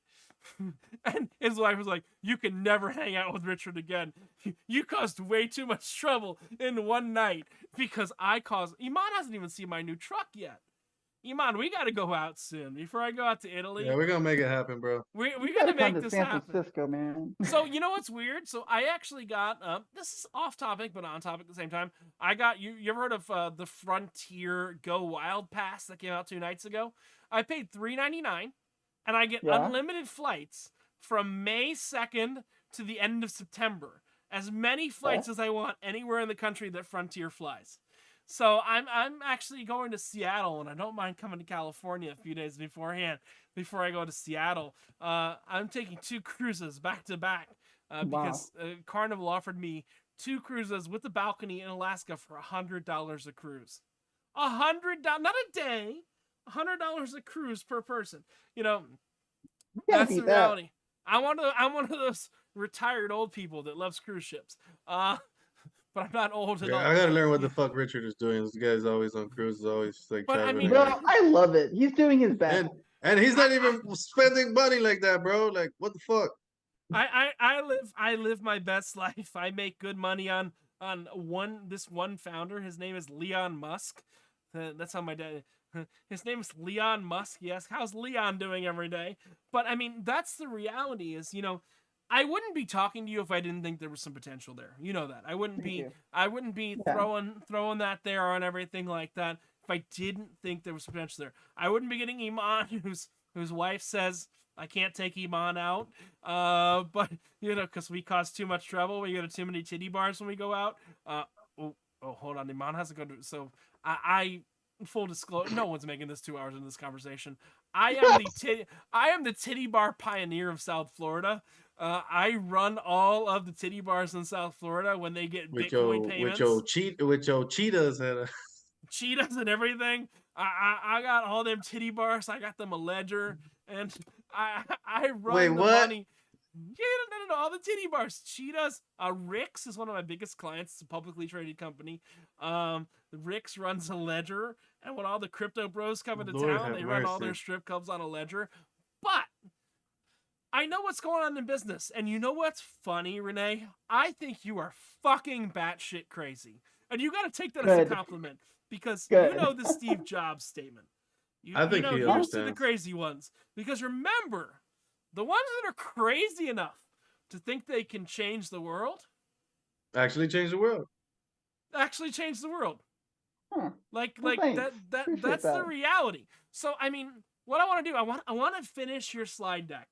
and his wife was like, "You can never hang out with Richard again. You caused way too much trouble in one night because I caused." Eman hasn't even seen my new truck yet. Eman, we got to go out soon before I go out to Italy. Yeah, we're gonna make it happen, bro. We You got gotta to come make to this San happen. Francisco, man. So you know what's weird? So I actually got this is off topic but on topic at the same time. I got you ever heard of the Frontier Go Wild Pass that came out 2 nights ago? I paid $3.99 and I get Yeah. unlimited flights from May 2nd to the end of September. As many flights as I want anywhere in the country that Frontier flies. So I'm actually going to Seattle, and I don't mind coming to California a few days beforehand before I go to Seattle. I'm taking 2 cruises back to back because Carnival offered me 2 cruises with the balcony in Alaska for $100 a cruise. $100, not a day, $100 a cruise per person. Can't That's beat the reality. I'm one of those retired old people that loves cruise ships. But I'm not old at Yeah, all. I gotta learn what the fuck Richard is doing. This guy's always on cruises, always like But, I traveling. mean- Bro, around. I love it. He's doing his best. And he's not even spending money like that, bro. Like, what the fuck? I live my best life. I make good money on this one founder. His name is Leon Musk. That's how my dad. His name is Leon Musk. Yes, how's Leon doing every day? But I mean, that's the reality. Is I wouldn't be talking to you if I didn't think there was some potential there. You know that. I wouldn't Thank be. you. I wouldn't be Yeah. throwing that there on everything like that if I didn't think there was potential there. I wouldn't be getting Eman, whose wife says I can't take Eman out. But because we cause too much trouble. We go to too many titty bars when we go out. Hold on. Eman has to go to. So I full disclosure. No one's making this 2 hours into this conversation. I am the titty bar pioneer of South Florida. I run all of the titty bars in South Florida when they get Bitcoin payments. with your cheetahs and Cheetahs and everything. I got all them titty bars. I got them a ledger, and I run Wait, the what? money. Yeah, no, all the titty bars. Cheetahs. Rix is one of my biggest clients. It's a publicly traded company. Rix runs a ledger, and when all the crypto bros come into Lord town, have they run all mercy. their strip clubs on a ledger. But I know what's going on in business, and you know what's funny, Rene? I think you are fucking batshit crazy, and you got to take that as a Good. compliment because Good. you know the Steve Jobs statement. I think he you're the understands. crazy ones because remember, the ones that are crazy enough to think they can change the world actually change the world. actually change the world. Huh. Like Well, thanks. Appreciate that's the that. reality. So I mean, what I want to do, I want to finish your slide deck.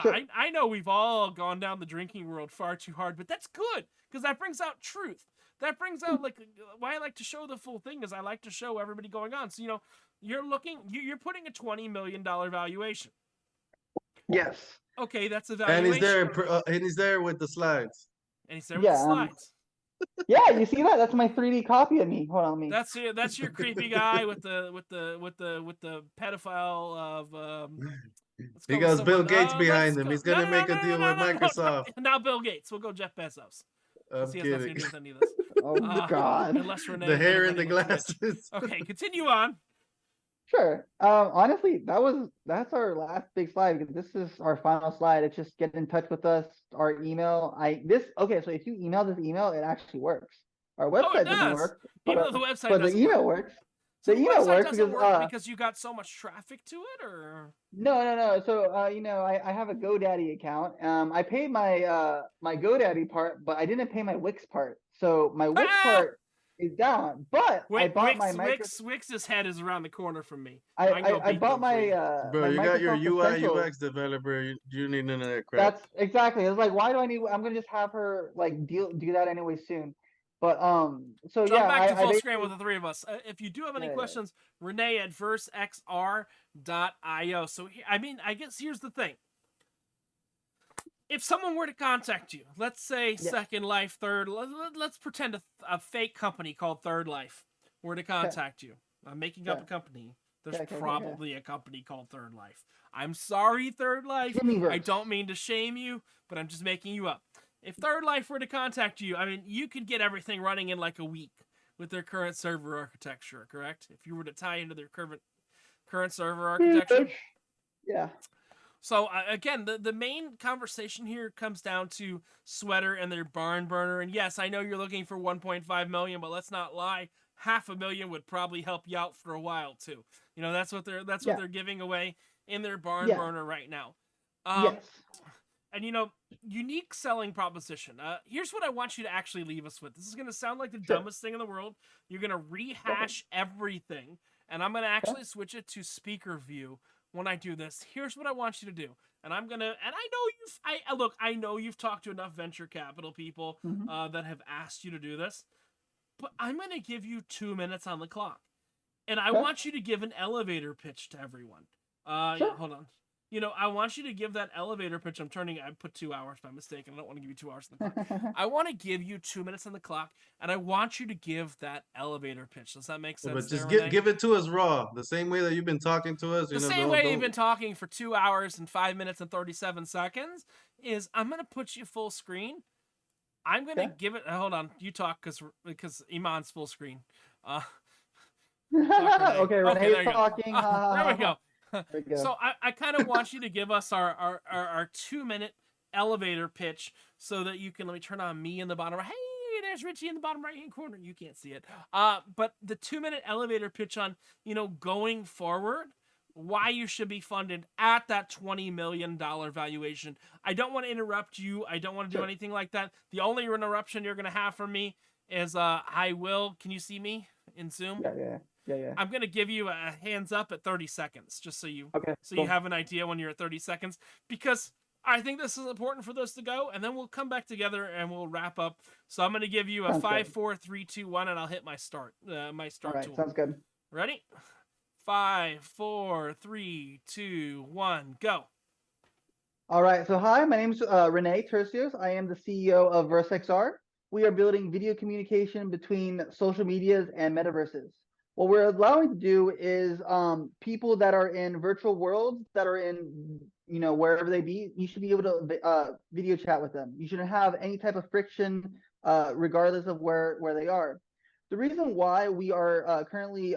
Sure. I know we've all gone down the drinking world far too hard, but that's good because that brings out truth. That brings out like why I like to show the full thing is I like to show everybody going on. So you're putting a $20 million valuation. Yes. Okay, that's a And valuation. he's there with the slides. And he's there with the slides. Yeah, you see that? That's my 3D copy of me. Hold on, me. That's your creepy guy with the pedophile of let's He go with goes Bill someone- Gates let's behind him. go- He's gonna no, make no, a no, deal no, with no, no, no. Microsoft. Now Bill Gates. We'll go Jeff Bezos. I'm He has nothing to kidding. do with any of this. Oh God. Unless Rene The has hair and the anything on Twitch. glasses. Okay, continue on. Sure. Honestly, that's our last big slide because this is our final slide. It's just get in touch with us. Our email. Okay. So if you email this email, it actually works. Our website doesn't does. work, Even but, though the website but the doesn't email work. works. So The email website works doesn't because work because you got so much traffic to it, or no. So I have a GoDaddy account. I paid my my GoDaddy part, but I didn't pay my Wix part. So my Wix part is down. But I bought my Wix's head is around the corner from me. I bought my Bro, my you got your Microsoft UI Essentials. UX developer. You need none of that crap. That's exactly. It's like, why do I need? I'm gonna just have her like do that anyway soon. But so jump yeah, back to I full screen with the three of us. If you do have any Yeah, yeah. questions, Rene at VerseXR.io. So I mean, I guess here's the thing. If someone were to contact you, let's say Yeah. Second Life, let's pretend a fake company called Third Life were to contact you. I'm making up a company. There's probably a company called Third Life. I'm sorry, Third Life. I don't mean to shame you, but I'm just making you up. If Third Life were to contact you, I mean, you could get everything running in like a week with their current server architecture, correct? If you were to tie into their current server architecture. Yeah. So again, the main conversation here comes down to Sweater and their barn burner. And yes, I know you're looking for 1.5 million, but let's not lie. $500,000 would probably help you out for a while too. You know, that's what they're giving away in their barn burner right now. Yes. And you know, unique selling proposition. Here's what I want you to actually leave us with. This is going to sound like the dumbest thing in the world. You're going to rehash everything, and I'm going to actually switch it to speaker view when I do this. Here's what I want you to do. And I'm going to, and I know you've talked to enough venture capital people that have asked you to do this, but I'm going to give you 2 minutes on the clock. And I want you to give an elevator pitch to everyone. Hold on. You know, I want you to give that elevator pitch. I put 2 hours by mistake, and I don't want to give you 2 hours on the clock. I want to give you 2 minutes on the clock, and I want you to give that elevator pitch. Does that make sense? But just give it to us raw, the same way that you've been talking to us. The same way you've been talking for 2 hours and 5 minutes and 37 seconds is I'm going to put you full screen. I'm going to give it. Hold on, you talk because Eman's full screen. Okay, Rene's talking. There we go. There we go. So I kind of want you to give us our 2 minute elevator pitch so that you can, let me turn on me in the bottom. Hey, there's Richie in the bottom right hand corner. You can't see it. But the 2 minute elevator pitch on, you know, going forward, why you should be funded at that $20 million valuation. I don't want to interrupt you. I don't want to do anything like that. The only interruption you're going to have from me is can you see me in Zoom? Yeah. I'm going to give you a hands up at 30 seconds, just so you cool. you have an idea when you're at 30 seconds, because I think this is important for those to go, and then we'll come back together and we'll wrap up. So I'm going to give you a 5, 4, 3, 2, 1, and I'll hit my start All right, tool. sounds good. Ready? 5, 4, 3, 2, 1, go. All right. So hi, my name is Rene Turcios. I am the CEO of VerseXR. We are building video communication between social medias and metaverses. What we're allowing to do is people that are in virtual worlds, that are in, you know, wherever they be, you should be able to video chat with them. You shouldn't have any type of friction regardless of where they are. The reason why we are currently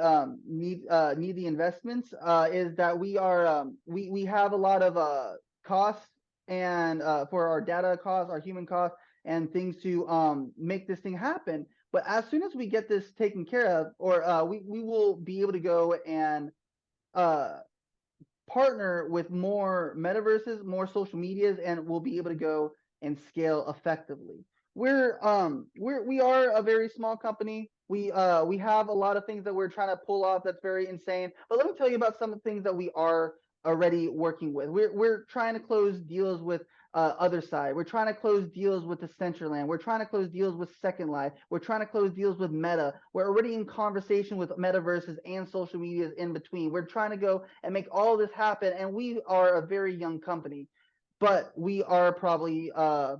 need the investments is that we are we have a lot of costs and for our data costs, our human costs, and things to make this thing happen. But as soon as we get this taken care of, or we will be able to go and partner with more metaverses, more social medias, and we'll be able to go and scale effectively. We are a very small company. We have a lot of things that we're trying to pull off that's very insane. But let me tell you about some of the things that we are already working with. We're trying to close deals with Other Side. We're trying to close deals with Decentraland. We're trying to close deals with Second Life. We're trying to close deals with Meta. We're already in conversation with metaverses and social medias in between. We're trying to go and make all this happen. And we are a very young company, but we are probably the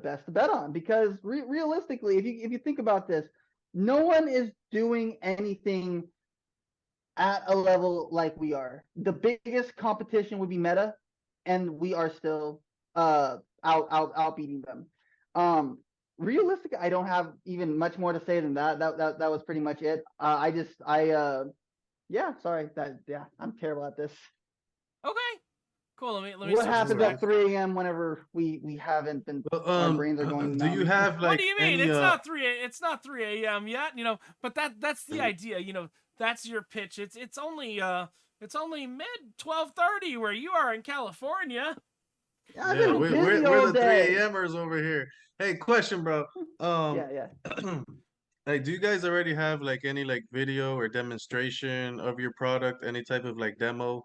best to bet on, because realistically, if you think about this, no one is doing anything at a level like we are. The biggest competition would be Meta, and we are still outbeating them. Realistically, I don't have even much more to say than that. That was pretty much it. Yeah, sorry. I'm terrible at this. Okay. Cool. Let me What happens at 3 a.m. whenever we haven't been, our brains are going do numb? you have like what do you mean? any, It's not 3 a.m. yet, you know, but that's the idea, you know. That's your pitch. It's only mid 12:30 where you are in California. Yeah, we're the 3 a.m.ers over here. Hey, question, bro. Yeah. Like, do you guys already have like any like video or demonstration of your product, any type of like demo?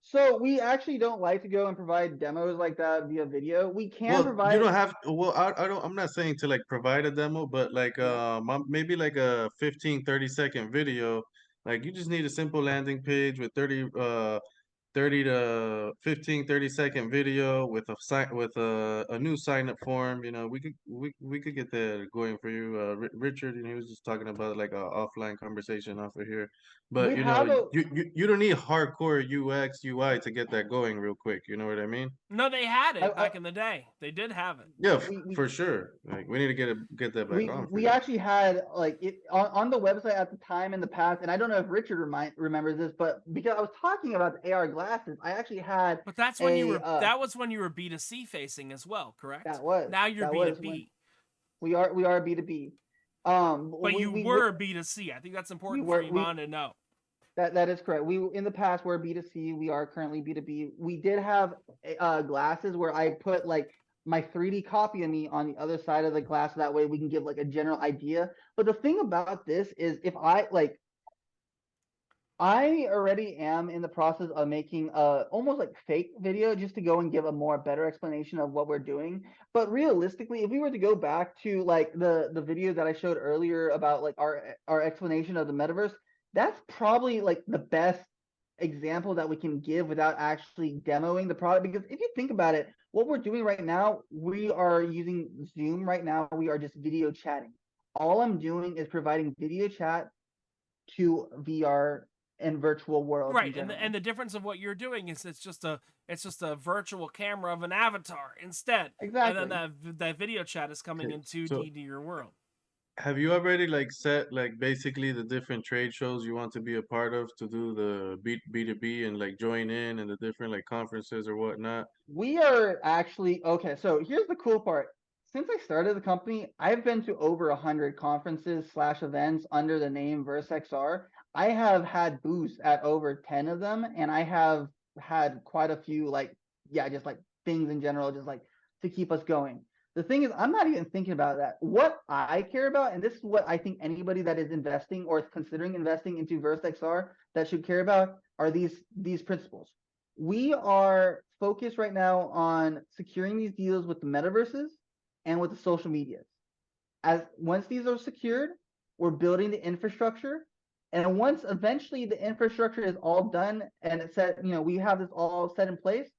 So we actually don't like to go and provide demos like that via video. We can Well, you provide, don't have, well, I don't, I'm not saying to like provide a demo, but like, yeah. maybe like a 15-30 second video. Like you just need a simple landing page with 30 to 15-30 second video with a new sign up form. We could get that going for you. Richard, he was just talking about like a offline conversation off of here, but We have a you don't need hardcore UX UI to get that going real quick. You know what I mean? No, they had it I back in the day. They did have it. Yeah, we for sure. Like we need to get that back on for we you. actually had like it on the website at the time in the past, and I don't know if Richard remembers this, but because I was talking about the AR glasses, I actually had But that's when you were that was when you were B2C facing as well, correct? Now you're that was when B2B. we are B2B. But you we were B2C. I think that's important for Eman to know. That is correct. We in the past were B2C. We are currently B2B. We did have glasses where I put like my 3D copy of me on the other side of the glass. So that way we can give like a general idea. But the thing about this is if I already am in the process of making a almost like fake video just to go and give a more better explanation of what we're doing. But realistically, if we were to go back to like the video that I showed earlier about like our explanation of the metaverse, that's probably like the best example that we can give without actually demoing the product. Because if you think about it, what we're doing right now, we are using Zoom right now. We are just video chatting. All I'm doing is providing video chat to VR and virtual worlds in Right, general. and the difference of what you're doing is it's just a virtual camera of an avatar instead. Exactly. And then that video chat is coming Okay, in 2D to your world. have you already like set like basically the different trade shows you want to be a part of to do the B2B and like join in and the different like conferences or whatnot? We are actually okay. So here's the cool part. Since I started the company, I've been to over 100 conferences / events under the name VerseXR. I have had booths at over 10 of them, and I have had quite a few like just like things in general, just like to keep us going. The thing is, I'm not even thinking about that. What I care about, and this is what I think anybody that is investing or is considering investing into VerseXR that should care about, are these principles. We are focused right now on securing these deals with the metaverses and with the social medias. As once these are secured, we're building the infrastructure. And once eventually the infrastructure is all done and it's set, we have this all set in place,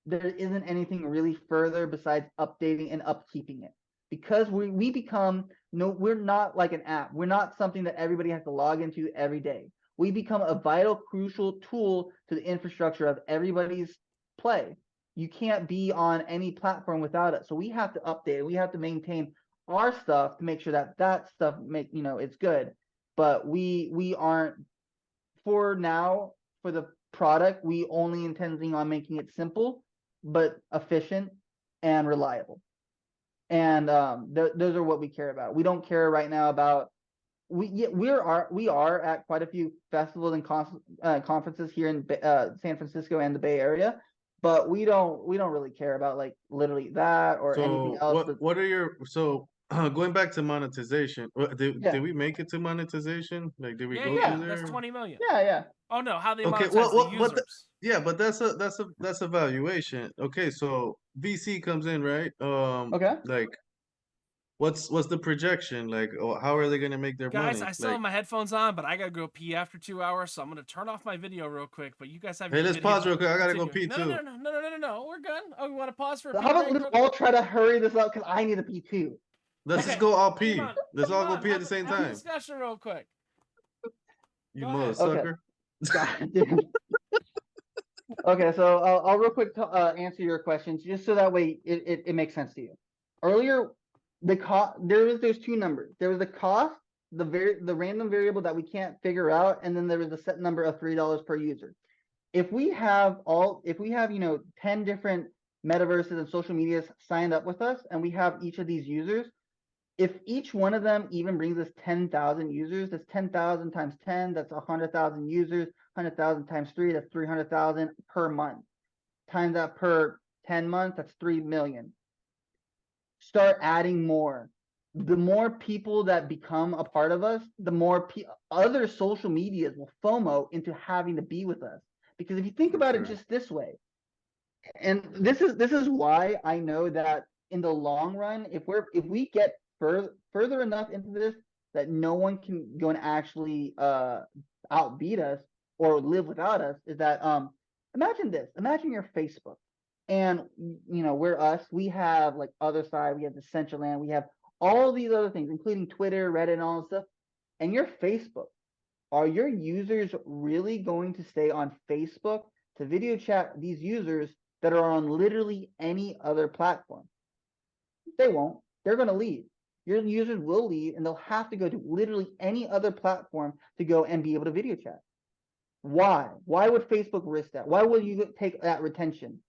there isn't anything really further besides updating and upkeeping it. Because we become we're not like an app. We're not something that everybody has to log into every day. We become a vital, crucial tool to the infrastructure of everybody's play. You can't be on any platform without it. So we have to update it. We have to maintain our stuff to make sure that stuff it's good. But we aren't, for now, for the product, we only intending on making it simple but efficient and reliable. And those are what we care about. We don't care right now about we are at quite a few festivals and conferences here in San Francisco and the Bay Area, but we don't really care about like literally that or anything So else. what are your going back to monetization? Did Yeah, we make it to monetization? Like did we Yeah, go yeah, through that's there? 20 million. yeah. Oh no, how they Okay, monetize the users. yeah, but that's a valuation. Okay, so VC comes in, right? Okay. Like what's the projection? Like, how are they gonna make their Guys, money? I still Like, have my headphones on, but I gotta go pee after 2 hours, so I'm gonna turn off my video real quick. But you guys have hey, your let's video. pause real quick. I gotta go Continue. pee too. No. We're good. Oh, we want to pause for a So pee how about break let's real all quick? try to hurry this up because I need to pee too. Let's just Okay, go all pee. Eman, Let's all go Eman, pee at the same have a time. discussion real quick. You Go mother ahead. Okay. sucker. God damn. Okay, so I'll real quick answer your questions just so that way it makes sense to you. Earlier, there's two numbers. There was the cost, the random variable that we can't figure out, and then there was a set number of $3 per user. If we have 10 different metaverses and social medias signed up with us, and we have each of these users, if each one of them even brings us 10,000 users, that's 10,000 times 10, that's 100,000 users. 100,000 times 3, that's 300,000 per month. Times that per 10 months, that's 3 million. Start adding more. the more people that become a part of us, the more other social medias will FOMO into having to be with us. Because if you think about it just this way, and this is why I know that in the long run, if we get further enough into this that no one can go and actually outbeat us or live without us, is that imagine this. Imagine your Facebook. And we're us. We have like other side, we have Decentraland, we have all these other things, including Twitter, Reddit, and all this stuff. And your Facebook. Are your users really going to stay on Facebook to video chat these users that are on literally any other platform? They won't. They're going to leave. Your users will leave, and they'll have to go to literally any other platform to go and be able to video chat. Why? Why would Facebook risk that? Why would you take that retention?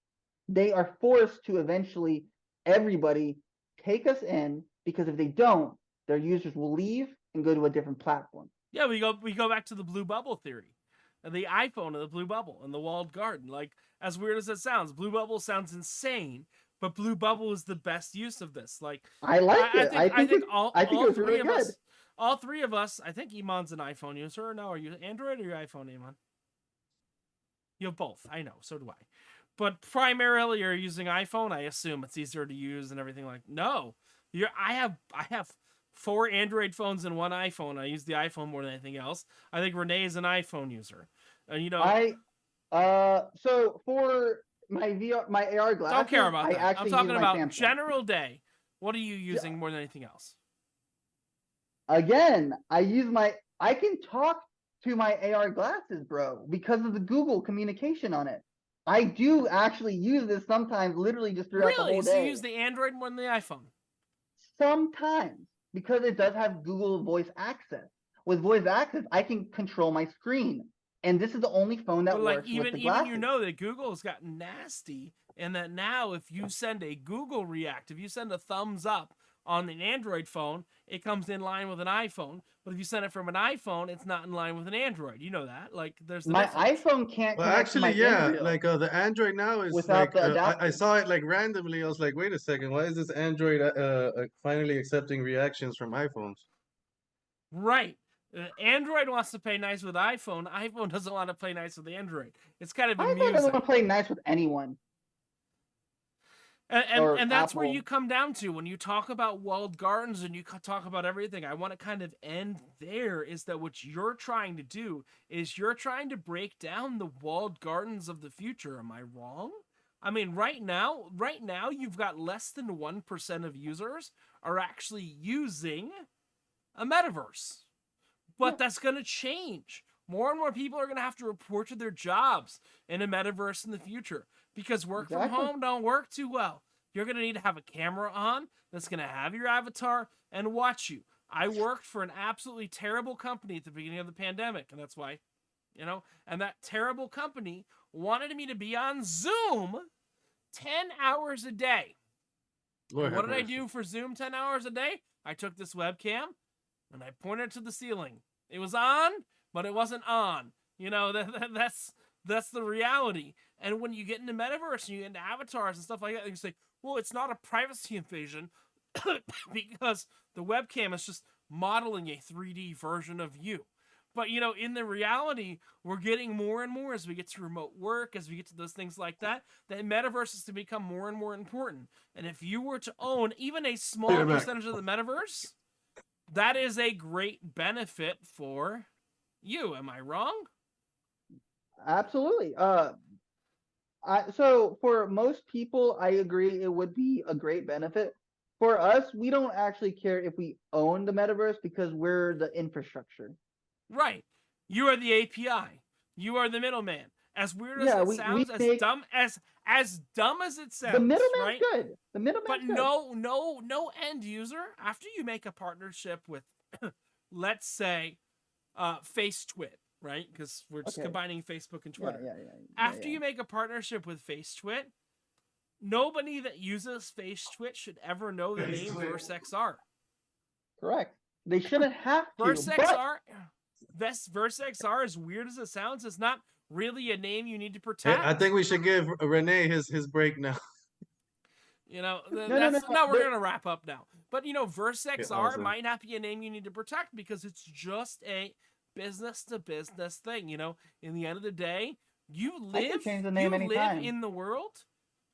They are forced to eventually, everybody take us in, because if they don't, their users will leave and go to a different platform. Yeah, we go back to the blue bubble theory, and the iPhone and the blue bubble and the walled garden. Like, as weird as it sounds, blue bubble sounds insane, but blue bubble is the best use of this. Like, I like it. I think it was really good. All three of us. I think Eman's an iPhone user. No, are you Android or your iPhone, Eman? You have both. I know. So do I. But primarily, you're using iPhone. I assume it's easier to use and everything. Like, no, I have 4 Android phones and 1 iPhone. I use the iPhone more than anything else. I think Rene is an iPhone user. And so for my AR glasses, don't care about that. I'm talking about Samsung. General day. What are you using more than anything else? Again, I can talk to my AR glasses, bro, because of the Google communication on it. I do actually use this sometimes, literally just throughout the whole day. So you use the Android more than the iPhone? Sometimes, because it does have Google Voice access. With voice access, I can control my screen, and this is the only phone that works with the glasses. Even that Google's gotten nasty, and that now if you send a Google React, if you send a thumbs up on an Android phone, it comes in line with an iPhone. But if you send it from an iPhone, it's not in line with an Android. You know that? Like, there's the difference. iPhone can't. Well, actually, yeah. Like the Android now is without like the I saw it like randomly. I was like, wait a second, why is this Android finally accepting reactions from iPhones? Right. Android wants to play nice with iPhone. iPhone doesn't want to play nice with Android. It's kind of amusing. iPhone doesn't want to play nice with anyone. And that's where you come down to when you talk about walled gardens and you talk about everything. I want to kind of end there, is that what you're trying to do is you're trying to break down the walled gardens of the future. Am I wrong? I mean, right now you've got less than 1% of users are actually using a metaverse. But that's going to change. More and more people are going to have to report to their jobs in a metaverse in the future, because work from home don't work too well. You're going to need to have a camera on that's going to have your avatar and watch you. I worked for an absolutely terrible company at the beginning of the pandemic, and that's why, and that terrible company wanted me to be on Zoom 10 hours a day. What did I do for Zoom 10 hours a day? I took this webcam and I pointed it to the ceiling. It was on, but it wasn't on. That's the reality. And when you get into metaverse and you get into avatars and stuff like that, you say, well, it's not a privacy invasion because the webcam is just modeling a 3D version of you. But, in the reality, we're getting more and more as we get to remote work, as we get to those things like that metaverse is to become more and more important. And if you were to own even a small percentage of the metaverse, that is a great benefit for you. Am I wrong? Absolutely. So for most people, I agree it would be a great benefit. For us, we don't actually care if we own the metaverse because we're the infrastructure. Right. You are the API. You are the middleman. As weird as it sounds, as dumb as it sounds. The middleman's right? good. The middleman's good. But no end user. After you make a partnership with, let's say, FaceTwit, right? Because we're just combining Facebook and Twitter. After you make a partnership with FaceTwit, nobody that uses FaceTwit should ever know the name VerseXR. Correct. They shouldn't have to. VerseXR, as weird as it sounds, is not really a name you need to protect. I think we should give Rene his break now. You know, No, that's no. We're but gonna wrap up now. But you know, Okay, VerseXR awesome. might not be a name you need to protect because it's just a business to business thing. You know, in the end of the day, I can change the name anytime. in the world.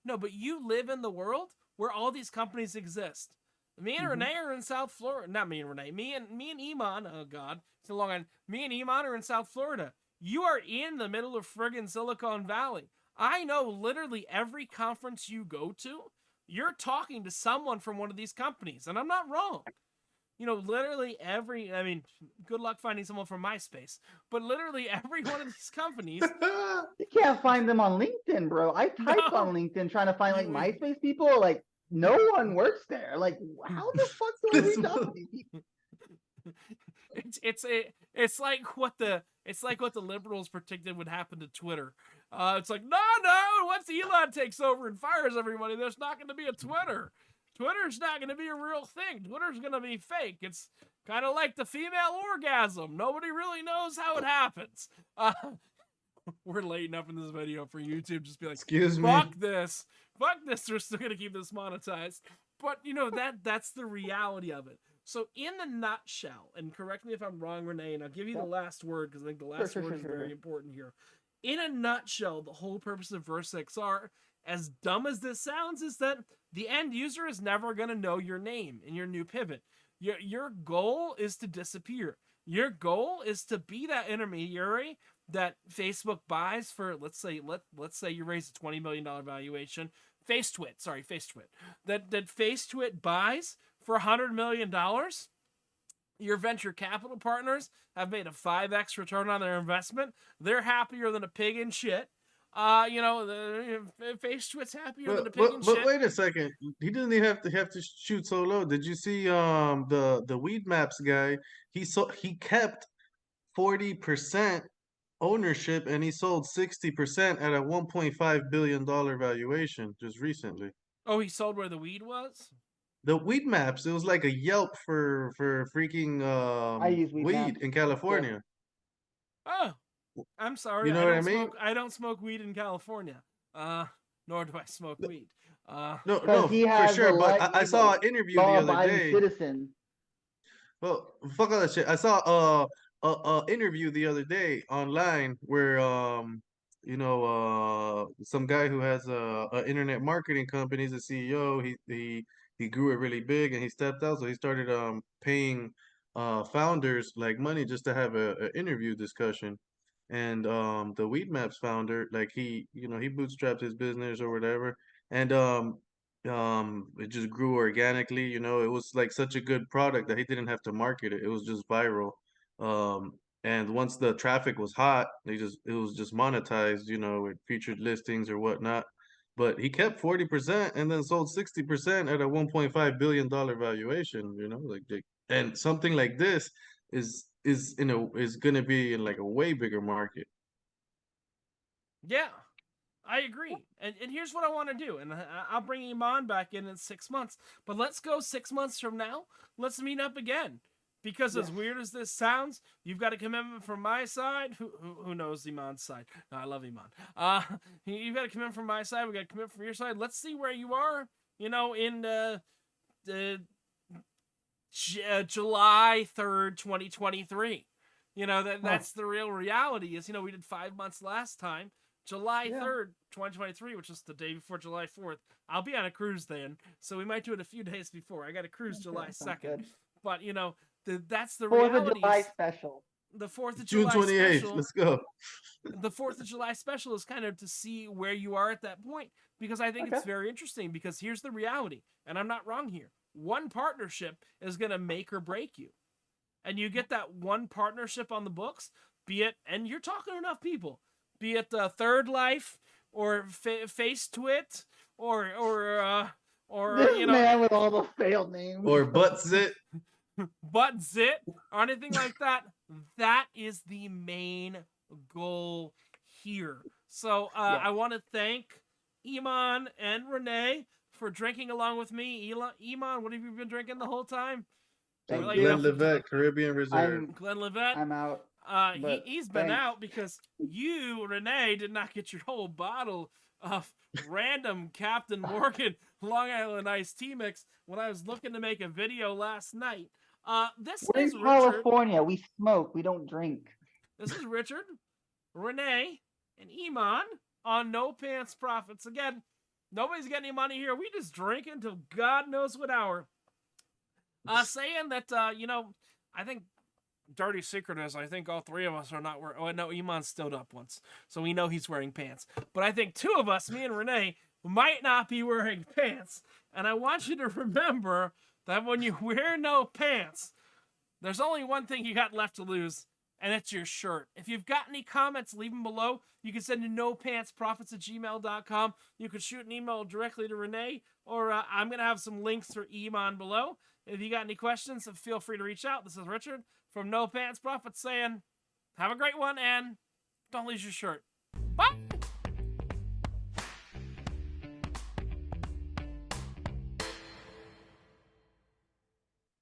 No, but you live in the world where all these companies exist. Me and Mhm. Rene are in South Florida. Not me and Rene. Me and Eman. Oh God, it's a long one. Me and Eman are in South Florida. You are in the middle of friggin' Silicon Valley. I know literally every conference you go to, you're talking to someone from one of these companies, and I'm not wrong. You know, literally every, I mean, good luck finding someone from MySpace, but literally every one of these companies, You can't find them on LinkedIn, bro. I typed on no, LinkedIn trying to find like you, MySpace people. Like no one works there. Like how the fuck do I This reach out to mo- these people? it's like what the liberals predicted would happen to Twitter. It's like no, once Elon takes over and fires everybody, there's not going to be a Twitter. Twitter's not going to be a real thing. Twitter's going to be fake. It's kind of like the female orgasm. Nobody really knows how it happens. We're late enough in this video for YouTube just be like, Excuse me. fuck this. We're still gonna keep this monetized. But you know that's the reality of it. So in the nutshell, and correct me if I'm wrong, Rene, and I'll give you the Yep. last word because I think the Sure, last sure, word sure, is sure, very sure. important here. In a nutshell, the whole purpose of VerseXR, as dumb as this sounds, is that the end user is never gonna know your name in your new pivot. Your goal is to disappear. Your goal is to be that intermediary that Facebook buys for, let's say you raise a $20 million valuation. FaceTwit. That FaceTwit buys for $100 million. Your venture capital partners have made a 5x return on their investment. They're happier than a pig in shit. You know, the FaceTwit's happier than a pig in but shit. wait a second. He doesn't even have to shoot so low. Did you see the Weed Maps guy? He kept 40% ownership and he sold 60% at a $1.5 billion valuation just recently. Oh, he sold where the weed was? The Weed Maps, it was like a Yelp for freaking I use Weed weed Maps. in It's good. California. Oh, I'm sorry. You know what I mean? I don't smoke weed in California. Nor do I smoke weed. No, Because no, he for has a sure. But I he's a saw an interview the other law-abiding day. citizen. Well, fuck all that shit. I saw a interview the other day online where some guy who has a internet marketing company, he's a CEO. He grew it really big and he stepped out, so he started paying founders like money just to have a interview discussion. And the Weed Maps founder, like he bootstrapped his business or whatever, and it just grew organically. It was like such a good product that he didn't have to market it. It was just viral. And once the traffic was hot, it was just monetized, with featured listings or whatnot. But he kept 40% and then sold 60% at a $1.5 billion valuation, and something like this is gonna be in like a way bigger market. Yeah, I agree. And here's what I want to do. And I'll bring Iman back in 6 months. But let's go 6 months from now. Let's meet up again. Because as Yes. weird as this sounds, you've got a commitment from my side. Who knows Iman's side? No, I love Iman. You've got a commitment from my side. We got a commitment from your side. Let's see where you are. You know, in July 3rd, 2023. You know, that's the real reality is, we did 5 months last time. July Yeah. 3rd, 2023, which is the day before July 4th. I'll be on a cruise then, so we might do it a few days before. I got a cruise July Sounds 2nd. good. But, that's the 4th of reality. July special. The 4th of June July 28th. special. Let's go. The 4th of July special is kind of to see where you are at that point, because I think it's Okay. very interesting, because here's the reality, and I'm not wrong here. One partnership is going to make or break you. And you get that one partnership on the books, be it, and you're talking to enough people, be it Third Life or FaceTwit or This man with all the failed names. Or Butts It. ButtZit or anything like that. That is the main goal here. So Yes. I want to thank Eman and Rene for drinking along with me. Eman, what have you been drinking the whole time? Thank Well, you. Glenlivet, Caribbean Reserve. Glenlivet. I'm out. But He's been thanks. out because you, Rene, did not get your whole bottle of random Captain Morgan Long Island iced tea mix when I was looking to make a video last night. This We're in is Richard. California. We smoke. We don't drink. This is Richard, Rene, and Eman on No Pants Profits. Again, nobody's getting any money here. We just drink until God knows what hour. Saying that, I think dirty secret is I think all three of us are not wearing. Oh no, Eman stood up once, so we know he's wearing pants. But I think two of us, me and Rene, might not be wearing pants. And I want you to remember that when you wear no pants, there's only one thing you got left to lose, and it's your shirt. If you've got any comments, leave them below. You can send to nopantsprofits@gmail.com. You can shoot an email directly to Rene, or I'm going to have some links for Eman below. If you got any questions, feel free to reach out. This is Richard from No Pants Profits saying, have a great one, and don't lose your shirt. Bye!